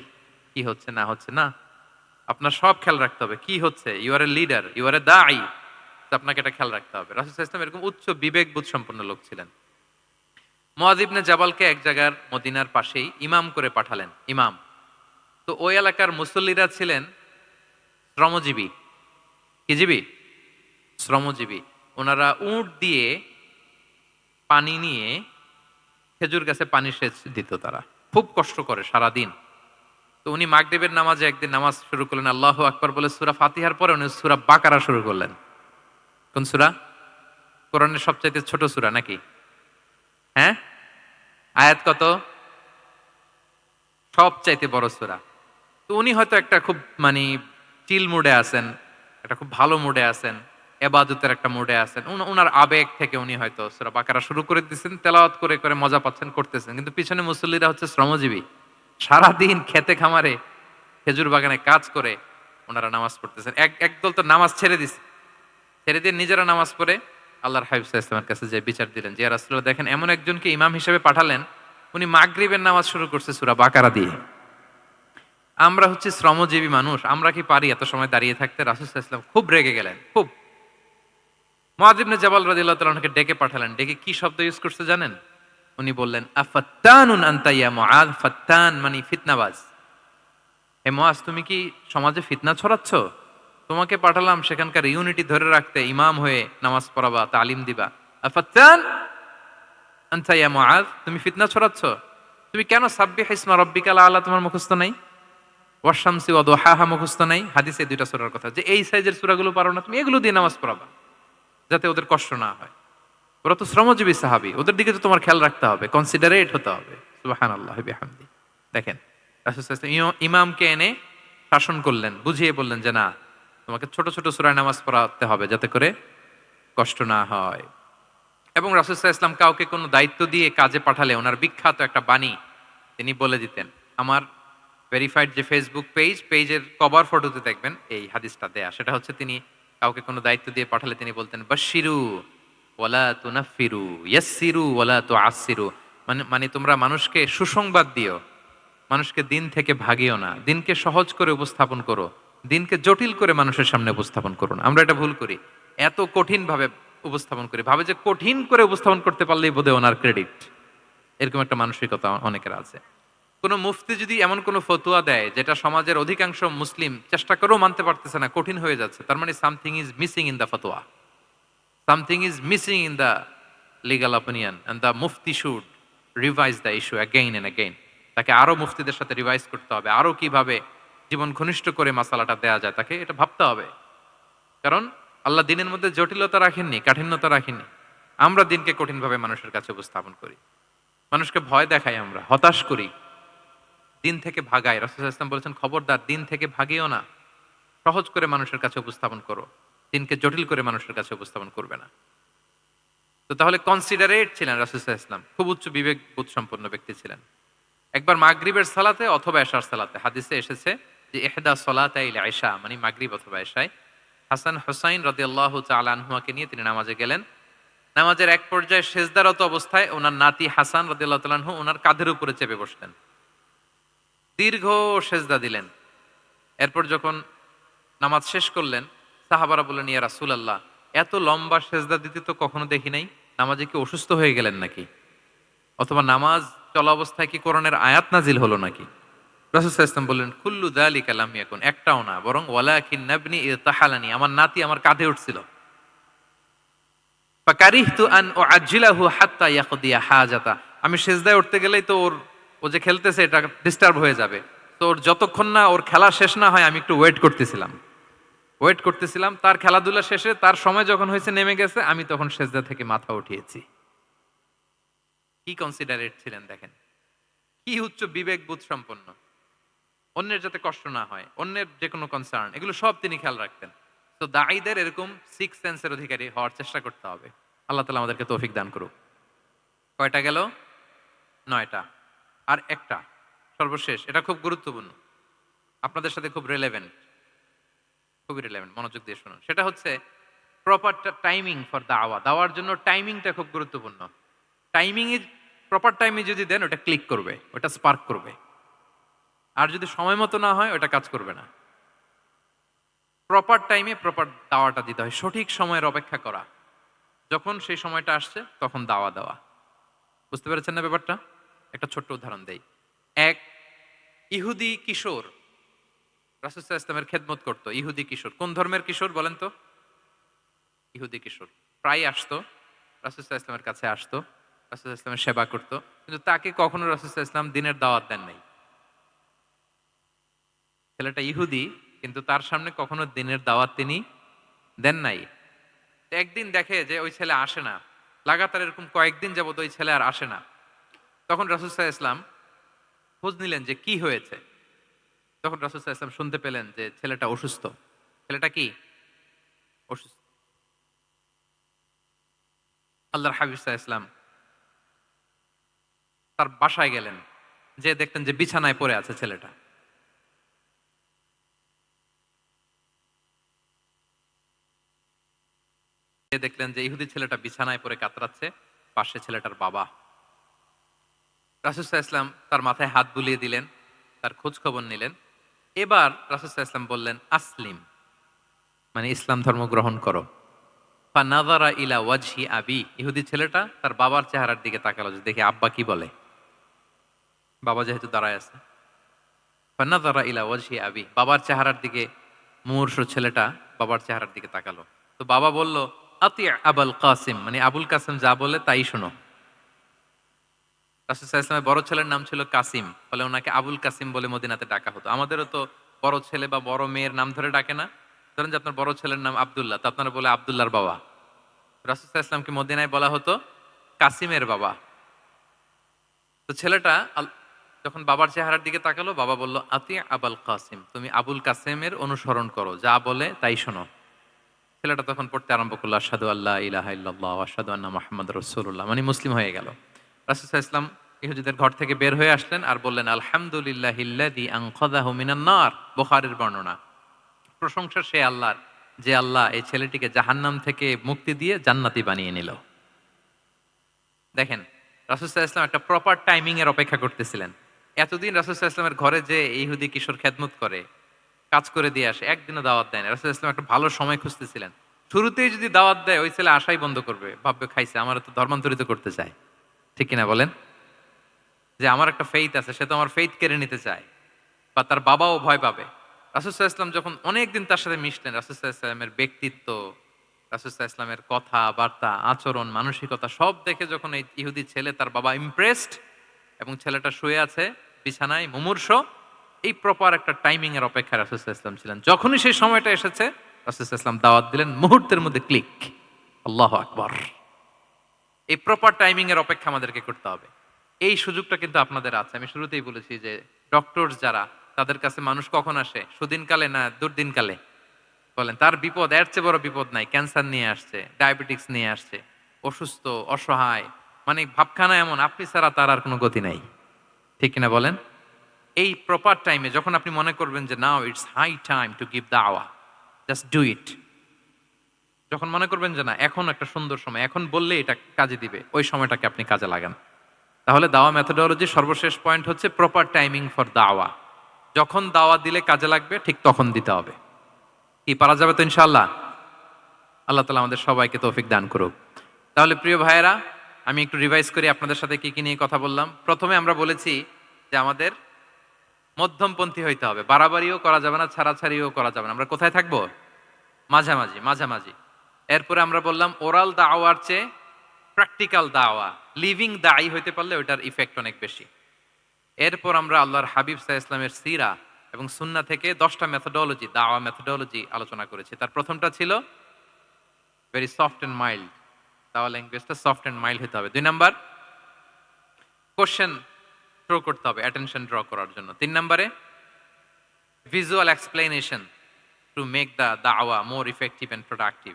কি হচ্ছে না হচ্ছে না, আপনার সব খেয়াল রাখতে হবে। কি হচ্ছে, you are a leader, you are a দাঈ, আপনাকে এটা খেয়াল রাখতে হবে। রাসূল সাল্লাল্লাহু আলাইহি ওয়াসাল্লাম এরকম উচ্চ বিবেকবোধ সম্পন্ন লোক ছিলেন। মুআয ইবনে জাবালকে এক জায়গার মদিনার পাশেই ইমাম করে পাঠালেন, ইমাম। তো ওই এলাকার মুসল্লিরা ছিলেন শ্রমজীবী। কি জীবী? শ্রমজীবী। ওনারা উট দিয়ে পানি নিয়ে খেজুর গাছে পানি সেচ দিত, তারা খুব কষ্ট করে সারাদিন। তো উনি মাগরিবের নামাজে একদিন নামাজ শুরু করলেন, আল্লাহু আকবার বলে সূরা ফাতিহার পরে উনি সূরা বাকারা শুরু করলেন। কোন সূরা? কোরআনের সবচাইতে ছোট সূরা নাকি? হ্যাঁ, আয়াত কত? সবচাইতে বড় সূরা। তো উনি হয়তো একটা খুব মানে চিল মুডে আছেন, একটা খুব ভালো মুডে আছেন, এবাদতের একটা মুডে আছেন। উনার আবেগ থেকে উনি হয়তো সূরা বাকারা শুরু করে দিয়েছেন, তেলাওয়াত করে করে মজা পাচ্ছেন, করতেছেন। কিন্তু পিছনে মুসল্লিরা হচ্ছে শ্রমজীবী, সারাদিন খেতে খামারে খেজুর বাগানে কাজ করে ওনারা নামাজ পড়তেছেন। একদল তো নামাজ ছেড়ে দিছে, ছেড়ে দিয়ে নিজেরা নামাজ পড়ে আল্লাহর হাবিব সাল্লাল্লাহু আলাইহি ওয়াসাল্লামের কাছে যে বিচার দিলেন যে ইয়া রাসূলুল্লাহ, দেখেন এমন একজনকে ইমাম হিসেবে পাঠালেন, উনি মাগরিবের নামাজ শুরু করছে সূরা বাকারা দিয়ে। আমরা হচ্ছে শ্রমজীবী মানুষ, আমরা কি পারি এত সময় দাঁড়িয়ে থাকতে? রাসূল সাল্লাল্লাহু আলাইহি ওয়াসাল্লাম খুব রেগে গেলেন, খুব। মুআয ইবনে জাবাল রাদিয়াল্লাহু তাআলা আনহুকে ডেকে পাঠালেন। ডেকে কি শব্দ ইউজ করছে জানেন? উনি বললেন, আফাত্তানুন আনতা ইয়া মুআয। ফাত্তান মানে ফিতনাবাজ। হে মুআয, তুমি কি সমাজে ফিতনা ছড়াচ্ছ? তোমাকে পাঠালাম সেখানকার ইউনিটি ধরে রাখতে, ইমাম হয়ে নামাজ পড়াবা, তালিম দিবা। আফাত্তান আনতা ইয়া মুআয, তুমি ফিতনা ছড়াচ্ছ? তুমি কেন সাব্বিহ ইসমা রাব্বিকাল আলা তোমার মুখস্থ নাই? ওয়াশ-শামসি ওয়া দুহাহা মুখস্থ নাই? হাদিসে দুইটা সূরার কথা, যে এই সাইজের সূরাগুলো পারো না তুমি, এগুলো দিয়ে নামাজ পড়াবা যাতে ওদের কষ্ট না হয়। ওরা তো শ্রমজীবী সাহাবী, ওদের দিকে তো তোমার খেয়াল রাখতে হবে, কনসিডারেট হতে হবে। সুবহানাল্লাহ বিহামদি। দেখেন রাসূল সাল্লাল্লাহু আলাইহি ওয়াসাল্লাম ইমামকে এনে শাসন করলেন, বুঝিয়ে বললেন যে না, তোমাকে ছোট ছোট সূরায় নামাজ পড়াতে হবে যাতে করে কষ্ট না হয়। এবং রাসূল সাল্লাল্লাহু আলাইহি ওয়াসাল্লাম কাউকে কোনো দায়িত্ব দিয়ে কাজে পাঠালে ওনার বিখ্যাত একটা বাণী তিনি বলে দিতেন। আমার ভেরিফাইড যে ফেসবুক পেজের কভার ফটোতে দেখবেন এই হাদিসটা দেয়া। সেটা হচ্ছে তিনি কাউকে কোনো দায়িত্ব দিয়ে পাঠালে তিনি বলতেন, "বাশশিরু ওয়ালা তুনাফফিরু, ইয়াসসিরু ওয়ালা তুআসসিরু।" মানে মানে তোমরা মানুষকে সুসংবাদ দিও। মানুষকে দিন থেকে ভাগিও না। দিনকে সহজ করে উপস্থাপন করো। দিনকে জটিল করে মানুষের সামনে উপস্থাপন করো না। আমরা এটা ভুল করি। এত কঠিনভাবে উপস্থাপন করি। ভাবে যে কঠিন করে উপস্থাপন করতে পারলেই বোধহয় ওনার ক্রেডিট। এরকম একটা মানসিকতা অনেকের আছে। কোন মুফতি যদি এমন কোন ফতোয়া দেয় যেটা সমাজের অধিকাংশ মুসলিম চেষ্টা করেও মানতে পারতেছে না, কঠিন হয়ে যাচ্ছে, তার মানে something is missing in the ফতোয়া, something is missing in the legal opinion, and the মুফতি should revise the issue again and again. তাকে আরো মুফতিদের সাথে রিভাইজ করতে হবে, আরো কিভাবে জীবন ঘনিষ্ঠ করে মাসালাটা দেয়া যায় তাকে এটা ভাবতে হবে। কারণ আল্লাহ দিনের মধ্যে জটিলতা রাখেননি, কাঠিন্যতা রাখেননি। আমরা দিনকে কঠিনভাবে মানুষের কাছে উপস্থাপন করি, মানুষকে ভয় দেখাই, আমরা হতাশ করি, দিন থেকে ভাগাই। রাসূল সাল্লাল্লাহু আলাইহি ওয়াসাল্লাম বলেছেন, খবরদার দিন থেকে ভাগিও না, সহজ করে মানুষের কাছে উপস্থাপন করো, দিনকে জটিল করে মানুষের কাছে উপস্থাপন করবে না। তো তাহলে কনসিডারেট ছিলেন রাসূল সাল্লাল্লাহু আলাইহি ওয়াসাল্লাম, খুব উচ্চ বিবেক বোধ সম্পন্ন ব্যক্তি ছিলেন। একবার মাগরিবের সালাতে অথবা এশার সালাতে হাদিসে এসেছে যে ইহদা সলাতাইল ইশা, মানে মাগরিব অথবা এশায় হাসান হুসাইন রাদিয়াল্লাহু তাআলা আনহুমাকে নিয়ে তিনি নামাজে গেলেন। নামাজের এক পর্যায়ে সেজদারত অবস্থায় ওনার নাতি হাসান রাদিয়াল্লাহু তাআলা আনহু ওনার কাঁধের উপরে চেপে বসলেন, দীর্ঘ সেজদা দিলেন। এরপর যখন নামাজ শেষ করলেন, সাহাবারা বললেন, ইয়া রাসূলুল্লাহ, এত লম্বা সেজদা দিতে তো কখনো দেখি নাই, নামাজে কি অসুস্থ হয়ে গেলেন নাকি, অথবা নামাজ চলা অবস্থায় কি কোরআনের আয়াত নাজিল হলো নাকি? রাসূল সাল্লাল্লাহু আলাইহি ওয়াসাল্লাম বললেন, কুল্লু যালিকা লাম ইয়াকুন, একটাও না, বরং ওয়ালাকিন নাবনি ইরতাহালানি, আমার নাতি আমার কাঁধে উঠছিল। ফাকারিহতু আন উআজ্জিলাহু হাত্তা ইয়াকদিয়া হাজাতা, আমি সেজদায় উঠতে গেলেই তো ও যে খেলতেছে এটা ডিস্টার্ব হয়ে যাবে, তো ওর যতক্ষণ না ওর খেলা শেষ না হয় আমি একটু ওয়েট করতেছিলাম, তার খেলাধুলা শেষে তার সময় যখন হয়েছে নেমে গেছে, আমি তখন সেজদা থেকে মাথা উঠিয়েছি। কি কনসিডারেট ছিলেন দেখেন, কি উচ্চ বিবেক বোধ সম্পন্ন, অন্যের যাতে কষ্ট না হয়, অন্যের যে কোনো কনসার্ন, এগুলো সব তিনি খেয়াল রাখতেন। তো দাঈদের এরকম সিক্স সেন্সের অধিকারী হওয়ার চেষ্টা করতে হবে। আল্লাহ তাআলা আমাদেরকে তৌফিক দান করুক। কয়টা গেল? 9টা। আর একটা সর্বশেষ, এটা খুব গুরুত্বপূর্ণ, আপনাদের সাথে খুব রিলেভেন্ট, খুবই রিলেভেন্ট, মনোযোগ দিয়ে শুনুন। সেটা হচ্ছে প্রপার টাইমিং ফর দাওয়া। দাওয়ার জন্য টাইমিংটা খুব গুরুত্বপূর্ণ। টাইমিং ইজ প্রপার টাইমে যদি দেন ওটা ক্লিক করবে, ওটা স্পার্ক করবে। আর যদি সময় মতো না হয় ওটা কাজ করবে না। প্রপার টাইমে প্রপার দাওয়াটা দিতে হয়, সঠিক সময়ের অপেক্ষা করা, যখন সেই সময়টা আসছে তখন দাওয়া দেওয়া। বুঝতে পেরেছেন না ব্যাপারটা? একটা ছোট্ট উদাহরণ দেই। এক ইহুদি কিশোর রাসূল সাল্লাল্লাহু আলাইহি ওয়াসাল্লামের খেদমত করত। ইহুদি কিশোর, কোন ধর্মের কিশোর বলেন তো? ইহুদি কিশোর প্রায় আসতো, রাসূল সাল্লাল্লাহু আলাইহি ওয়াসাল্লামের কাছে আসতো, রাসূল সাল্লাল্লাহু আলাইহি ওয়াসাল্লামের সেবা করত, কিন্তু তাকে কখনো রাসূল সাল্লাল্লাহু আলাইহি ওয়াসাল্লাম দিনের দাওয়াত দেন নাই। ছেলেটা ইহুদি, কিন্তু তার সামনে কখনো দিনের দাওয়াত তিনি দেন নাই। একদিন দেখে যে ওই ছেলে আসে না, লাগাতার এরকম কয়েকদিন যাবত ওই ছেলে আর আসে না। তখন রাসূল সাল্লাল্লাহু আলাইহি ওয়াসাল্লাম খোঁজ নিলেন যে কি হয়েছে। তখন রাসূল সাল্লাল্লাহু আলাইহি ওয়াসাল্লাম শুনতে পেলেন যে ছেলেটা অসুস্থ। ছেলেটা কি অসুস্থ? আল্লাহর হাবিব সাল্লাল্লাহু আলাইহি ওয়াসাল্লাম তার বাসায় গেলেন, যে দেখতেন যে বিছানায় পড়ে আছে ছেলেটা। দেখলেন যে ইহুদি ছেলেটা বিছানায় পড়ে কাতরাচ্ছে, পাশে ছেলেটার বাবা। রাসূল সাল্লাল্লাহু আলাইহি ওয়াসাল্লাম তার মাথায় হাত বুলিয়ে দিলেন, তার খোঁজ খবর নিলেন। এবার রাসূল সাল্লাল্লাহু আলাইহি ওয়াসাল্লাম বললেন, আসলিম, মানে ইসলাম ধর্ম গ্রহণ করো। ফানাযারা ইলা ওয়াজহি আবি, ইহুদি ছেলেটা তার বাবার চেহারার দিকে তাকালো যে দেখি আব্বা কি বলে। বাবা যেহেতু দাঁড়ায় আছে, ফানাযারা ইলা ওয়াজহি আবি, বাবার চেহারার দিকে মুমূর্ষু ছেলেটা বাবার চেহারার দিকে তাকালো। তো বাবা বলল, আতি আবুল কাসিম, মানে আবুল কাসিম যা বলে তাই শোনো। রাসূল সাল্লাল্লাহু আলাইহি ওয়াসাল্লামের বড় ছেলের নাম ছিল কাসিম, ফলে ওনাকে আবুল কাসিম বলে মদিনাতে ডাকা হতো। আমাদেরও তো বড় ছেলে বা বড় মেয়ের নাম ধরে ডাকে না? ধরেন যে আপনার বড় ছেলের নাম আব্দুল্লাহ, তো আপনারা বলে আব্দুল্লাহর বাবা। রাসূল সাল্লাল্লাহু আলাইহি ওয়াসাল্লামকে মদিনায় বলা হতো কাসিমের বাবা। তো ছেলেটা যখন বাবার চেহারার দিকে তাকালো, বাবা বলল, আতি আবুল কাসিম, তুমি আবুল কাসিমের অনুসরণ করো, যা বলে তাই শোনো। ছেলেটা তখন পড়তে আরম্ভ করলো আশহাদু আল্লাহ ইলাহা ইল্লাল্লাহ ওয়া আশহাদু আন্না মুহাম্মাদুর রাসূলুল্লাহ, মানে মুসলিম হয়ে গেল। রাসূল সাল্লাল্লাহু আলাইহি ওয়াসাল্লাম ইহুদীদের ঘর থেকে বের হয়ে আসলেন আর বললেন আলহামদুলিল্লাহিল্লাযী আনকাযাহু মিনান নার। বুখারীর বর্ণনা। প্রশংসা সে আল্লাহর, যে আল্লাহ এই ছেলেটিকে জাহান্নাম থেকে মুক্তি দিয়ে জান্নাতি বানিয়ে নিল। দেখেন, রাসূল সাল্লাল্লাহু আলাইহি ওয়াসাল্লাম একটা প্রপার টাইমিং এর অপেক্ষা করতেছিলেন। এতদিন রাসূল সাল্লাল্লাহু আলাইহি ওয়াসাল্লামের ঘরে যে ইহুদি কিশোর খেদমত করে, কাজ করে দিয়ে আসে, একদিনও দাওয়াত দেয় না। রাসূল সাল্লাল্লাহু আলাইহি ওয়াসাল্লাম একটা ভালো সময় খুঁজতেছিলেন। শুরুতেই যদি দাওয়াত দেয়, ওই ছেলে আশাই বন্ধ করবে। ভাববে খাইছে, আমারে তো ধর্মান্তরিত করতে চায়। ঠিক কিনা বলেন? যে আমার একটা ফেইথ আছে, সে তো আমার ফেইথ কেড়ে নিতে চায়। বা তার বাবাও ভয় পাবে। রাসূল সাল্লাল্লাহু আলাইহি ওয়াসাল্লাম যখন অনেকদিন তার সাথে মিশলেন, রাসূল সাল্লাল্লাহু আলাইহি ওয়াসাল্লামের ব্যক্তিত্ব, রাসূল সাল্লাল্লাহু আলাইহি ওয়াসাল্লামের কথাবার্তা, আচরণ, মানসিকতা সব দেখে যখন এই ইহুদি ছেলে, তার বাবা ইমপ্রেসড, এবং ছেলেটা শুয়ে আছে বিছানায় মুমূর্ষ, এই প্রপার একটা টাইমিং এর অপেক্ষায় রাসূল সাল্লাল্লাহু আলাইহি ওয়াসাল্লাম ছিলেন। যখনই সেই সময়টা এসেছে, রাসূল সাল্লাল্লাহু আলাইহি ওয়াসাল্লাম দাওয়াত দিলেন, মুহূর্তের মধ্যে ক্লিক। আল্লাহু আকবার। এই প্রপার টাইমিং এর অপেক্ষা আমাদেরকে করতে হবে। এই সুযোগটা কিন্তু আপনাদের আছে। আমি শুরুতেই বলেছি যে ডক্টরস যারা, তাদের কাছে মানুষ কখন আসে? সুদিনকালে না দুর্দিনকালে? বলেন, তার বিপদ এর চেয়ে বড় বিপদ নাই। ক্যান্সার নিয়ে আসছে, ডায়াবেটিক্স নিয়ে আসছে, অসুস্থ, অসহায়, মানে ভাবখানা এমন, আপনি ছাড়া তার আর কোনো গতি নাই। ঠিক কিনা বলেন? এই প্রপার টাইমে যখন আপনি মনে করবেন যে now it's high time to give দাওয়া, জাস্ট ডু ইট। যখন মনে করবেন যে না, এখন একটা সুন্দর সময়, এখন বললে এটা কাজে দিবে, ওই সময়টাকে আপনি কাজে লাগান। তাহলে দাওয়া মেথোডোলজি সর্বশেষ পয়েন্ট হচ্ছে প্রপার টাইমিং ফর দাওয়া। যখন দাওয়া দিলে কাজে লাগবে, ঠিক তখন দিতে হবে। কি পারা যাবে তো ইনশাআল্লাহ? আল্লাহ তাআলা আমাদের সবাইকে তৌফিক দান করুক। তাহলে প্রিয় ভাইয়েরা, আমি একটু রিভাইজ করি আপনাদের সাথে কি কি নিয়ে কথা বললাম। প্রথমে আমরা বলেছি যে আমাদের মধ্যমপন্থী হইতে হবে। বাড়াবাড়িও করা যাবে না, ছাড়াছাড়িও করা যাবে না। আমরা কোথায় থাকবো? মাঝামাঝি, মাঝামাঝি। এরপরে আমরা বললাম ওরাল দাওয়ার চেয়ে প্র্যাকটিক্যাল দাওয়া, লিভিং দায়ী হইতে পারলে ওইটার ইফেক্ট অনেক বেশি। এরপর আমরা আল্লাহর হাবিব সাল্লাল্লাহু আলাইহি ওয়াসাল্লামের সিরা এবং সুন্নাহ থেকে 10টা মেথোডোলজি, দাওয়া মেথোডোলজি আলোচনা করেছি। তার প্রথমটা ছিল ভেরি সফট এন্ড মাইল্ড। দাওয়া ল্যাঙ্গুয়েজটা সফট এন্ড মাইল্ড হতে হবে। 2 নাম্বার, কোশ্চেন থ্রো করতে হবে অ্যাটেনশন ড্র করার জন্য। 3 নাম্বারে visual explanation to make the দাওয়া মোর ইফেক্টিভ এন্ড প্রোডাক্টিভ।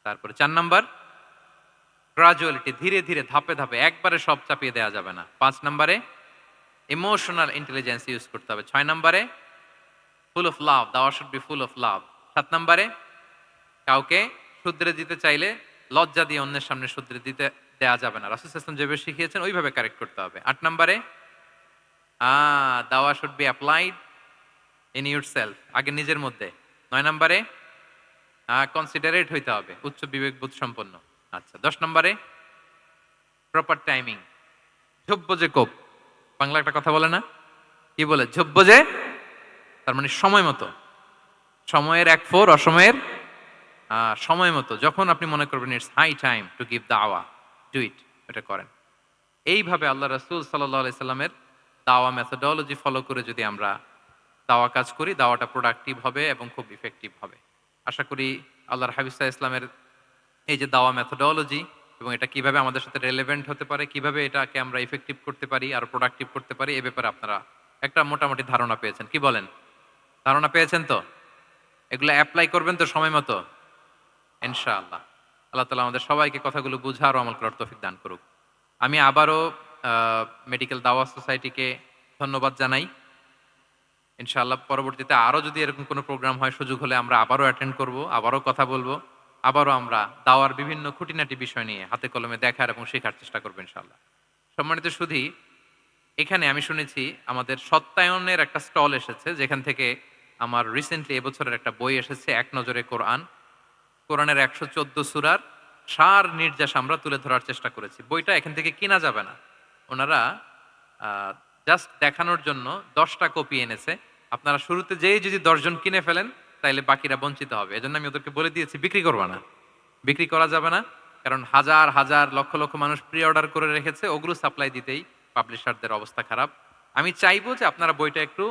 তারপরে 4 নাম্বার, গ্রাজুয়ালিটি, ধীরে ধীরে, ধাপে ধাপে, একবারে সব চাপিয়ে দেওয়া যাবে না। 5 নাম্বারে ইমোশনাল ইন্টেলিজেন্স ইউজ করতে হবে। 6 নাম্বারে ফুল অফ লাভ, দাওয়া should be full of love. 7 নাম্বারে কাউকে শুধরে দিতে চাইলে লজ্জা দিয়ে অন্যের সামনে শুধরে দিতে দেয়া যাবে না। রাসূল সাল্লাল্লাহু আলাইহি ওয়াসাল্লাম যেভাবে শিখিয়েছেন ওইভাবে কারেক্ট করতে হবে। 8 নাম্বারে দাওয়া should be applied in yourself, আগে নিজের মধ্যে। 9 নাম্বারে কনসিডারেট হইতে হবে, উচ্চ বিবেকবোধ সম্পন্ন। আচ্ছা, 10 নাম্বারে প্রপার টাইমিং, ঝোপ্প যে কোপ, বাংলা একটা কথা বলে না, কি বলে? ঝোপ্প যে, তার মানে সময় মতো, সময়ের এক ফোর, অসময়ের সময় মতো। যখন আপনি মনে করবেন it's high time to give দাওয়া, ডু ইট, এটা করেন। এইভাবে আল্লাহ রাসূল সাল্লাল্লাহু আলাইহি সাল্লামের দাওয়া মেথোডোলজি ফলো করে যদি আমরা দাওয়া কাজ করি, দাওয়াটা প্রোডাক্টিভ হবে এবং খুব ইফেক্টিভ হবে। আশা করি আল্লাহর হাবিব সাল্লাল্লাহু আলাইহি ইসলামের এই যে দাওয়া মেথোডোলজি, এবং এটা কিভাবে আমাদের সাথে রেলেভেন্ট হতে পারে, কিভাবে এটাকে আমরা ইফেক্টিভ করতে পারি, আর প্রোডাক্টিভ করতে পারি, এ ব্যাপারে আপনারা একটা মোটামুটি ধারণা পেয়েছেন। কি বলেন? ধারণা পেয়েছেন তো? এগুলো অ্যাপ্লাই করবেন তো সময় মতো ইনশাআল্লাহ। আল্লাহ তাআলা আমাদের সবাইকে কথাগুলো বুঝার ও আমল করার তৌফিক দান করুক। আমি আবারও মেডিকেল দাওয়া সোসাইটিকে ধন্যবাদ জানাই। ইনশাআল্লাহ পরবর্তীতে আরো যদি এরকম কোনো প্রোগ্রাম হয়, সুযোগ হলে আমরা আবারও অ্যাটেন্ড করব, আবারও কথা বলবো, আবারও আমরা দাওয়ার বিভিন্ন খুঁটিনাটি বিষয় নিয়ে হাতে কলমে দেখার এবং শেখার চেষ্টা করবো ইনশাআল্লাহ। সম্মানিত সুধী, এখানে আমি শুনেছি আমাদের সত্যায়নের একটা স্টল এসেছে, যেখান থেকে আমার রিসেন্টলি এবছরের একটা বই এসেছে, এক নজরে কোরআন। কোরআনের 114 সূরার সার নির্যাস আমরা তুলে ধরার চেষ্টা করেছি। বইটা এখান থেকে কিনা যাবে না, ওনারা জাস্ট দেখানোর জন্য 10টা কপি এনেছে। আপনারা শুরুতে যেই যদি 10 জন কিনে ফেলেন, তাইলে বাকিরা বঞ্চিত হবে। এজন্য আমি ওদেরকে বলে দিয়েছি বিক্রি করবা না, বিক্রি করা যাবে না, কারণ হাজার হাজার লক্ষ লক্ষ মানুষ প্রি অর্ডার করে রেখেছে, ওগুলো সাপ্লাই দিতেই পাবলিশারদের অবস্থা খারাপ। আমি চাইবো যে আপনারা বইটা একটু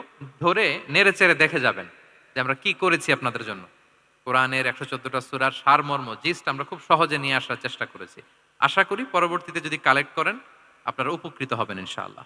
ধরে নেড়ে চেড়ে দেখে যাবেন যে আমরা কি করেছি আপনাদের জন্য। কোরআনের 114টা সূরার সারমর্ম, জিস্ট আমরা খুব সহজে নিয়ে আসার চেষ্টা করেছি। আশা করি পরবর্তীতে যদি কালেক্ট করেন আপনারা উপকৃত হবেন ইনশাআল্লাহ।